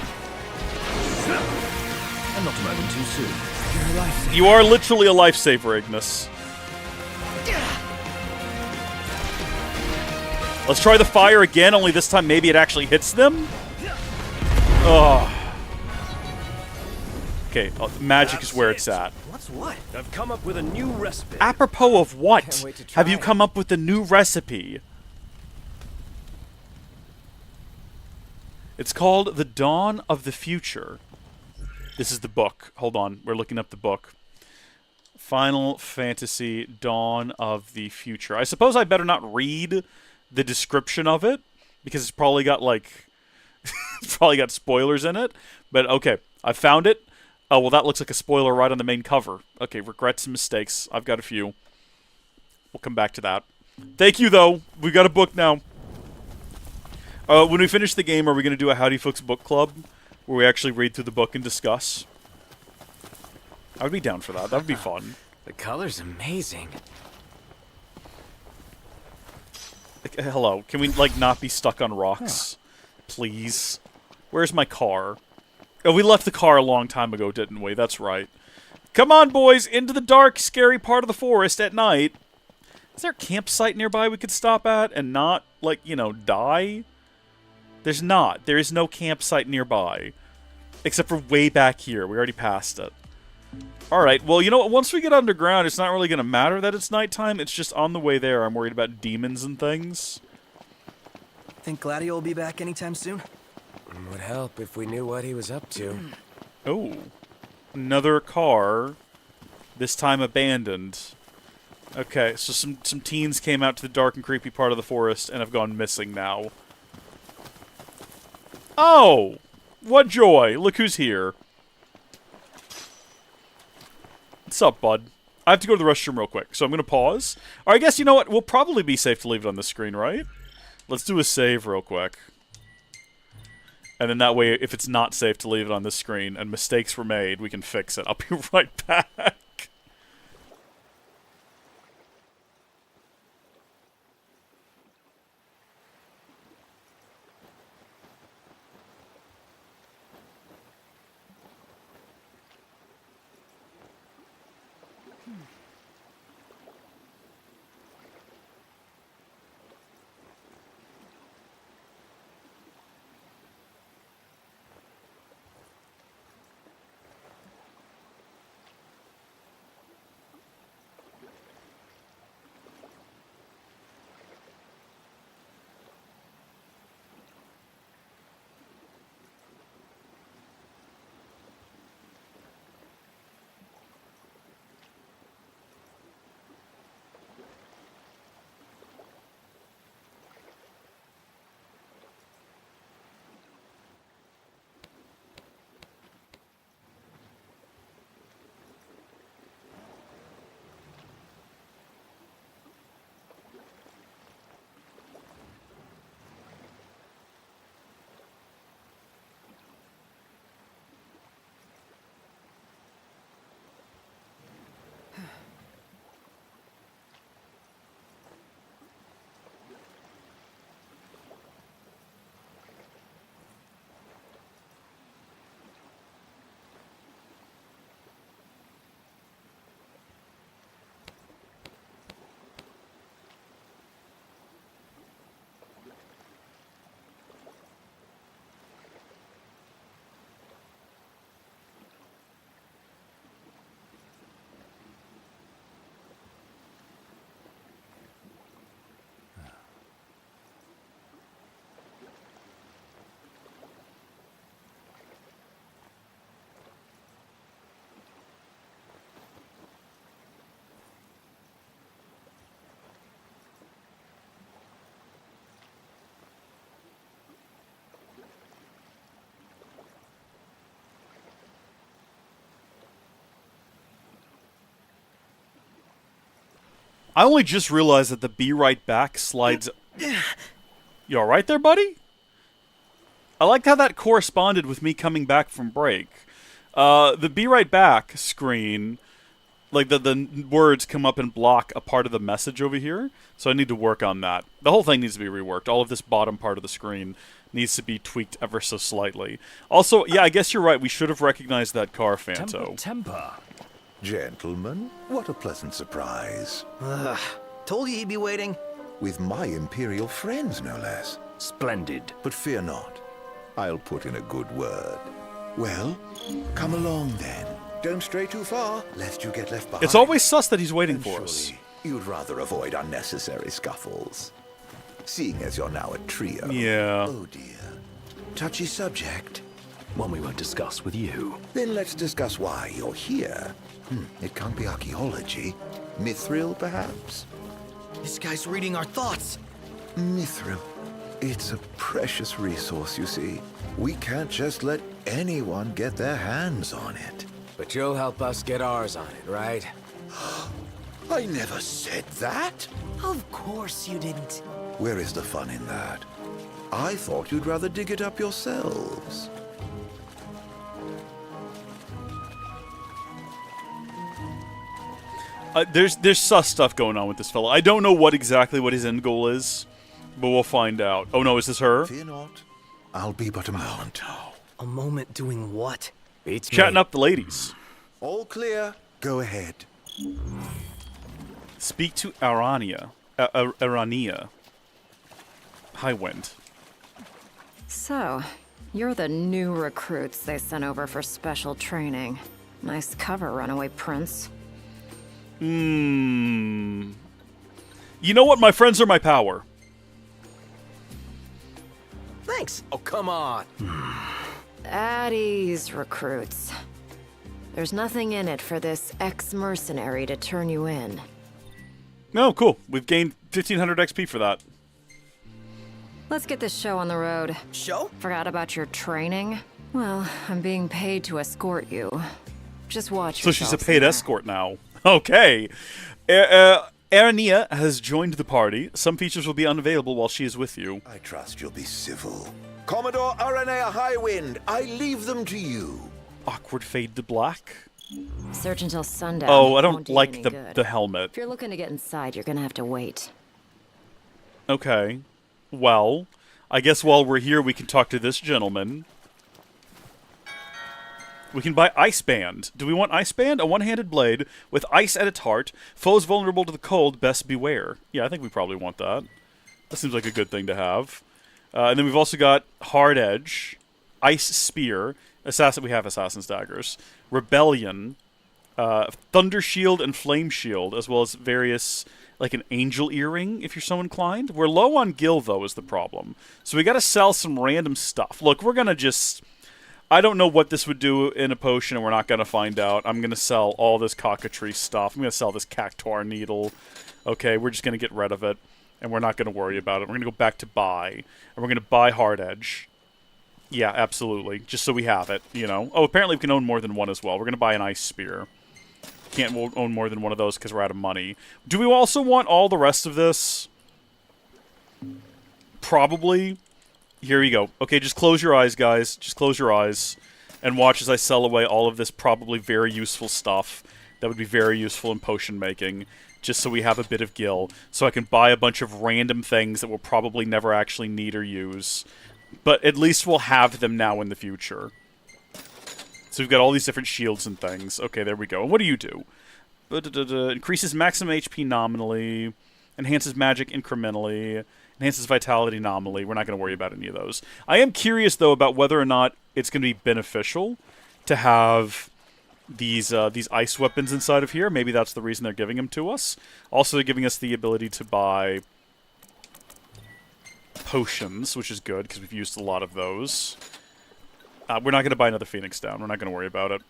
I'm not a moment too soon. You are literally a lifesaver, Ignis. Let's try the fire again, only this time maybe it actually hits them? Ugh. Okay, magic is where it's at. What's what? I've come up with a new recipe. Apropos of what? Have you come up with a new recipe? It's called The Dawn of the Future. This is the book. Hold on, we're looking up the book. Final Fantasy Dawn of the Future. I suppose I better not read the description of it, because it's probably got, like... it's probably got spoilers in it. But, okay, I found it. Oh, well, that looks like a spoiler right on the main cover. Okay, regrets and mistakes. I've got a few. We'll come back to that. Thank you, though. We've got a book now. When we finish the game, are we going to do a Howdy Folks book club? Where we actually read through the book and discuss? I would be down for that. That would be fun. The color's amazing. Like, hello, can we, like, not be stuck on rocks? Please? Where's my car? Oh, we left the car a long time ago, didn't we? That's right. Come on, boys, into the dark, scary part of the forest at night. Is there a campsite nearby we could stop at and not, like, you know, die? There's not. There is no campsite nearby. Except for way back here. We already passed it. Alright, well, you know what? Once we get underground, it's not really going to matter that it's nighttime. It's just on the way there. I'm worried about demons and things. Think Gladio will be back anytime soon? Would help if we knew what he was up to. Oh. Another car. This time abandoned. Okay, so some teens came out to the dark and creepy part of the forest and have gone missing now. Oh! What joy! Look who's here. What's up, bud? I have to go to the restroom real quick, so I'm going to pause. Or I guess, you know what? We'll probably be safe to leave it on the screen, right? Let's do a save real quick. And then that way, if it's not safe to leave it on this screen and mistakes were made, we can fix it. I'll be right back. I only just realized that the be right back slides... You alright there, buddy? I liked how that corresponded with me coming back from break. The be right back screen, like the words come up and block a part of the message over here, so I need to work on that. The whole thing needs to be reworked. All of this bottom part of the screen needs to be tweaked ever so slightly. Also, yeah, I guess you're right. We should have recognized that car, Fanto. Temper. Gentlemen, what a pleasant surprise. Told you he'd be waiting. With my Imperial friends, no less. Splendid. But fear not. I'll put in a good word. Well, come along then. Don't stray too far, lest you get left behind. It's always sus that he's waiting for us. You'd rather avoid unnecessary scuffles. Seeing as you're now a trio. Yeah. Oh dear. Touchy subject. One we won't discuss with you. Then let's discuss why you're here. It can't be archaeology. Mithril, perhaps? This guy's reading our thoughts. Mithril. It's a precious resource, you see. We can't just let anyone get their hands on it. But you'll help us get ours on it, right? I never said that. Of course you didn't. Where is the fun in that? I thought you'd rather dig it up yourselves. There's sus stuff going on with this fella. I don't know what his end goal is, but we'll find out. Oh no, is this her? Fear not. I'll be but a moment. A moment doing what? Beats Chatting me. up the ladies. All clear. Go ahead. Speak to Aranea. Aranea. Highwind. So, you're the new recruits they sent over for special training. Nice cover, runaway prince. You know what? My friends are my power. Thanks. Oh, come on. At ease, recruits. There's nothing in it for this ex-mercenary to turn you in. No, cool. We've gained 1500 XP for that. Let's get this show on the road. Show? Forgot about your training? Well, I'm being paid to escort you. Just watch So she's a yourselves paid there. escort now. Okay. Aranea has joined the party. Some features will be unavailable while she is with you. I trust you'll be civil. Commodore Aranea Highwind, I leave them to you. Awkward fade to black. Search until sundown. Oh, I Won't don't do you like any the good. helmet. If you're looking to get inside, you're gonna have to wait. Okay. Well, I guess while we're here, we can talk to this gentleman. We can buy Ice Band. Do we want Ice Band? A one-handed blade with ice at its heart. Foes vulnerable to the cold, best beware. Yeah, I think we probably want that. That seems like a good thing to have. And then we've also got Hard Edge, Ice Spear, we have Assassin's Daggers, Rebellion, Thunder Shield and Flame Shield, as well as various, like an Angel Earring, if you're so inclined. We're low on gil, though, is the problem. So we gotta sell some random stuff. Look, we're gonna just... I don't know what this would do in a potion, and we're not gonna find out. I'm gonna sell all this cockatrice stuff. I'm gonna sell this cactuar needle. Okay, we're just gonna get rid of it, and we're not gonna worry about it. We're gonna go back to buy, and we're gonna buy Hard Edge. Yeah, absolutely. Just so we have it, you know. Oh, apparently we can own more than one as well. We're going to buy an Ice Spear. Can't own more than one of those because we're out of money. Do we also want all the rest of this? Probably. Here we go. Okay, just close your eyes, guys. Just close your eyes. And watch as I sell away all of this probably very useful stuff that would be very useful in potion making. Just so we have a bit of gil. So I can buy a bunch of random things that we'll probably never actually need or use. But at least we'll have them now in the future. So we've got all these different shields and things. Okay, there we go. And what do you do? Increases maximum HP nominally. Enhances magic incrementally. Enhances vitality nominally. We're not going to worry about any of those. I am curious, though, about whether or not it's going to be beneficial to have these ice weapons inside of here. Maybe that's the reason they're giving them to us. Also, they're giving us the ability to buy potions, which is good, because we've used a lot of those. We're not going to buy another Phoenix Down. We're not going to worry about it.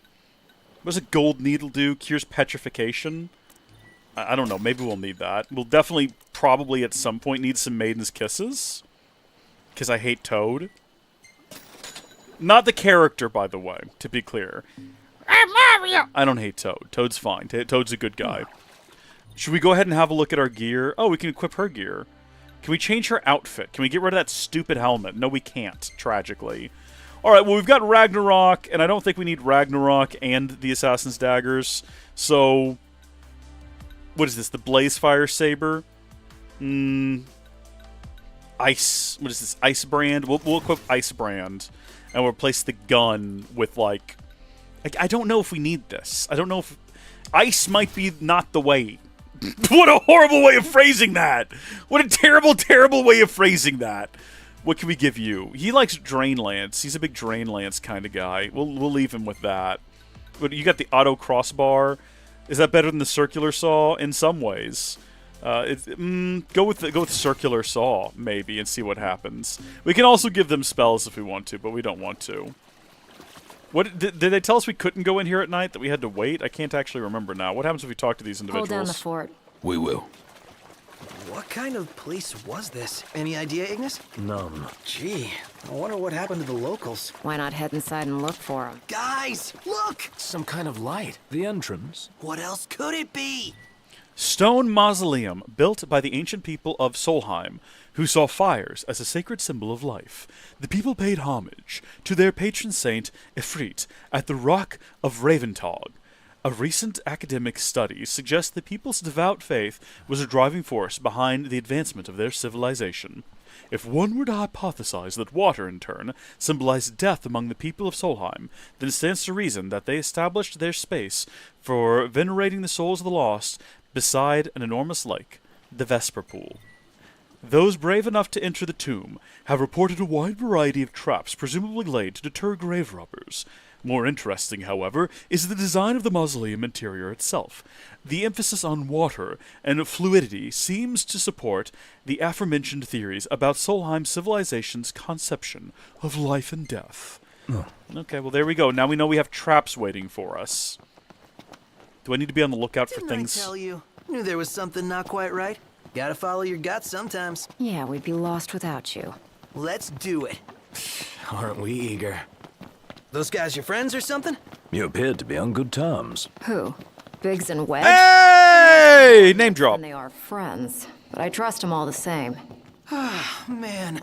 What does a Gold Needle do? Cures petrification? I don't know. Maybe we'll need that. We'll definitely, probably at some point, need some Maiden's Kisses. Because I hate Toad. Not the character, by the way, to be clear. I don't hate Toad. Toad's fine. Toad's a good guy. Should we go ahead and have a look at our gear? Oh, we can equip her gear. Can we change her outfit? Can we get rid of that stupid helmet? No, we can't, tragically. Alright, well, we've got Ragnarok, and I don't think we need Ragnarok and the Assassin's Daggers. So, what is this? The Blazefire Saber? Ice. What is this? Ice Brand? We'll equip Ice Brand, and we'll replace the gun with, like... I don't know if we need this. I don't know if... Ice might be not the way. What a horrible way of phrasing that! What a terrible, terrible way of phrasing that! What can we give you? He likes Drain Lance. He's a big Drain Lance kind of guy. We'll leave him with that. But you got the auto crossbar. Is that better than the circular saw? In some ways. Go with circular saw maybe and see what happens. We can also give them spells if we want to, but we don't want to. What did they tell us we couldn't go in here at night? That we had to wait? I can't actually remember now. What happens if we talk to these individuals? Hold down the fort. We will. What kind of place was this? Any idea, Ignis? None. Gee, I wonder what happened to the locals. Why not head inside and look for them? Guys, look! Some kind of light. The entrance? What else could it be? Stone mausoleum built by the ancient people of Solheim, who saw fires as a sacred symbol of life. The people paid homage to their patron saint Ifrit at the Rock of Raventog. A recent academic study suggests the people's devout faith was a driving force behind the advancement of their civilization. If one were to hypothesize that water, in turn, symbolized death among the people of Solheim, then it stands to reason that they established their space for venerating the souls of the lost beside an enormous lake, the Vesper Pool. Those brave enough to enter the tomb have reported a wide variety of traps presumably laid to deter grave robbers. More interesting, however, is the design of the mausoleum interior itself. The emphasis on water and fluidity seems to support the aforementioned theories about Solheim civilization's conception of life and death. Okay, well there we go. Now we know we have traps waiting for us. Do I need to be on the lookout for things? Didn't I tell you? Knew there was something not quite right. Gotta follow your gut sometimes. Yeah, we'd be lost without you. Let's do it. Aren't we eager? Those guys your friends or something? You appeared to be on good terms. Who? Biggs and Wedge? Hey! Name drop. And they are friends, but I trust them all the same. Ah, man.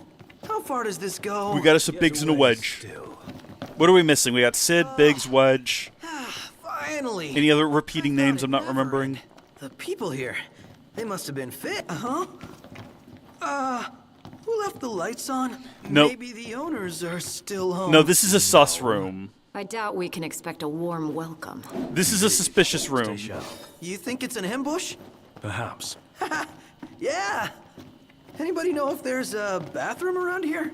How far does this go? We got us a Biggs and a Wedge. What are we missing? We got Sid, Biggs, Wedge. Finally. Any other repeating names I'm not remembering? The people here, they must have been fit, huh? Who left the lights on? Nope. Maybe the owners are still home. No, this is a sus room. I doubt we can expect a warm welcome. This is a suspicious room. You think it's an ambush? Perhaps. Yeah. Anybody know if there's a bathroom around here?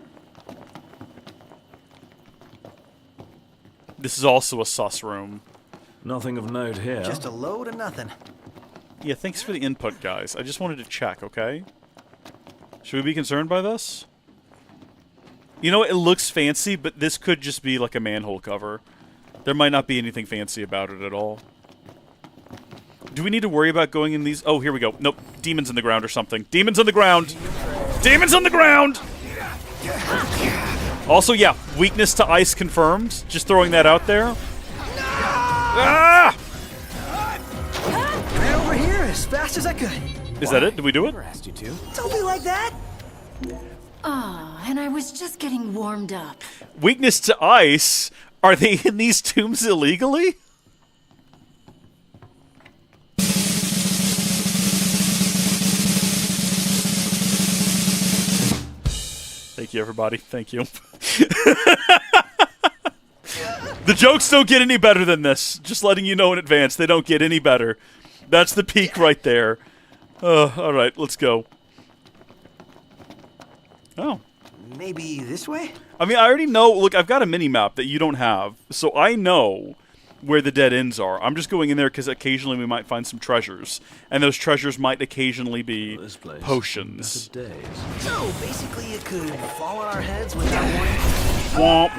This is also a sus room. Nothing of note here. Just a load of nothing. Yeah, thanks for the input, guys. I just wanted to check, okay? Should we be concerned by this? You know, it looks fancy, but this could just be like a manhole cover. There might not be anything fancy about it at all. Do we need to worry about going in these? Oh, here we go. Nope. Demons in the ground or something. Demons on the ground! Demons on the ground! Also, yeah, weakness to ice confirmed. Just throwing that out there. Ah! Ran over here as fast as I could. Is that it? Did we do it? Asked you to. Don't be like that. Ah, and I was just getting warmed up. Weakness to ice? Are they in these tombs illegally? Thank you, everybody. Thank you. The jokes don't get any better than this. Just letting you know in advance, they don't get any better. That's the peak right there. All right, let's go. Oh. Maybe this way? I mean, I already know. Look, I've got a mini-map that you don't have, so I know where the dead ends are. I'm just going in there because occasionally we might find some treasures, and those treasures might occasionally be potions. So, basically it could fall on our heads without warning. Womp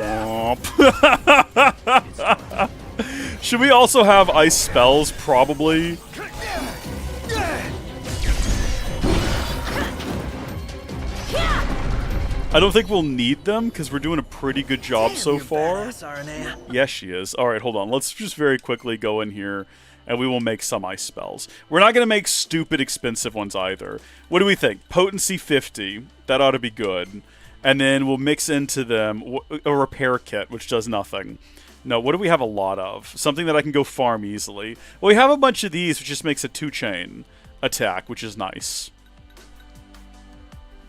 womp. Should we also have ice spells? Probably. I don't think we'll need them, because we're doing a pretty good job so far. Aranea. Yes, she is. Alright, hold on. Let's just very quickly go in here, and we will make some ice spells. We're not going to make stupid expensive ones either. What do we think? Potency 50. That ought to be good. And then we'll mix into them a repair kit, which does nothing. No, what do we have a lot of? Something that I can go farm easily. Well, we have a bunch of these, which just makes a 2-chain attack, which is nice.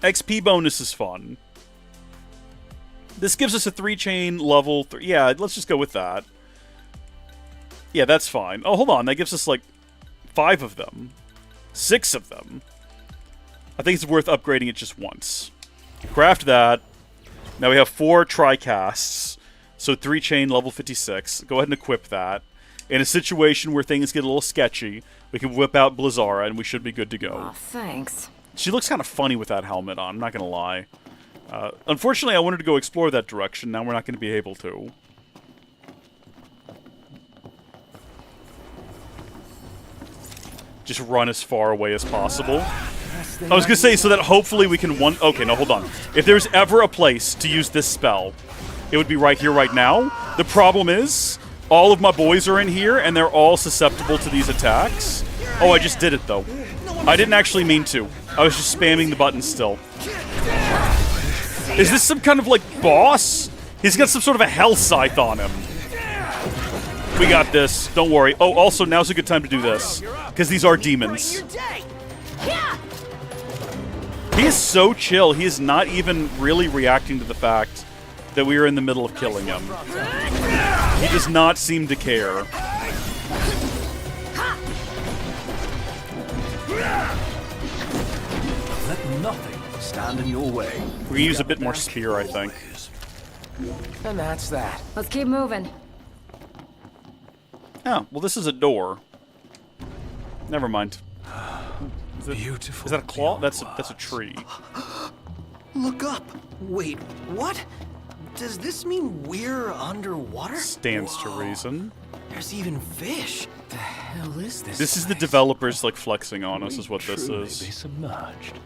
XP bonus is fun. This gives us a 3-chain level 3. Yeah, let's just go with that. Yeah, that's fine. Oh, hold on. That gives us, like, 5 of them. 6 of them. I think it's worth upgrading it just once. Craft that. Now we have 4 tri-casts. So 3-chain level 56. Go ahead and equip that. In a situation where things get a little sketchy, we can whip out Blizzara and we should be good to go. Oh, thanks. She looks kind of funny with that helmet on, I'm not going to lie. Unfortunately, I wanted to go explore that direction. Now we're not going to be able to. Just run as far away as possible. I was going to say, so that hopefully we can Okay, no, hold on. If there's ever a place to use this spell, it would be right here, right now. The problem is, all of my boys are in here, and they're all susceptible to these attacks. Oh, I just did it, though. I didn't actually mean to. I was just spamming the button still. Is this some kind of, like, boss? He's got some sort of a hell scythe on him. We got this. Don't worry. Oh, also, now's a good time to do this. Because these are demons. He is so chill. He is not even really reacting to the fact that we are in the middle of killing him. He does not seem to care. Let nothing stand in your way. We're gonna use a bit more spear, I think. And that's that. Let's keep moving. Oh, well, this is a door. Never mind. Beautiful. Is that a claw? That's a tree. Look up. Wait, what? Does this mean we're underwater? Stands to reason. There's even fish. The hell is this? This is the developers like flexing on us, is what this Truly is. be submerged.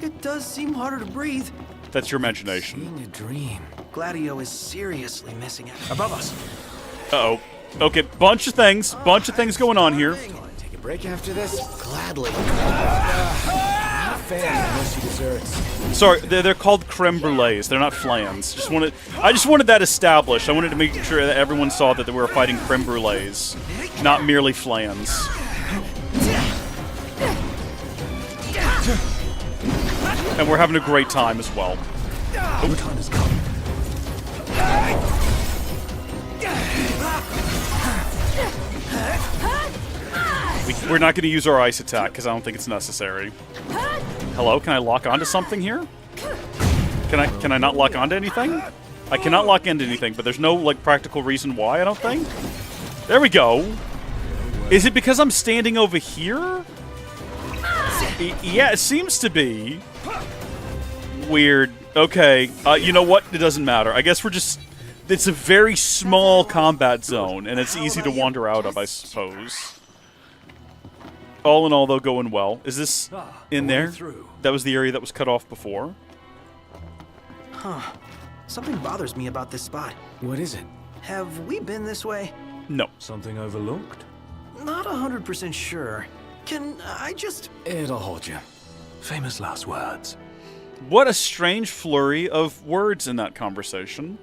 It does seem harder to breathe. That's your imagination. Seeing a dream. Gladio is seriously missing out. Above us. Uh-oh. Okay, bunch of things going on here. Take a break after this? Gladly. Not a fan of mushy desserts. Sorry, they're called creme brulees. They're not flans. I just wanted that established. I wanted to make sure that everyone saw that we were fighting creme brulees, not merely flans. And we're having a great time as well. The time has come. We're not going to use our ice attack because I don't think it's necessary. Hello, can I lock onto something here? Can I not lock onto anything? I cannot lock into anything, but there's no like practical reason why, I don't think. There we go. Is it because I'm standing over here? Yeah, it seems to be. Weird. Okay, you know what? It doesn't matter. I guess we're just... It's a very small combat zone, and it's easy to wander out of, I suppose. All in all, though, going well. Is this in there? That was the area that was cut off before. Huh. Something bothers me about this spot. What is it? Have we been this way? No. Something overlooked? Not 100% sure. Can I just... It'll hold you. Famous last words. What a strange flurry of words in that conversation.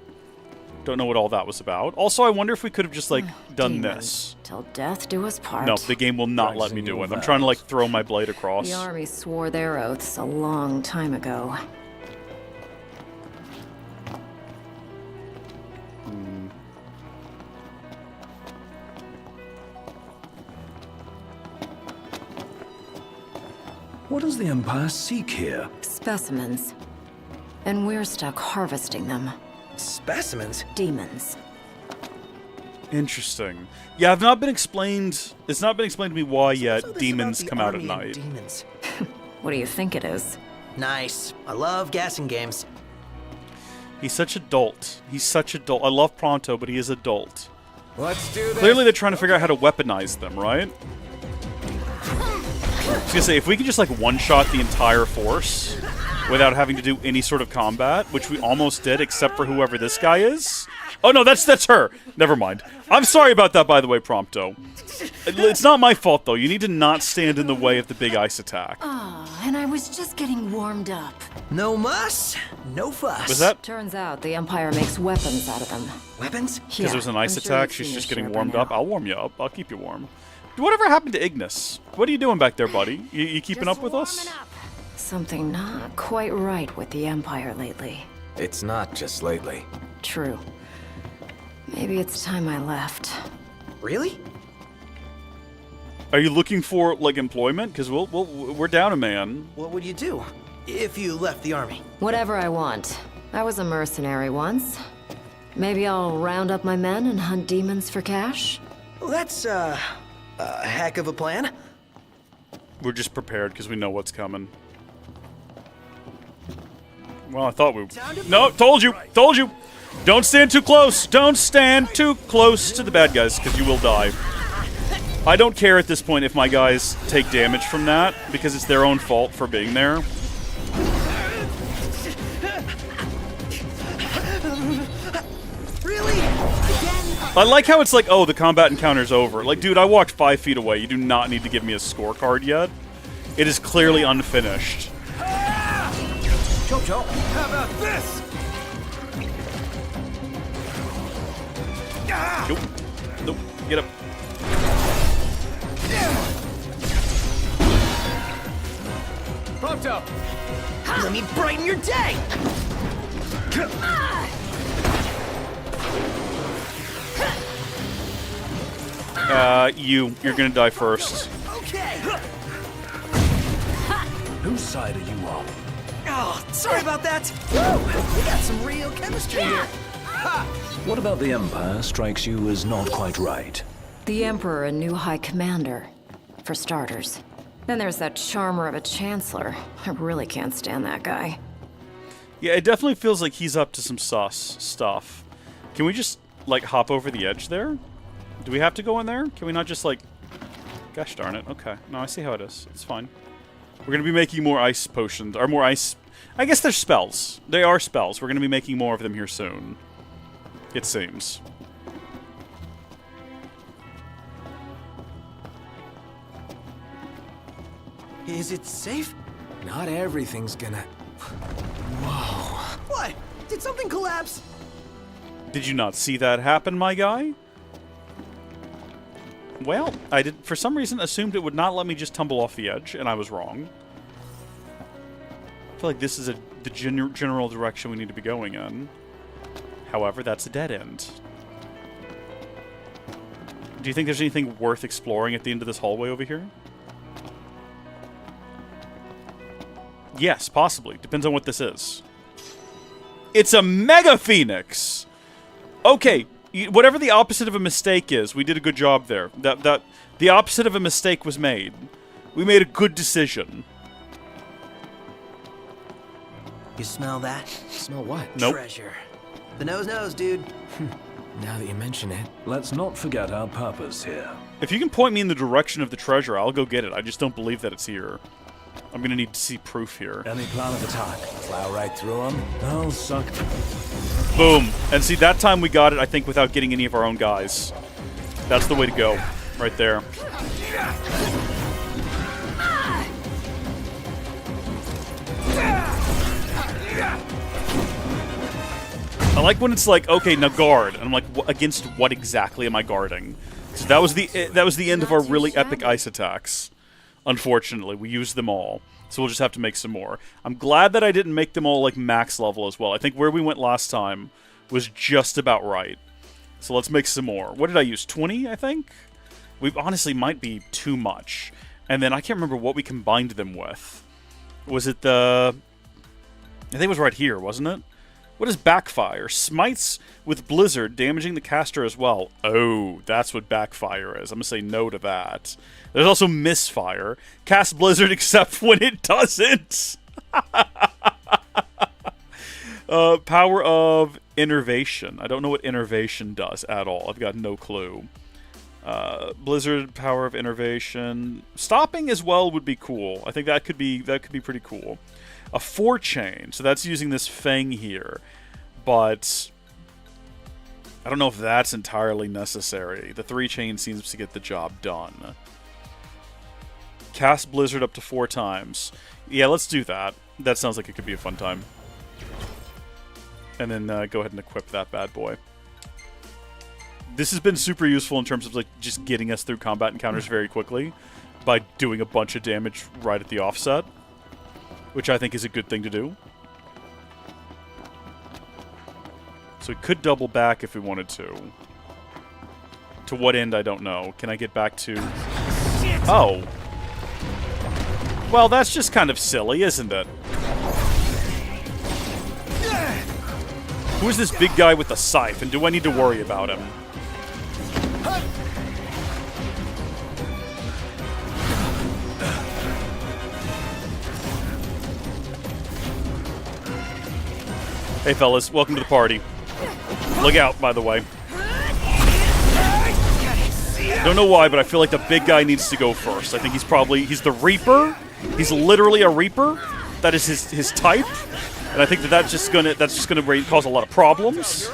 Don't know what all that was about. Also, I wonder if we could have just, like, done this. Till death do us part. No, the game will not let me do it. I'm trying to, like, throw my blade across. The army swore their oaths a long time ago. What does the Empire seek here? Specimens. And we're stuck harvesting them. Specimens? Demons. Interesting. Yeah, I've not been explained... It's not been explained to me why yet demons come out at night. Demons. What do you think it is? Nice. I love guessing games. He's such adult. He's such adult. I love Pronto, but he is adult. Let's do this. Clearly they're trying to figure out how to weaponize them, right? I was gonna say, if we could just, like, one-shot the entire force without having to do any sort of combat, which we almost did, except for whoever this guy is. Oh, no, that's her. Never mind. I'm sorry about that, by the way, Prompto. It's not my fault, though. You need to not stand in the way of the big ice attack. Oh, and I was just getting warmed up. No muss, no fuss. Was that? Turns out the Empire makes weapons out of them. Weapons? Because there's an ice I'm sure attack, you've she's seen just your getting share by warmed up. now. I'll warm you up. I'll keep you warm. Whatever happened to Ignis? What are you doing back there, buddy? You keeping up with us? Something not quite right with the Empire lately. It's not just lately. True. Maybe it's time I left. Really? Are you looking for, like, employment? Because we're down a man. What would you do if you left the army? Whatever I want. I was a mercenary once. Maybe I'll round up my men and hunt demons for cash? Well, that's, a heck of a plan. We're just prepared because we know what's coming. Well, I thought we... No, told you! Told you! Don't stand too close! Don't stand too close to the bad guys, because you will die. I don't care at this point if my guys take damage from that, because it's their own fault for being there. Really? Again? I like how it's like, oh, the combat encounter's over. Like, dude, I walked 5 feet away. You do not need to give me a scorecard yet. It is clearly unfinished. Jojo, how about this? Nope. Nope. Get up. Proto! Let me brighten your day! You're gonna die first. Okay! Whose side are you on? Oh, sorry about that! Woo! We got some real chemistry here! What about the Empire strikes you as not quite right? The Emperor, a new High Commander, for starters. Then there's that charmer of a Chancellor. I really can't stand that guy. Yeah, it definitely feels like he's up to some sus stuff. Can we just, like, hop over the edge there? Do we have to go in there? Can we not just, like... Gosh darn it. Okay. No, I see how it is. It's fine. We're going to be making more ice potions. Or more ice... I guess they're spells. They are spells. We're going to be making more of them here soon. It seems. Is it safe? Not everything's gonna... Whoa. What? Did something collapse? Did you not see that happen, my guy? Well, I did, for some reason, assumed it would not let me just tumble off the edge, and I was wrong. I feel like this is the general direction we need to be going in. However, that's a dead end. Do you think there's anything worth exploring at the end of this hallway over here? Yes, possibly. Depends on what this is. It's a Mega Phoenix! Okay, whatever the opposite of a mistake is, we did a good job there. The opposite of a mistake was made. We made a good decision. You smell that? Smell what? Nope. Treasure. The nose knows, dude. Now that you mention it. Let's not forget our purpose here. If you can point me in the direction of the treasure, I'll go get it. I just don't believe that it's here. I'm gonna need to see proof here. Any plan of attack? Plow right through them? I'll suck. Boom. And see, that time we got it, I think, without getting any of our own guys. That's the way to go. Right there. I like when it's like, okay, now guard. And I'm like, against what exactly am I guarding? So that was the end of our really epic ice attacks. Unfortunately, we used them all. So we'll just have to make some more. I'm glad that I didn't make them all, like, max level as well. I think where we went last time was just about right. So let's make some more. What did I use? 20, I think? We honestly might be too much. And then I can't remember what we combined them with. Was it the... I think it was right here, wasn't it? What is Backfire? Smites with Blizzard, damaging the caster as well. Oh, that's what Backfire is. I'm going to say no to that. There's also Misfire. Cast Blizzard except when it doesn't. Power of Innervation. I don't know what Innervation does at all. I've got no clue. Blizzard, Power of Innervation. Stopping as well would be cool. I think that could be pretty cool. A 4-chain, so that's using this Fang here, but I don't know if that's entirely necessary. The 3-chain seems to get the job done. Cast Blizzard up to 4 times. Yeah, let's do that. That sounds like it could be a fun time. And then go ahead and equip that bad boy. This has been super useful in terms of like just getting us through combat encounters very quickly by doing a bunch of damage right at the offset, which I think is a good thing to do. So we could double back if we wanted to. To what end, I don't know. Can I get back to... Oh. Well, that's just kind of silly, isn't it? Who is this big guy with the scythe, and do I need to worry about him? Hey fellas, welcome to the party. Look out, by the way. Don't know why, but I feel like the big guy needs to go first. I think he's the Reaper. He's literally a Reaper. That is his type. And I think that's just gonna cause a lot of problems.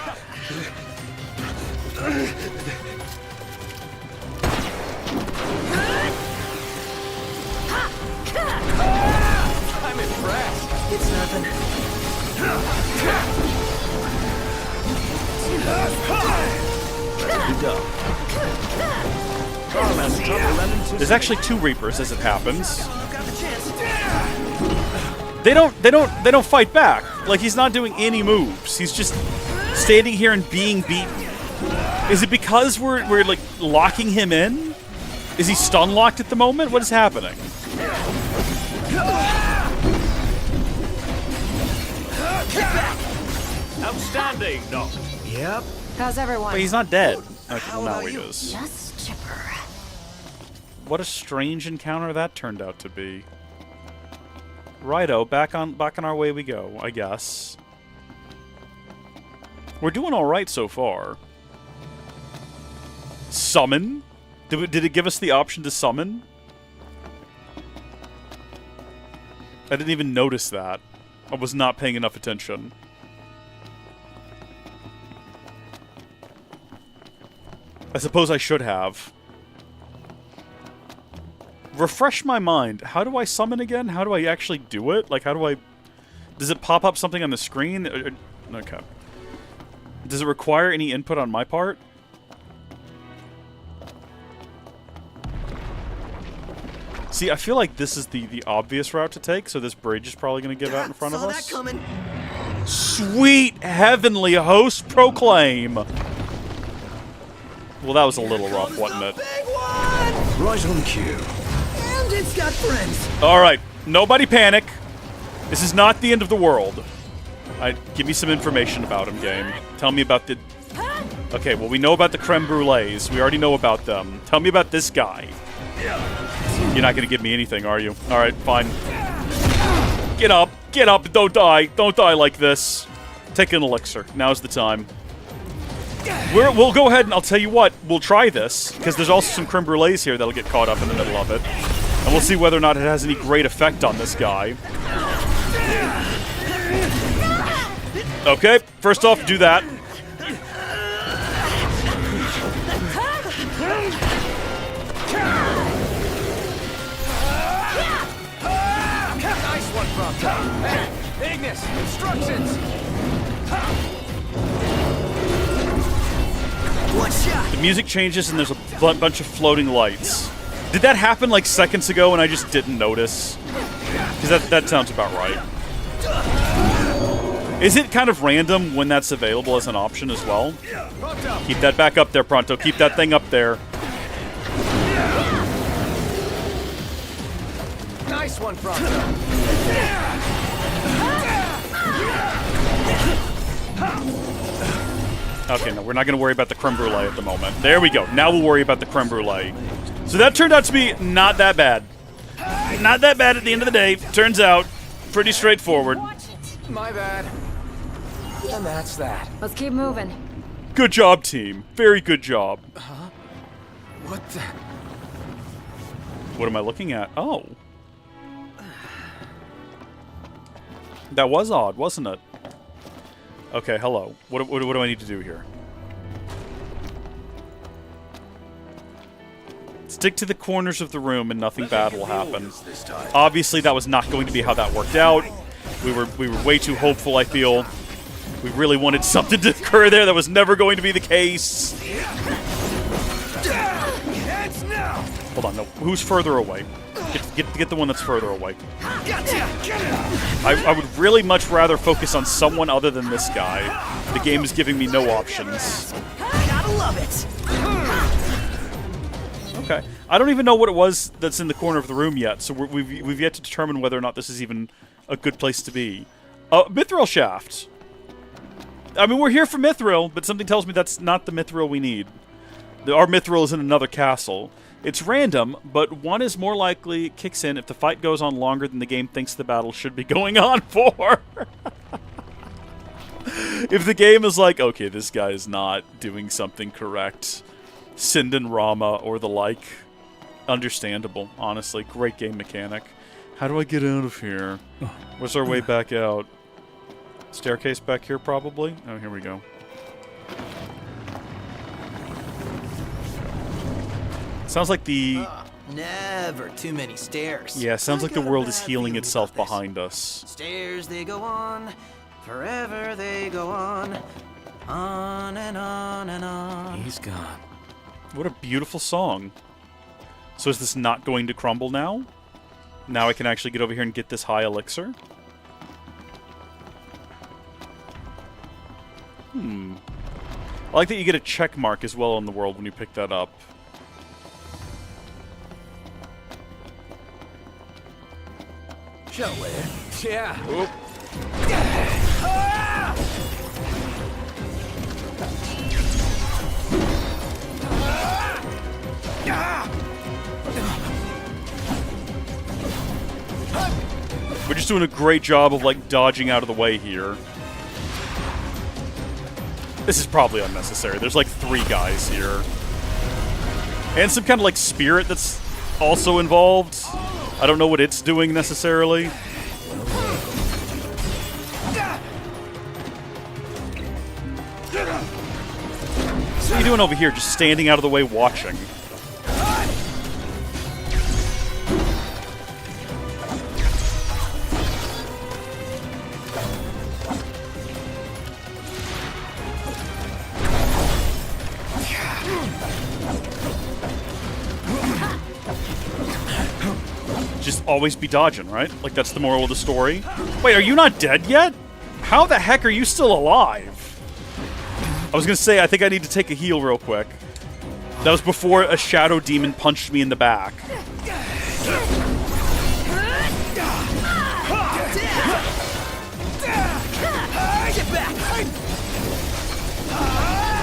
I'm impressed. It's nothing. There's actually 2 Reapers, as it happens. They don't fight back. Like, he's not doing any moves. He's just standing here and being beaten. Is it because we're like locking him in? Is he stun locked at the moment? What is happening? Outstanding. No. Yep. How's everyone? Wait, he's not dead. Okay, well, now he is. Just chipper. What a strange encounter that turned out to be. Righto, back on our way we go, I guess. We're doing all right so far. Summon? Did it give us the option to summon? I didn't even notice that. I was not paying enough attention. I suppose I should have. Refresh my mind. How do I summon again? How do I actually do it? Like, how do I... Does it pop up something on the screen? Okay. Does it require any input on my part? See, I feel like this is the obvious route to take, so this bridge is probably going to give out in front of us. That coming. Sweet heavenly host proclaim! Well, that was a little rough, wasn't it? Right on cue. And it's got friends. Alright, nobody panic. This is not the end of the world. Give me some information about him, game. Tell me about the... Okay, well, we know about the creme brulees. We already know about them. Tell me about this guy. You're not going to give me anything, are you? Alright, fine. Get up, don't die. Don't die like this. Take an elixir. Now's the time. We'll go ahead and I'll tell you what, we'll try this, because there's also some creme brulees here that'll get caught up in the middle of it. And we'll see whether or not it has any great effect on this guy. Okay, first off, do that. Nice one, Pronto. Hey, Ignis, instructions. One shot. The music changes and there's a bunch of floating lights. Did that happen like seconds ago and I just didn't notice? Because that sounds about right. Is it kind of random when that's available as an option as well? Keep that back up there, Pronto. Keep that thing up there. Nice one, Pronto. Okay, no, we're not going to worry about the creme brulee at the moment. There we go. Now we'll worry about the creme brulee. So that turned out to be not that bad. Not that bad at the end of the day. Turns out pretty straightforward. My bad. And that's that. Let's keep moving. Good job, team. Very good job. Huh? What the... What am I looking at? Oh. That was odd, wasn't it? Okay, hello. What do I need to do here? Stick to the corners of the room and nothing bad will happen. Obviously, that was not going to be how that worked out. We were way too hopeful, I feel. We really wanted something to occur there that was never going to be the case. Hold on, no. Who's further away? Get the one that's further away. I would really much rather focus on someone other than this guy. The game is giving me no options. Gotta love it. Okay. I don't even know what it was that's in the corner of the room yet, so we've yet to determine whether or not this is even a good place to be. Mithril shaft. I mean, we're here for Mithril, but something tells me that's not the Mithril we need. Our Mithril is in another castle. It's random, but one is more likely kicks in if the fight goes on longer than the game thinks the battle should be going on for. If the game is like, okay, this guy is not doing something correct, Sinden Rama or the like, understandable, honestly. Great game mechanic. How do I get out of here? What's our way back out? Staircase back here, probably? Oh, here we go. Sounds like the... Never too many stairs. Yeah, sounds like the world is healing itself behind us. Stairs they go on, forever they go on and on and on. He's gone. What a beautiful song. So is this not going to crumble now? Now I can actually get over here and get this high elixir? I like that you get a check mark as well on the world when you pick that up. Shall we? Yeah. Oop. We're just doing a great job of, like, dodging out of the way here. This is probably unnecessary. There's, like, 3 guys here. And some kind of, like, spirit that's also involved. I don't know what it's doing, necessarily. What are you doing over here? Just standing out of the way watching. Just always be dodging, right? Like, that's the moral of the story. Wait, are you not dead yet? How the heck are you still alive? I was gonna say, I think I need to take a heal real quick. That was before a shadow demon punched me in the back.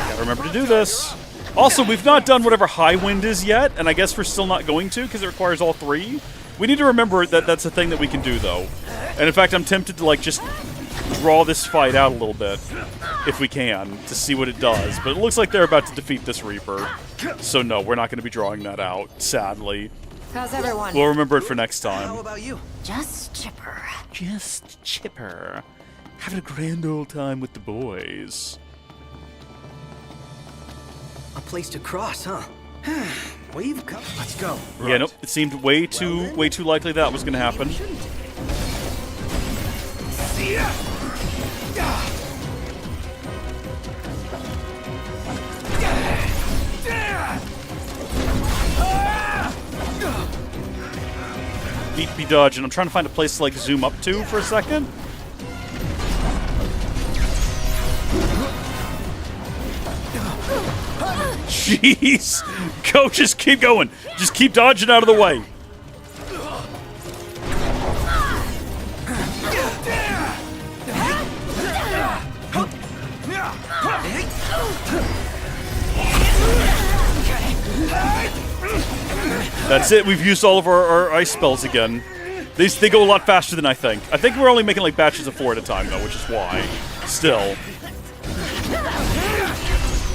Gotta remember to do this. Also, we've not done whatever high wind is yet, and I guess we're still not going to because it requires all 3. We need to remember that that's a thing that we can do, though. And in fact, I'm tempted to, like, just draw this fight out a little bit, if we can, to see what it does. But it looks like they're about to defeat this Reaper. So no, we're not going to be drawing that out, sadly. How's everyone? We'll remember it for next time. How about you? Just chipper. Just chipper. Having a grand old time with the boys. A place to cross, huh? We've come. Let's go. Yeah, nope. It seemed way too likely that was going to happen. Need to be dodging. I'm trying to find a place to, like, zoom up to for a second. Jeez! Go, just keep going. Just keep dodging out of the way. That's it. We've used all of our ice spells again. They go a lot faster than I think. I think we're only making, like, batches of 4 at a time, though, which is why. Still.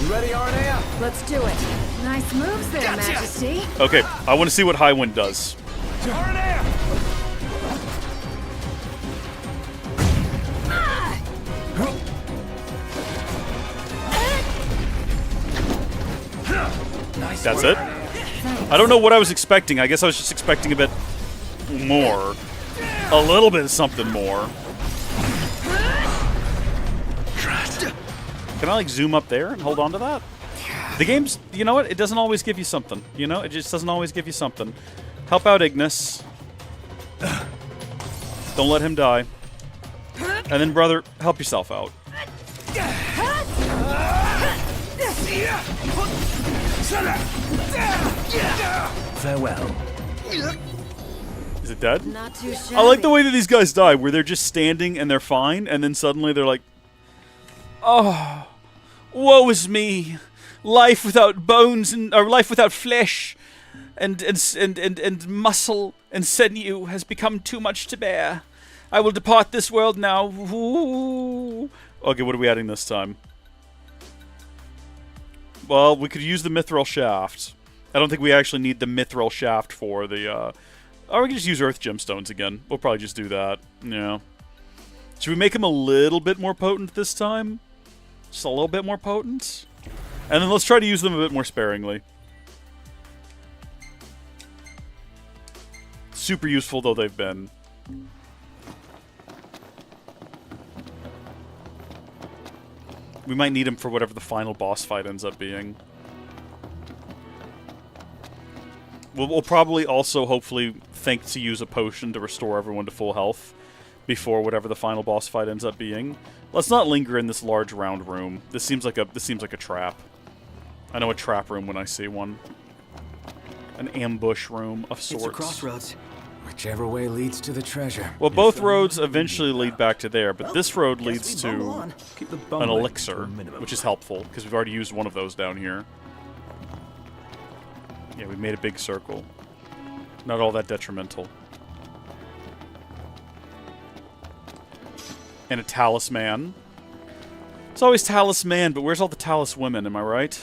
You ready, Aranea? Let's do it. Nice moves there, Majesty. Okay, I want to see what High Wind does. Aranea! That's it? I don't know what I was expecting. I guess I was just expecting a bit more. A little bit of something more. Can I, like, zoom up there and hold on to that? The game's, you know what? It doesn't always give you something. You know? It just doesn't always give you something. Help out Ignis. Don't let him die. And then, brother, help yourself out. Farewell. Is it dead? Not too shabby. I like the way that these guys die, where they're just standing and they're fine, and then suddenly they're like, "Oh, woe is me! Life without bones or life without flesh, and muscle and sinew has become too much to bear. I will depart this world now." Ooh. Okay, what are we adding this time? Well, we could use the mithril shaft. I don't think we actually need the mithril shaft for the, or we can just use earth gemstones again. We'll probably just do that. Yeah. Should we make him a little bit more potent this time? Just a little bit more potent? And then let's try to use them a bit more sparingly. Super useful though they've been. We might need him for whatever the final boss fight ends up being. We'll probably also, hopefully, think to use a potion to restore everyone to full health before whatever the final boss fight ends up being. Let's not linger in this large round room. This seems like a trap. I know a trap room when I see one. An ambush room of sorts. It's a crossroads. Whichever way leads to the treasure. Well, both roads eventually lead back to there, but this road leads to an elixir, which is helpful, because we've already used one of those down here. Yeah, we made a big circle. Not all that detrimental. And a talisman. It's always talisman, but where's all the talis women, am I right?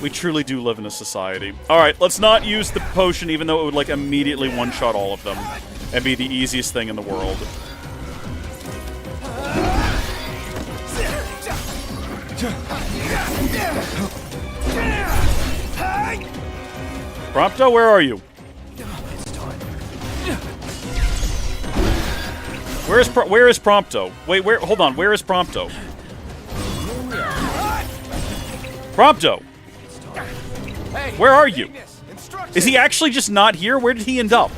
We truly do live in a society. Alright, let's not use the potion, even though it would, like, immediately one-shot all of them. And be the easiest thing in the world. Prompto, where are you? Where is Prompto? Wait, hold on, where is Prompto? Prompto! Where are you? Is he actually just not here? Where did he end up?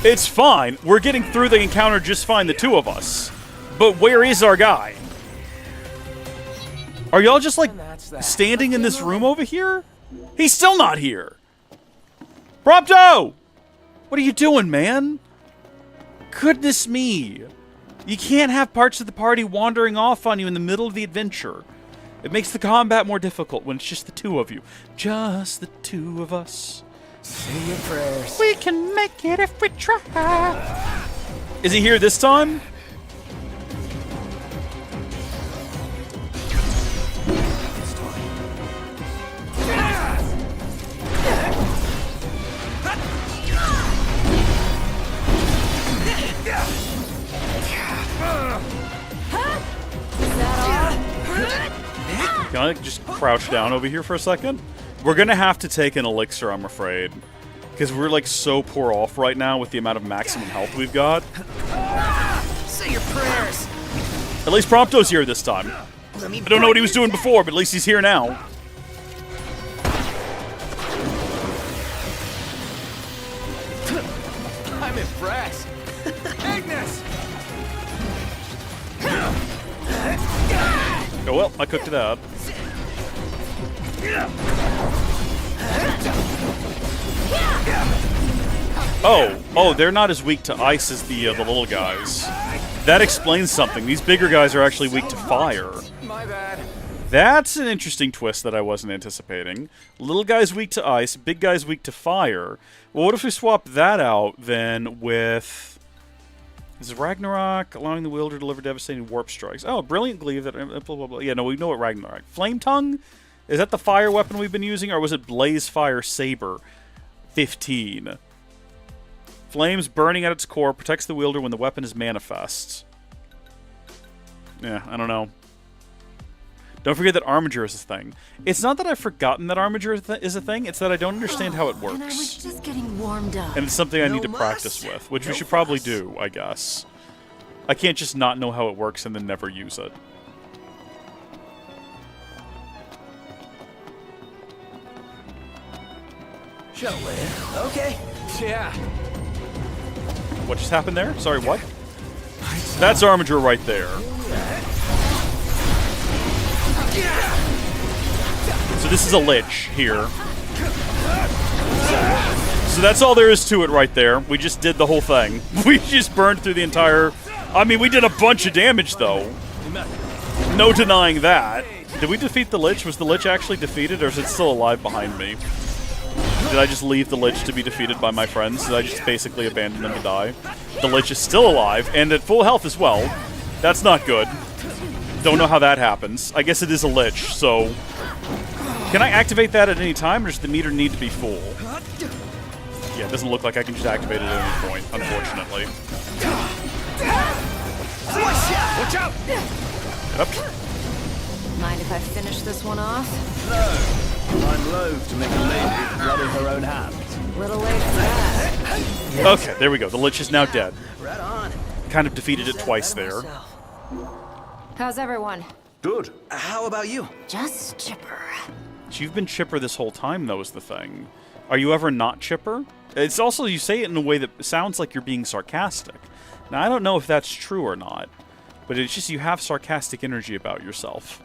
It's fine. We're getting through the encounter just fine, the two of us. But where is our guy? Are y'all just, like, standing in this room over here? He's still not here. Prompto! What are you doing, man? Goodness me. You can't have parts of the party wandering off on you in the middle of the adventure. It makes the combat more difficult when it's just the two of you. Just the two of us. Say your prayers. We can make it if we try. Is he here this time? Can I just crouch down over here for a second? We're gonna have to take an elixir, I'm afraid. Because we're like so poor off right now with the amount of maximum health we've got. Say your prayers. At least Prompto's here this time. I don't know what he was doing before, but at least he's here now. I'm impressed. Agnes! Oh well, I cooked it out. Oh, they're not as weak to ice as the little guys. That explains something. These bigger guys are actually weak to fire. My bad. That's an interesting twist that I wasn't anticipating. Little guy's weak to ice, big guy's weak to fire. Well, what if we swap that out then with... Is Ragnarok allowing the wielder to deliver devastating warp strikes? Oh, brilliant glaive that... Blah, blah, blah. Yeah, no, we know what Ragnarok... Flame Tongue? Is that the fire weapon we've been using, or was it Blaze Fire Saber? 15. Flames burning at its core protects the wielder when the weapon is manifest. Yeah, I don't know. Don't forget that Armiger is a thing. It's not that I've forgotten that Armiger is a thing, it's that I don't understand how it works. And I was just getting warmed up. And it's something I need to practice with, which we should probably do, I guess. I can't just not know how it works and then never use it. Shall we? Okay. Yeah. What just happened there? Sorry, what? That's Armiger right there. So this is a lich here. So that's all there is to it right there. We just did the whole thing. We just burned through the entire... I mean, we did a bunch of damage, though. No denying that. Did we defeat the lich? Was the lich actually defeated, or is it still alive behind me? Did I just leave the lich to be defeated by my friends? Did I just basically abandon them to die? The lich is still alive, and at full health as well. That's not good. Don't know how that happens. I guess it is a lich, so... Can I activate that at any time, or does the meter need to be full? Yeah, it doesn't look like I can just activate it at any point, unfortunately. Watch out! Yep. Mind if I finish this one off? No. I'm loath to make a lady with blood in her own hands. Little late for that. Okay, there we go. The lich is now dead. Right on. Kind of defeated it twice there. How's everyone? Good. How about you? Just chipper. You've been chipper this whole time, though, is the thing. Are you ever not chipper? It's also, you say it in a way that sounds like you're being sarcastic. Now, I don't know if that's true or not, but it's just you have sarcastic energy about yourself.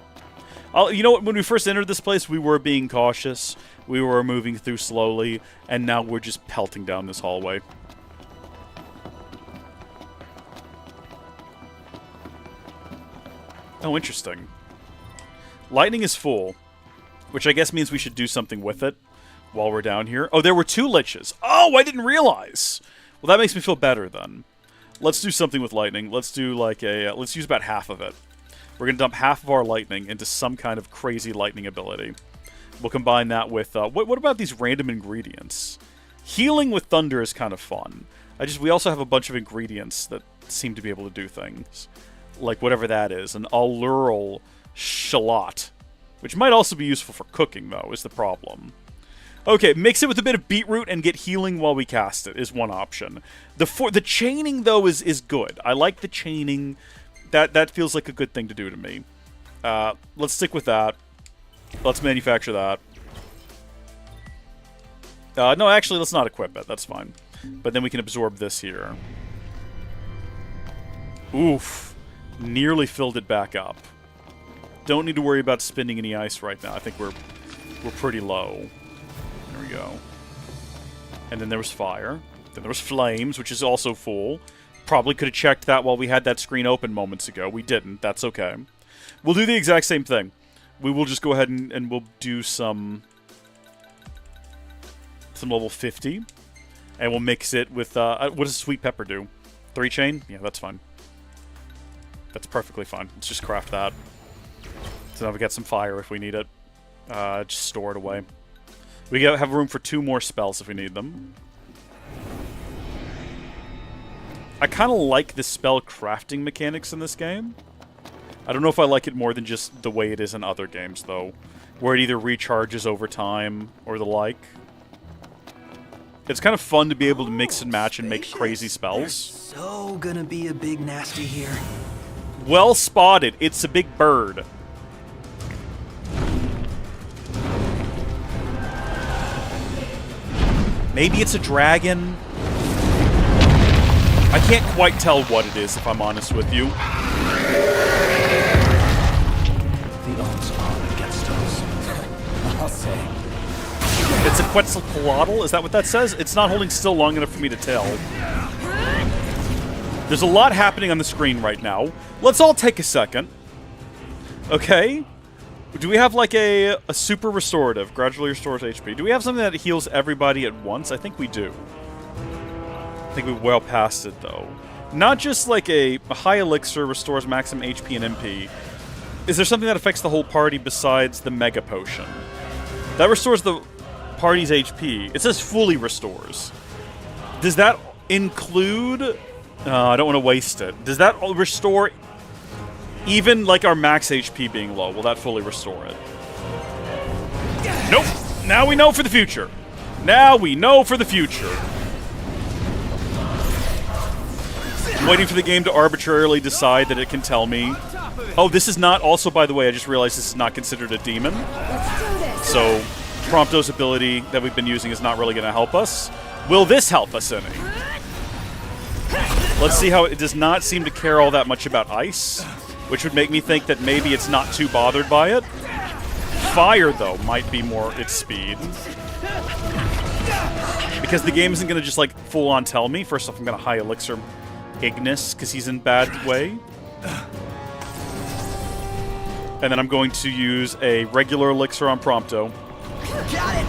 You know what, when we first entered this place, we were being cautious, we were moving through slowly, and now we're just pelting down this hallway. Oh, interesting. Lightning is full, which I guess means we should do something with it while we're down here. Oh, there were 2 liches. Oh, I didn't realize! Well, that makes me feel better, then. Let's do something with lightning. Let's do, like, let's use about half of it. We're going to dump half of our lightning into some kind of crazy lightning ability. We'll combine that with... what about these random ingredients? Healing with thunder is kind of fun. We also have a bunch of ingredients that seem to be able to do things. Like whatever that is. An allural shallot. Which might also be useful for cooking, though, is the problem. Okay, mix it with a bit of beetroot and get healing while we cast it is one option. The chaining, though, is good. I like the chaining. That feels like a good thing to do to me. Let's stick with that. Let's manufacture that. No, actually, let's not equip it. That's fine. But then we can absorb this here. Oof. Nearly filled it back up. Don't need to worry about spinning any ice right now. I think we're pretty low. There we go. And then there was fire. Then there was flames, which is also full. Probably could have checked that while we had that screen open moments ago. We didn't. That's okay. We'll do the exact same thing. We will just go ahead and we'll do some level 50. And we'll mix it with... what does sweet pepper do? 3 chain? Yeah, that's fine. That's perfectly fine. Let's just craft that. So now we got some fire if we need it. Just store it away. We have room for 2 more spells if we need them. I kind of like the spell crafting mechanics in this game. I don't know if I like it more than just the way it is in other games, though. Where it either recharges over time or the like. It's kind of fun to be able to mix and match and make crazy spells. There's so gonna be a big nasty here. Well spotted. It's a big bird. Maybe it's a dragon. I can't quite tell what it is, if I'm honest with you. The odds are against us. I'll say. It's a Quetzalcoatl? Is that what that says? It's not holding still long enough for me to tell. There's a lot happening on the screen right now. Let's all take a second. Okay. Do we have like a super restorative? Gradually restores HP. Do we have something that heals everybody at once? I think we do. I think we're well past it, though. Not just like a high elixir restores maximum HP and MP. Is there something that affects the whole party besides the Mega Potion? That restores the party's HP. It says fully restores. Does that include... I don't want to waste it. Does that restore even like our max HP being low? Will that fully restore it? Nope. Now we know for the future. Now we know for the future. I'm waiting for the game to arbitrarily decide that it can tell me. Oh, this is not... Also, by the way, I just realized this is not considered a demon. So, Prompto's ability that we've been using is not really going to help us. Will this help us any? Let's see how it does not seem to care all that much about ice, which would make me think that maybe it's not too bothered by it. Fire, though, might be more its speed. Because the game isn't going to just, like, full-on tell me. First off, I'm going to high elixir Ignis, because he's in bad way. And then I'm going to use a regular elixir on Prompto. Got it.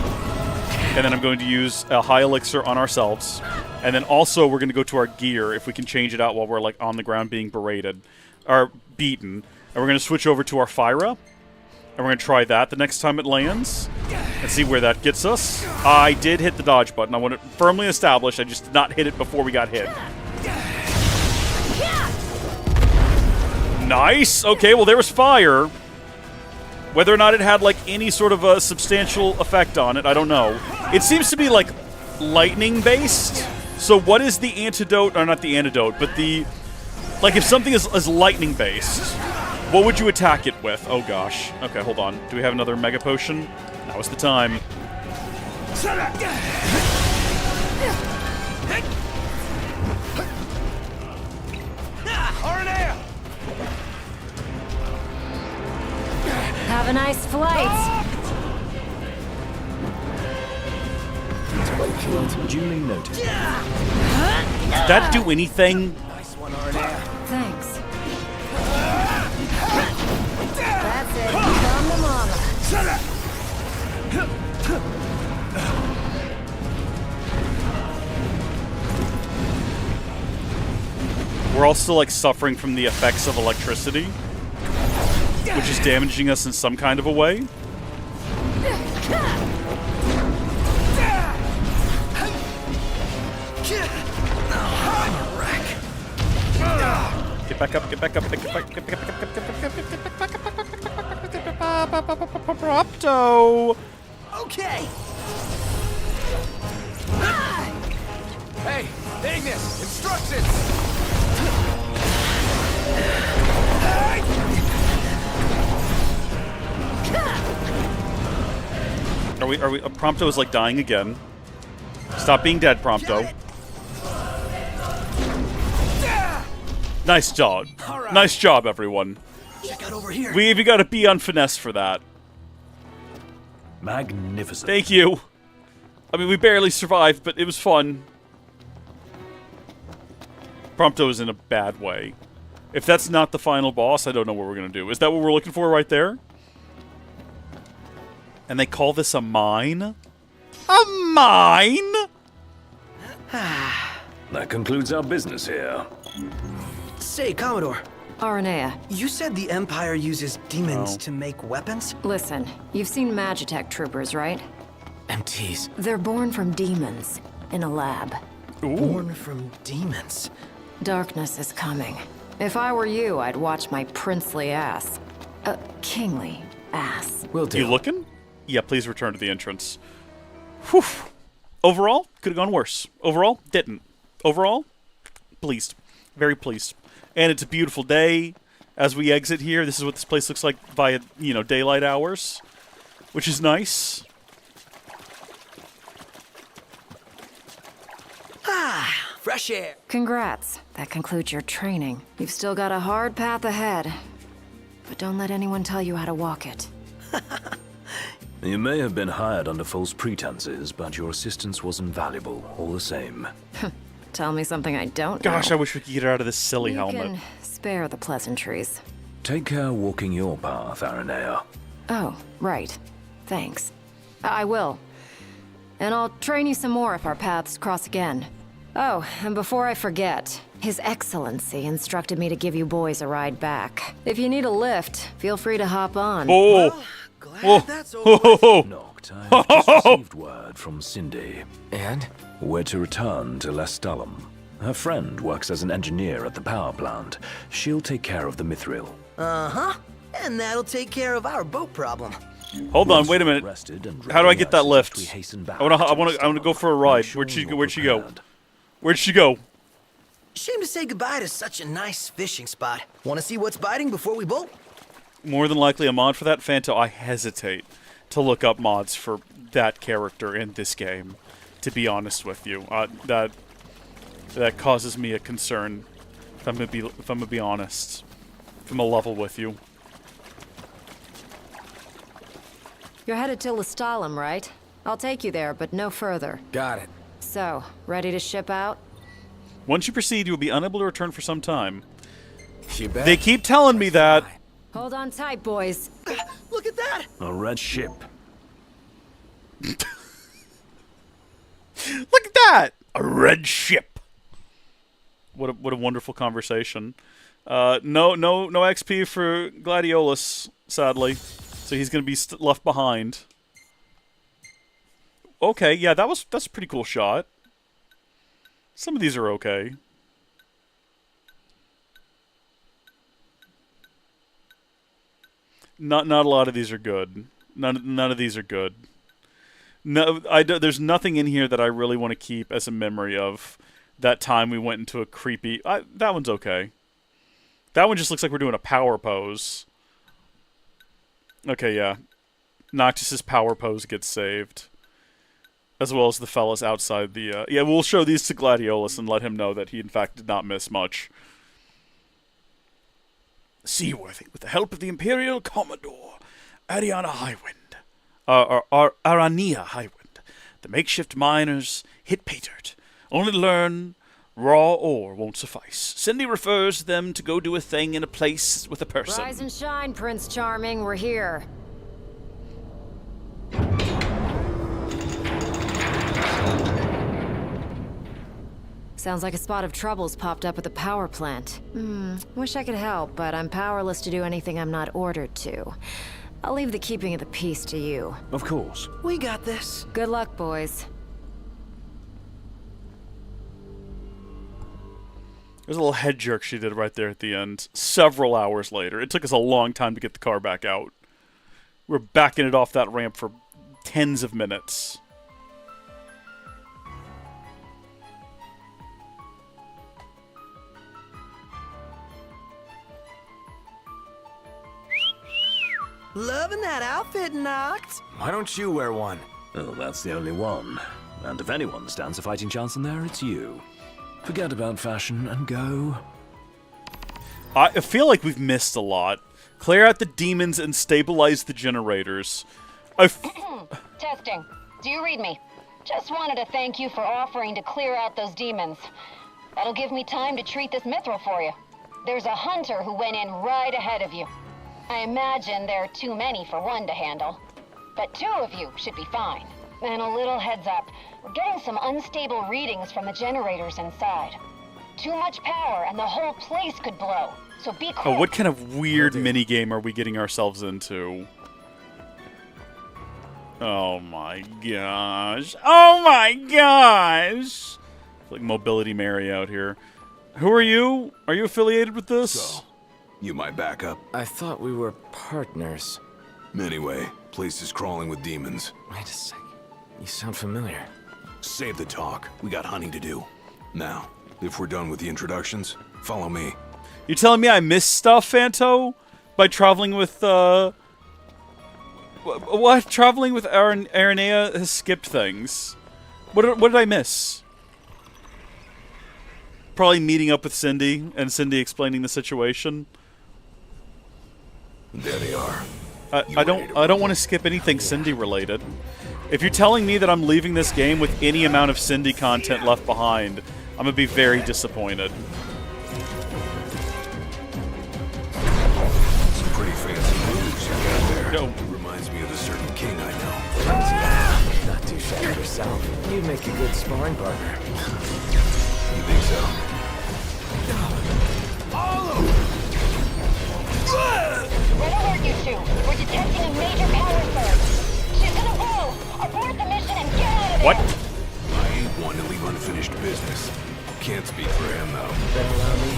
And then I'm going to use a high elixir on ourselves. And then also we're going to go to our gear if we can change it out while we're like on the ground being berated. Or beaten. And we're going to switch over to our Fyra. And we're going to try that the next time it lands. And see where that gets us. I did hit the dodge button. I want it firmly established. I just did not hit it before we got hit. Nice! Okay, well there was fire. Whether or not it had like any sort of a substantial effect on it, I don't know. It seems to be like lightning based. So what is the antidote, or not the antidote, but the... Like if something is lightning based, What would you attack it with? Oh gosh. Okay, hold on. Do we have another Mega Potion? Now is the time. Aranea! Have a nice flight. Duly noted. Did that do anything? Nice one, Aranea. Thanks. That's it. Come to mama. We're all still, like, suffering from the effects of electricity, which is damaging us in some kind of a way. Get back up, get back up, get back up, get back up, get back up, get back up, get back up, Propto! Okay. Hey, Ignis, instructions! Are we, Prompto is like dying again. Stop being dead, Prompto. Nice job. Right. Nice job, everyone. Check out over here. We even got to be on finesse for that. Magnificent. Thank you. I mean, we barely survived, but it was fun. Prompto is in a bad way. If that's not the final boss, I don't know what we're going to do. Is that what we're looking for right there? And they call this a mine? A mine? That concludes our business here. Say, Commodore. Aranea. You said the Empire uses demons to make weapons? Listen, you've seen Magitech troopers, right? MTs. They're born from demons in a lab. Ooh. Born from demons. Darkness is coming. If I were you, I'd watch my princely ass. Kingly ass. Will do. You looking? Yeah, please return to the entrance. Whew. Overall, could have gone worse. Overall, didn't. Overall, pleased. Very pleased. And it's a beautiful day as we exit here. This is what this place looks like via, you know, daylight hours, which is nice. Ah, fresh air. Congrats. That concludes your training. You've still got a hard path ahead. But don't let anyone tell you how to walk it. You may have been hired under false pretenses, but your assistance was invaluable, all the same. Tell me something I don't know. Gosh, I wish we could get her out of this silly helmet. You can spare the pleasantries. Take care walking your path, Aranea. Oh, right. Thanks. I will. And I'll train you some more if our paths cross again. Oh, and before I forget, His Excellency instructed me to give you boys a ride back. If you need a lift, feel free to hop on. Oh! Well, glad that's over. Noct, I have just received word from Cindy. And? We're to return to Lestalum. Her friend works as an engineer at the power plant. She'll take care of the mithril. Uh-huh. And that'll take care of our boat problem. Hold on, wait a minute. How do I get that lift? I want to go for a ride. Where'd she go? Where'd she go? Shame to say goodbye to such a nice fishing spot. Want to see what's biting before we bolt? More than likely a mod for that, Fanto. I hesitate to look up mods for that character in this game, to be honest with you. That causes me a concern, if I'm gonna be honest. If I'm gonna level with you. You're headed to Lestalum, right? I'll take you there, but no further. Got it. So, ready to ship out? Once you proceed, you will be unable to return for some time. You bet. They keep telling me that. Hold on tight, boys. Look at that! A red ship. Look at that! A red ship. What a wonderful conversation. No XP for Gladiolus, sadly. So he's going to be left behind. Okay, yeah, that's a pretty cool shot. Some of these are okay. Not a lot of these are good. None of these are good. No, there's nothing in here that I really want to keep as a memory of that time we went into a creepy. That one's okay. That one just looks like we're doing a power pose. Okay, yeah. Noctis's power pose gets saved. As well as the fellas outside the... yeah, we'll show these to Gladiolus and let him know that he, in fact, did not miss much. Seaworthy, with the help of the Imperial Commodore, Aranea Highwind. Aranea Highwind. The makeshift miners hit pay dirt. Only to learn raw ore won't suffice. Cindy refers them to go do a thing in a place with a person. Rise and shine, Prince Charming. We're here. Sounds like a spot of trouble's popped up at the power plant. Wish I could help, but I'm powerless to do anything I'm not ordered to. I'll leave the keeping of the peace to you. Of course. We got this. Good luck, boys. There's a little head jerk she did right there at the end. Several hours later. It took us a long time to get the car back out. We're backing it off that ramp for tens of minutes. Loving that outfit, Noct. Why don't you wear one? Well, that's the only one. And if anyone stands a fighting chance in there, it's you. Forget about fashion and go. I feel like we've missed a lot. Clear out the demons and stabilize the generators. Testing. Do you read me? Just wanted to thank you for offering to clear out those demons. That'll give me time to treat this mithril for you. There's a hunter who went in right ahead of you. I imagine there are too many for one to handle. But 2 of you should be fine. And a little heads up, we're getting some unstable readings from the generators inside. Too much power and the whole place could blow. So be quick. Oh, what kind of weird minigame are we getting ourselves into? Oh my gosh. Oh my gosh! It's like Mobility Mary out here. Who are you? Are you affiliated with this? So, you my backup? I thought we were partners. Anyway, place is crawling with demons. Wait a sec. You sound familiar. Save the talk. We got hunting to do. Now, if we're done with the introductions, follow me. You telling me I missed stuff, Fanto? By traveling with, what? Traveling with Aranea has skipped things. What did I miss? Probably meeting up with Cindy, and Cindy explaining the situation. There they are. I don't want to skip anything Cindy related. If you're telling me that I'm leaving this game with any amount of Cindy content left behind, I'm gonna be very disappointed. Some pretty fancy moves you got there. No. Reminds me of a certain king I know. Not too shabby yourself. You'd make a good sparring partner. You think so? All over! Red alert, you 2. We're detecting a major power surge. She's gonna blow. Abort the mission and get out of there. What? I ain't one to leave unfinished business. Can't speak for him, though. Then allow me.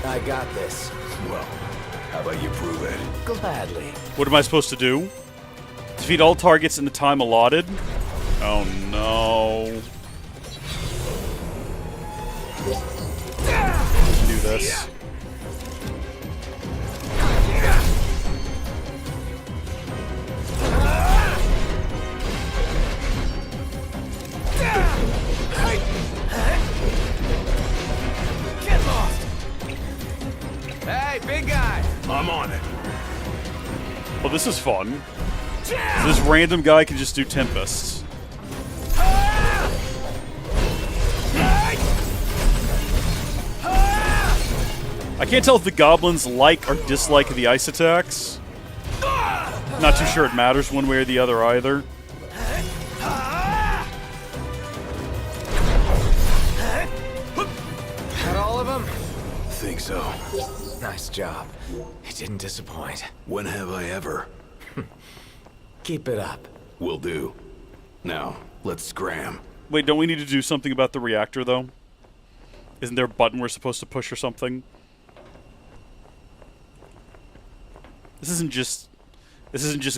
I got this. Well, how about you prove it? Gladly. What am I supposed to do? Defeat all targets in the time allotted? Oh no. Do this. Get lost! Hey, big guy! I'm on it. Well, this is fun. This random guy can just do Tempests. I can't tell if the goblins like or dislike the ice attacks. Not too sure it matters one way or the other either. Got all of them? Think so. Nice job. It didn't disappoint. When have I ever? Keep it up. Will do. Now, let's scram. Wait, don't we need to do something about the reactor, though? Isn't there a button we're supposed to push or something? This isn't just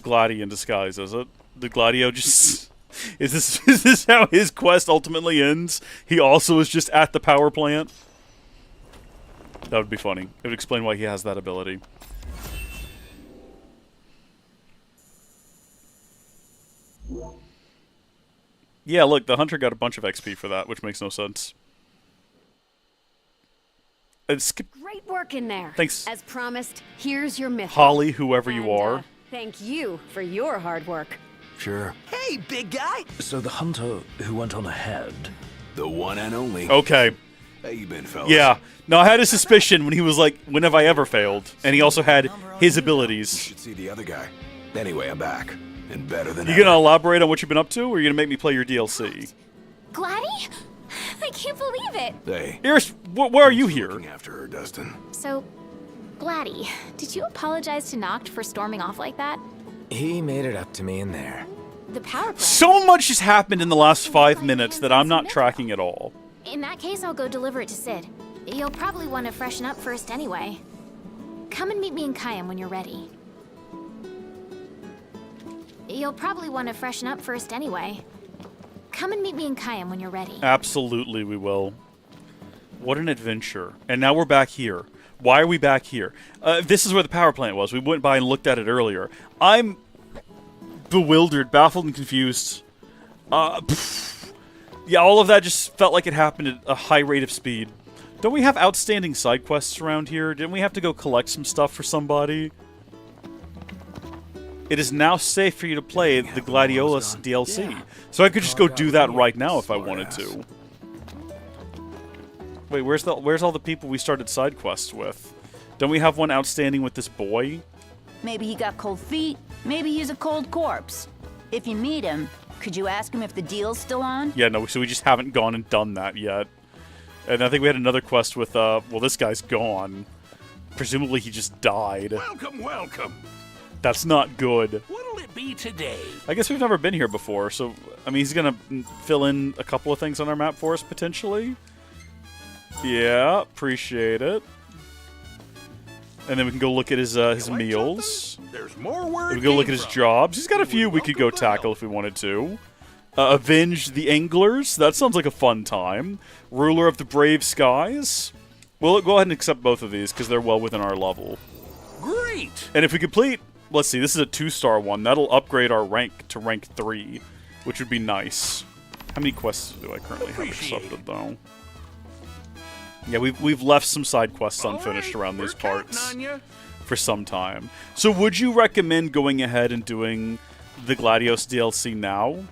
Gladio in disguise, is it? The Gladio just... Is this how his quest ultimately ends? He also is just at the power plant? That would be funny. It would explain why he has that ability. Yeah, look, the hunter got a bunch of XP for that, which makes no sense. Great work in there. Thanks. As promised, here's your myth. Holly, whoever you are. Thank you for your hard work. Sure. Hey, big guy! So the hunter who went on ahead... The one and only. Okay. How you been, fellas? Yeah. No, I had a suspicion when he was like, when have I ever failed? And he also had his abilities. You should see the other guy. Anyway, I'm back. And better than You ever. gonna elaborate on what you've been up to, or are you gonna make me play your DLC? Gladdy? I can't believe it. Hey. Iris, where are you here? Looking after her, Dustin. So, Gladdy, did you apologize to Noct for storming off like that? He made it up to me in there. The power plant. So much has happened in the last 5 minutes that I'm not tracking at all. In that case, I'll go deliver it to Sid. You'll probably want to freshen up first anyway. Come and meet me in Kayam when you're ready. You'll probably want to freshen up first anyway. Come and meet me in Kayam when you're ready. Absolutely, we will. What an adventure. And now we're back here. Why are we back here? This is where the power plant was. We went by and looked at it earlier. I'm bewildered, baffled, and confused. Yeah, all of that just felt like it happened at a high rate of speed. Don't we have outstanding side quests around here? Didn't we have to go collect some stuff for somebody? It is now safe for you to play the Gladiolus DLC. Yeah. So I could just go do that right now if I wanted to. Wait, where's all the people we started side quests with? Don't we have one outstanding with this boy? Maybe he got cold feet. Maybe he's a cold corpse. If you meet him, could you ask him if the deal's still on? Yeah, no, so we just haven't gone and done that yet. And I think we had another quest with, well, this guy's gone. Presumably he just died. Welcome, welcome. That's not good. What'll it be today? I guess we've never been here before, so, I mean, he's gonna fill in a couple of things on our map for us, potentially. Yeah, appreciate it. And then we can go look at his meals. There's more where we can go look at his jobs. He's got a few we could go tackle if we wanted to. Avenge the Anglers. That sounds like a fun time. Ruler of the Brave Skies. We'll go ahead and accept both of these because they're well within our level. Great! And if we complete... Let's see, this is a 2-star one. That'll upgrade our rank to rank 3, which would be nice. How many quests do I currently have accepted, though? Yeah, we've left some side quests unfinished around these parts for some time. So would you recommend going ahead and doing the Gladios DLC now?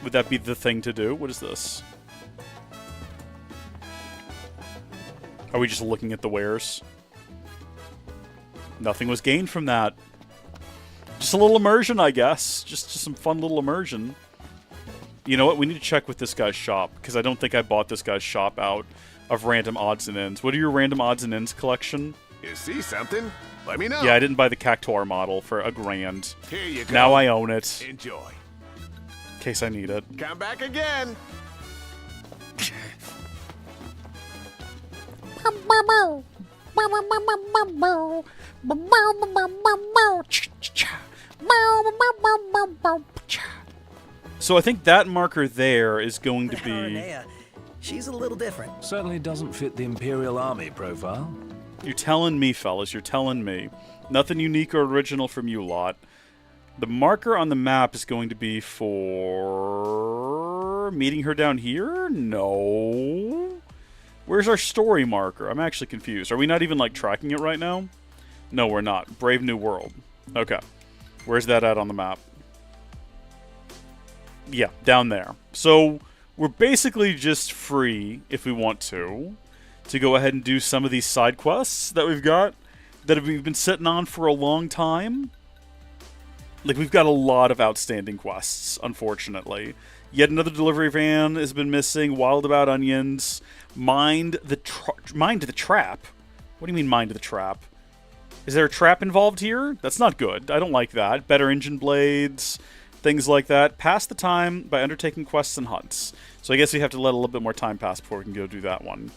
Would that be the thing to do? What is this? Are we just looking at the wares? Nothing was gained from that. Just a little immersion, I guess. Just some fun little immersion. You know what? We need to check with this guy's shop, because I don't think I bought this guy's shop out of random odds and ends. What are your random odds and ends collection? You see something? Let me know. Yeah, I didn't buy the Cactuar model for $1,000. Here you go. Now I own it. Enjoy. In case I need it. Come back again. So I think that marker there is going to be... Aranea, she's a little different. Certainly doesn't fit the Imperial Army profile. You're telling me, fellas. You're telling me. Nothing unique or original from you lot. The marker on the map is going to be for... meeting her down here? No. Where's our story marker? I'm actually confused. Are we not even, like, tracking it right now? No, we're not. Brave New World. Okay. Where's that at on the map? Yeah, down there. So, we're basically just free, if we want to go ahead and do some of these side quests that we've got, that we've been sitting on for a long time. Like, we've got a lot of outstanding quests, unfortunately. Yet another delivery van has been missing. Wild About Onions. Mind the Trap. What do you mean, mind the trap? Is there a trap involved here? That's not good. I don't like that. Better engine blades, things like that. Pass the time by undertaking quests and hunts. So I guess we have to let a little bit more time pass before we can go do that one.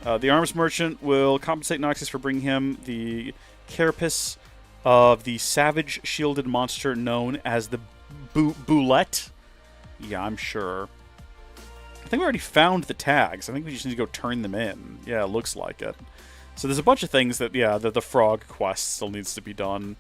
The arms merchant will compensate Noxus for bringing him the carapace of the savage shielded monster known as the Boulette. Yeah, I'm sure. I think we already found the tags. I think we just need to go turn them in. Yeah, it looks like it. So there's a bunch of things that, yeah, the frog quest still needs to be done.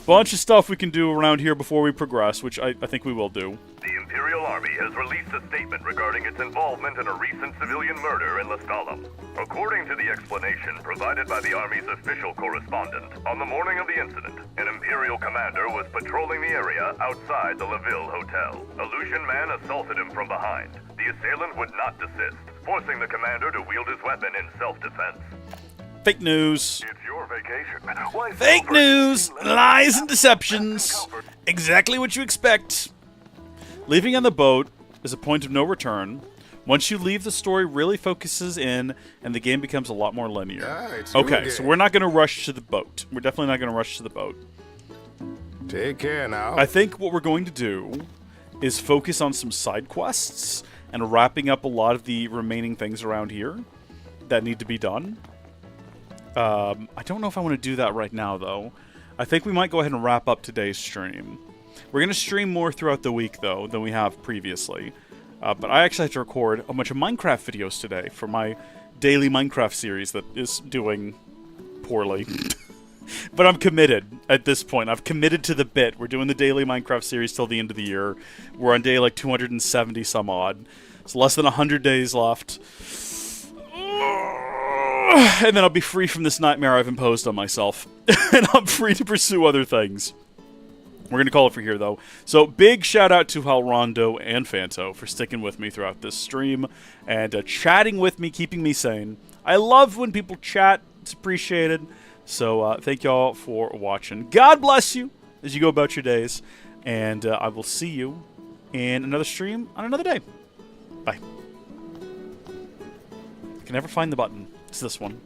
Bunch of stuff we can do around here before we progress, which I think we will do. The Imperial Army has released a statement regarding its involvement in a recent civilian murder in Lestalem. According to the explanation provided by the Army's official correspondent, on the morning of the incident, an Imperial commander was patrolling the area outside the LaVille Hotel. A Lucian man assaulted him from behind. The assailant would not desist, forcing the commander to wield his weapon in self-defense. Fake news. It's your vacation. Why Fake news! Lies and deceptions! Exactly what you expect. Leaving on the boat is a point of no return. Once you leave, the story really focuses in, and the game becomes a lot more linear. Okay, so we're not going to rush to the boat. We're definitely not going to rush to the boat. Take care now. I think what we're going to do is focus on some side quests and wrapping up a lot of the remaining things around here that need to be done. I don't know if I want to do that right now, though. I think we might go ahead and wrap up today's stream. We're going to stream more throughout the week, though, than we have previously. But I actually have to record a bunch of Minecraft videos today for my daily Minecraft series that is doing poorly. But I'm committed at this point. I've committed to the bit. We're doing the daily Minecraft series till the end of the year. We're on day, like, 270 some odd. It's less than 100 days left. And then I'll be free from this nightmare I've imposed on myself. And I'm free to pursue other things. We're going to call it for here, though. So, big shout out to Halrondo and Fanto for sticking with me throughout this stream and chatting with me, keeping me sane. I love when people chat. It's appreciated. So, thank y'all for watching. God bless you as you go about your days. And I will see you in another stream on another day. Bye. I can never find the button. It's this one.